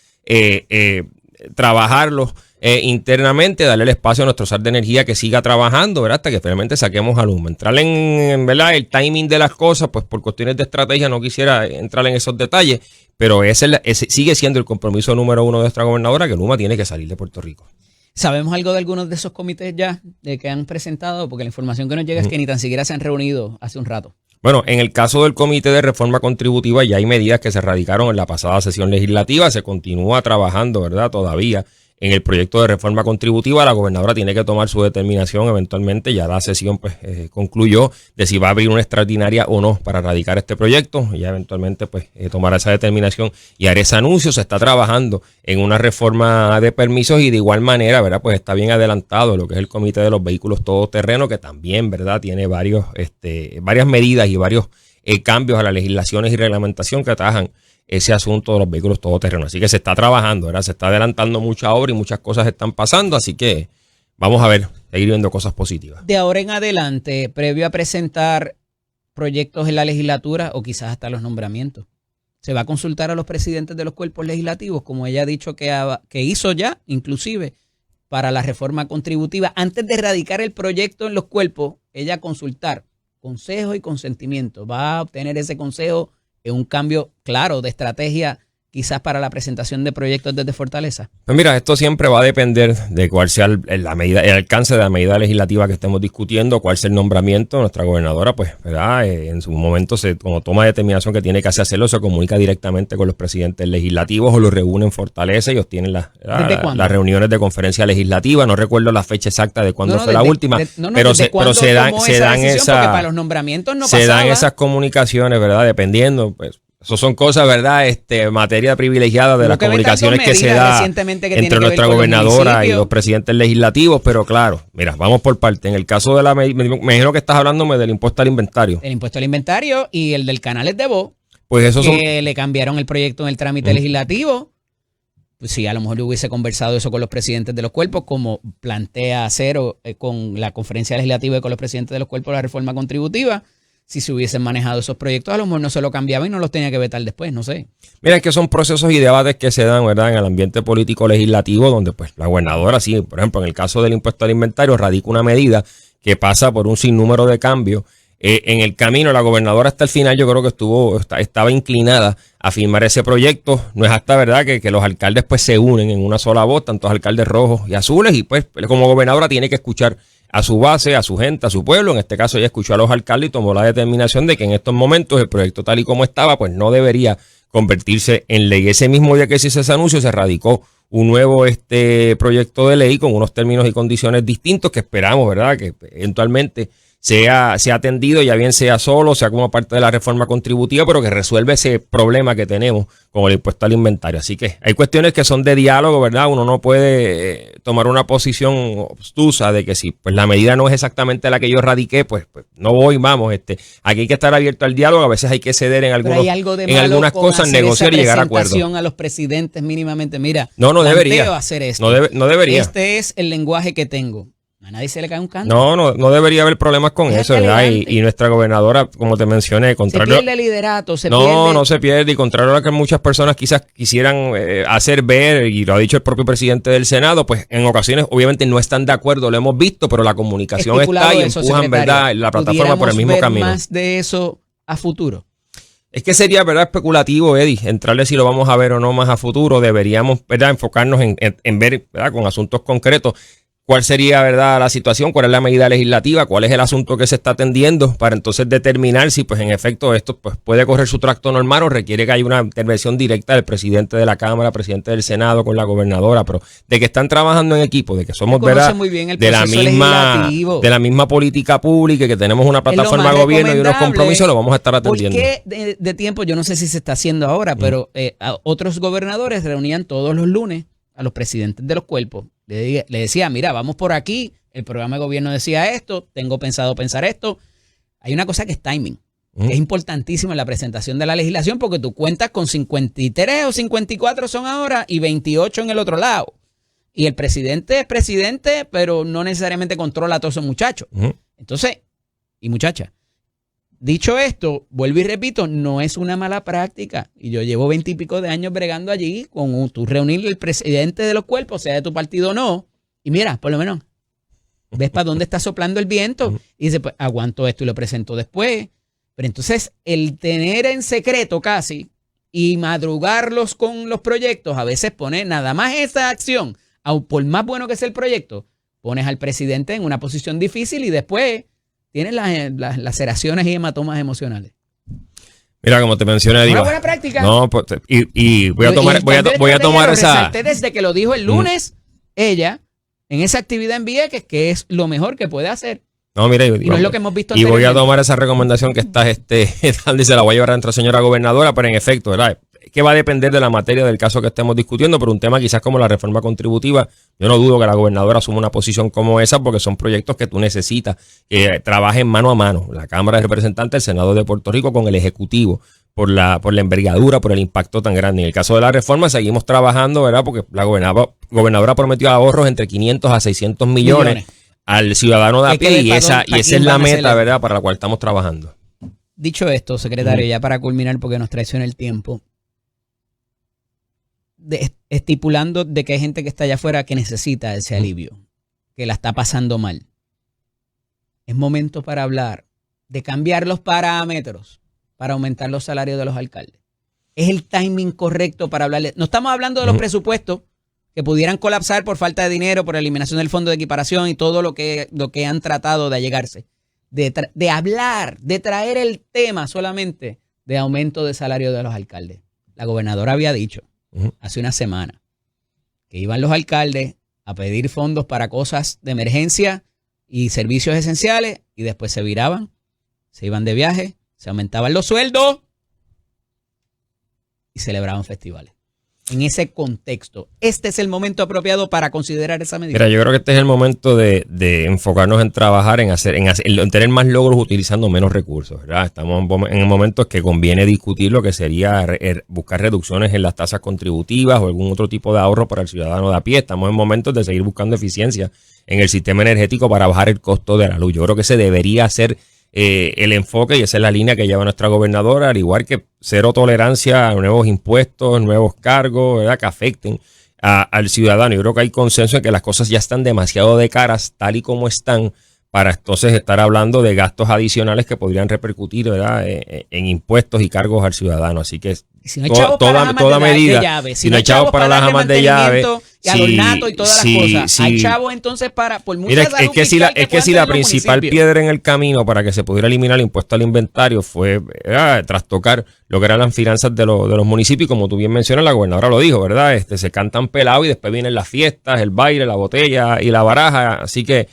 trabajarlos internamente, darle el espacio a nuestro SAR de energía que siga trabajando, ¿verdad?, hasta que finalmente saquemos a Luma. Entrar en ¿verdad?, el timing de las cosas, pues por cuestiones de estrategia no quisiera entrar en esos detalles, pero ese sigue siendo el compromiso número 1 de nuestra gobernadora, que Luma tiene que salir de Puerto Rico. ¿Sabemos algo de algunos de esos comités ya que han presentado? Porque la información que nos llega es que ni tan siquiera se han reunido hace un rato. Bueno, en el caso del Comité de Reforma Contributiva ya hay medidas que se radicaron en la pasada sesión legislativa, se continúa trabajando, ¿verdad?, todavía en el proyecto de reforma contributiva. La gobernadora tiene que tomar su determinación eventualmente. Ya la sesión pues concluyó de si va a abrir una extraordinaria o no para radicar este proyecto. Ya eventualmente pues tomará esa determinación y hará ese anuncio. Se está trabajando en una reforma de permisos y de igual manera, ¿verdad?, pues está bien adelantado lo que es el Comité de los Vehículos Todoterreno, que también, ¿verdad?, tiene varias medidas y varios cambios a las legislaciones y reglamentación que atajan ese asunto de los vehículos todoterrenos. Así que se está trabajando, ¿verdad? Se está adelantando mucha obra y muchas cosas están pasando, así que vamos a ver, seguir viendo cosas positivas. De ahora en adelante, previo a presentar proyectos en la legislatura o quizás hasta los nombramientos, ¿se va a consultar a los presidentes de los cuerpos legislativos, como ella ha dicho que hizo ya, inclusive, para la reforma contributiva? Antes de erradicar el proyecto en los cuerpos, ella consultar consejo y consentimiento. ¿Va a obtener ese consejo en un cambio claro de estrategia quizás para la presentación de proyectos desde Fortaleza? Pues mira, esto siempre va a depender de cuál sea el alcance de la medida legislativa que estemos discutiendo, cuál sea el nombramiento. Nuestra gobernadora, pues, ¿verdad?, en su momento, como toma determinación que tiene que hacerlo, se comunica directamente con los presidentes legislativos o los reúne en Fortaleza y obtienen las reuniones de conferencia legislativa. No recuerdo la fecha exacta de cuándo fue la última, pero se dan para los nombramientos no pasaba. Esas comunicaciones, ¿verdad?, dependiendo, pues, Eso son cosas, ¿verdad? Materia privilegiada de Hubo las que ver comunicaciones tantas que se medidas da recientemente que entre tienen que ver nuestra con los gobernadora y municipios. los presidentes legislativos, pero claro, mira, vamos por parte. En el caso de me imagino que estás hablándome del impuesto al inventario. El impuesto al inventario y el del Canales de Voz, Pues esos son... que le cambiaron el proyecto en el trámite legislativo. Pues sí, a lo mejor yo hubiese conversado eso con los presidentes de los cuerpos, como plantea hacer con la conferencia legislativa y con los presidentes de los cuerpos la reforma contributiva. Si se hubiesen manejado esos proyectos, a lo mejor no se lo cambiaba y no los tenía que vetar después, no sé. Mira, es que son procesos y debates que se dan, ¿verdad?, en el ambiente político legislativo, donde pues la gobernadora, sí, por ejemplo, en el caso del impuesto al inventario, radica una medida que pasa por un sinnúmero de cambios. En el camino, la gobernadora hasta el final yo creo que estaba inclinada a firmar ese proyecto. No es hasta, ¿verdad?, que los alcaldes pues se unen en una sola voz, tantos alcaldes rojos y azules, y pues como gobernadora tiene que escuchar a su base, a su gente, a su pueblo. En este caso ella escuchó a los alcaldes y tomó la determinación de que en estos momentos el proyecto tal y como estaba pues no debería convertirse en ley. Ese mismo día que se hizo ese anuncio se radicó un nuevo proyecto de ley con unos términos y condiciones distintos que esperamos, ¿verdad?, que eventualmente sea atendido, ya bien sea solo, sea como parte de la reforma contributiva, pero que resuelve ese problema que tenemos con el impuesto al inventario. Así que hay cuestiones que son de diálogo, ¿verdad? Uno no puede tomar una posición obstusa de que si pues la medida no es exactamente la que yo radiqué, pues no voy, vamos, aquí hay que estar abierto al diálogo, a veces hay que ceder en algunas cosas, negociar y llegar a acuerdos. A los presidentes mínimamente, mira, no debería hacer esto. No debería. Este es el lenguaje que tengo. A nadie se le cae un canto. No debería haber problemas con eso, ¿verdad? Y nuestra gobernadora, como te mencioné, contrario... Se pierde el liderato, No se pierde, y contrario a lo que muchas personas quizás quisieran hacer ver, y lo ha dicho el propio presidente del Senado, pues en ocasiones obviamente no están de acuerdo, lo hemos visto, pero la comunicación está y empujan, ¿verdad?, la plataforma por el mismo camino. ¿Más de eso a futuro? Es que sería, ¿verdad?, especulativo, Eddie, entrarle si lo vamos a ver o no más a futuro. Deberíamos, ¿verdad?, enfocarnos en ver, ¿verdad?, con asuntos concretos. ¿Cuál sería, verdad, la situación? ¿Cuál es la medida legislativa? ¿Cuál es el asunto que se está atendiendo? Para entonces determinar si, pues, en efecto, esto pues, puede correr su tracto normal o requiere que haya una intervención directa del presidente de la Cámara, presidente del Senado, con la gobernadora. Pero de que están trabajando en equipo, de que somos, verdad, muy bien el de la misma política pública y que tenemos una plataforma de gobierno y unos compromisos, lo vamos a estar atendiendo. ¿Por qué de tiempo? Yo no sé si se está haciendo ahora, pero otros gobernadores reunían todos los lunes a los presidentes de los cuerpos. Le decía, mira, vamos por aquí, el programa de gobierno decía esto, tengo pensado pensar esto. Hay una cosa que es timing, que es importantísimo en la presentación de la legislación, porque tú cuentas con 53 o 54 son ahora y 28 en el otro lado. Y el presidente es presidente, pero no necesariamente controla a todos esos muchachos. Entonces, y muchacha, dicho esto, vuelvo y repito, no es una mala práctica. Y yo llevo 20 y pico de años bregando allí con tú reunir el presidente de los cuerpos, sea de tu partido o no. Y mira, por lo menos, ves para dónde está soplando el viento. Y dice, pues aguanto esto y lo presento después. Pero entonces, el tener en secreto casi y madrugarlos con los proyectos, a veces pone nada más esa acción, por más bueno que sea el proyecto, pones al presidente en una posición difícil y después tienes las laceraciones y hematomas emocionales. Mira, como te mencioné, digo, una buena práctica. No, pues, y voy a tomar esa. Desde que lo dijo el lunes, ella, en esa actividad en Vieques, que es lo mejor que puede hacer. No, mira, y no es lo que hemos visto y voy a tomar esa recomendación que estás dando y se la voy a llevar a nuestra señora gobernadora, pero en efecto, ¿verdad?, que va a depender de la materia del caso que estemos discutiendo, pero un tema quizás como la reforma contributiva, yo no dudo que la gobernadora asuma una posición como esa, porque son proyectos que tú necesitas que trabajen mano a mano, la Cámara de Representantes, el Senado de Puerto Rico con el Ejecutivo, por la envergadura, por el impacto tan grande. En el caso de la reforma seguimos trabajando, ¿verdad?, porque la gobernadora prometió ahorros entre 500 a 600 millones al ciudadano de a pie, y esa es la meta, ¿verdad?, para la cual estamos trabajando. Dicho esto, secretario, ya para culminar, porque nos traiciona el tiempo, estipulando de que hay gente que está allá afuera que necesita ese alivio, que la está pasando mal. Es momento para hablar de cambiar los parámetros para aumentar los salarios de los alcaldes. Es el timing correcto para hablarle. No estamos hablando de los presupuestos que pudieran colapsar por falta de dinero, por eliminación del fondo de equiparación y todo lo que han tratado de allegarse. De hablar, de traer el tema solamente de aumento de salario de los alcaldes. La gobernadora había dicho hace una semana que iban los alcaldes a pedir fondos para cosas de emergencia y servicios esenciales y después se viraban, se iban de viaje, se aumentaban los sueldos y celebraban festivales. En ese contexto, este es el momento apropiado para considerar esa medida. Mira, yo creo que este es el momento de enfocarnos en trabajar, en tener más logros utilizando menos recursos, ¿verdad? Estamos en el momento que conviene discutir lo que sería buscar reducciones en las tasas contributivas o algún otro tipo de ahorro para el ciudadano de a pie. Estamos en momentos de seguir buscando eficiencia en el sistema energético para bajar el costo de la luz. Yo creo que ese debería ser el enfoque, y esa es la línea que lleva nuestra gobernadora, al igual que cero tolerancia a nuevos impuestos, nuevos cargos, ¿verdad?, que afecten al ciudadano. Yo creo que hay consenso en que las cosas ya están demasiado de caras tal y como están para entonces estar hablando de gastos adicionales que podrían repercutir, ¿verdad?, en impuestos y cargos al ciudadano. Así que si no hay chavos para toda medida, de llave, si no hay chavos para las amas de llave, y al ornato y todas las cosas, hay chavos entonces para, por muchas mira, es que si la principal piedra en el camino para que se pudiera eliminar el impuesto al inventario fue trastocar lo que eran las finanzas de los municipios, como tú bien mencionas, la gobernadora lo dijo, ¿verdad? Se cantan pelados y después vienen las fiestas, el baile, la botella y la baraja. Así que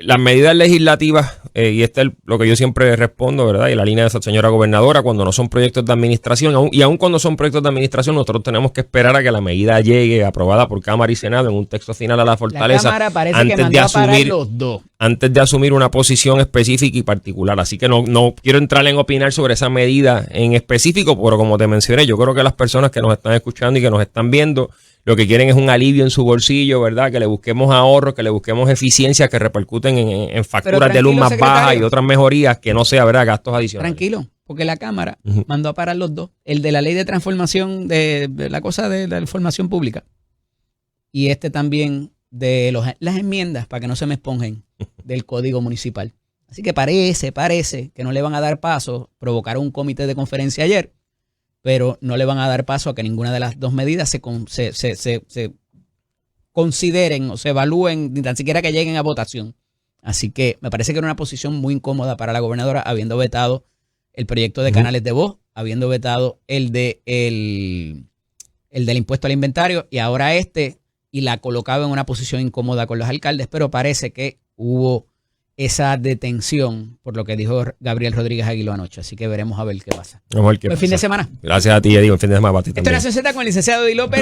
las medidas legislativas, y este es lo que yo siempre respondo, ¿verdad? Y la línea de esa señora gobernadora, cuando no son proyectos de administración, y aún cuando son proyectos de administración, nosotros tenemos que esperar a que la medida llegue aprobada por Cámara y Senado en un texto final a la fortaleza. La Cámara parece que mandó a parar los dos. Antes de asumir una posición específica y particular. Así que no quiero entrar en opinar sobre esa medida en específico, pero como te mencioné, yo creo que las personas que nos están escuchando y que nos están viendo, lo que quieren es un alivio en su bolsillo, ¿verdad? Que le busquemos ahorro, que le busquemos eficiencia, que repercuten en facturas de luz más bajas y otras mejorías, que no sea, ¿verdad?, gastos adicionales. Tranquilo, porque la Cámara mandó a parar los dos. El de la ley de transformación de la cosa de la información pública. Y también de las enmiendas, para que no se me esponjen, del Código Municipal. Así que parece que no le van a dar paso. Provocaron un comité de conferencia ayer, pero no le van a dar paso a que ninguna de las dos medidas se consideren o se evalúen, ni tan siquiera que lleguen a votación. Así que me parece que era una posición muy incómoda para la gobernadora, habiendo vetado el proyecto de canales de voz, habiendo vetado el del impuesto al inventario, y ahora y la colocaba en una posición incómoda con los alcaldes, pero parece que hubo esa detención por lo que dijo Gabriel Rodríguez Aguiló anoche. Así que veremos a ver qué pasa. Vamos a ver qué Buen pasa. fin de semana. Gracias a ti, Eddie. Buen fin de semana para ti Esto también. era Nación Z con el licenciado Eddie López.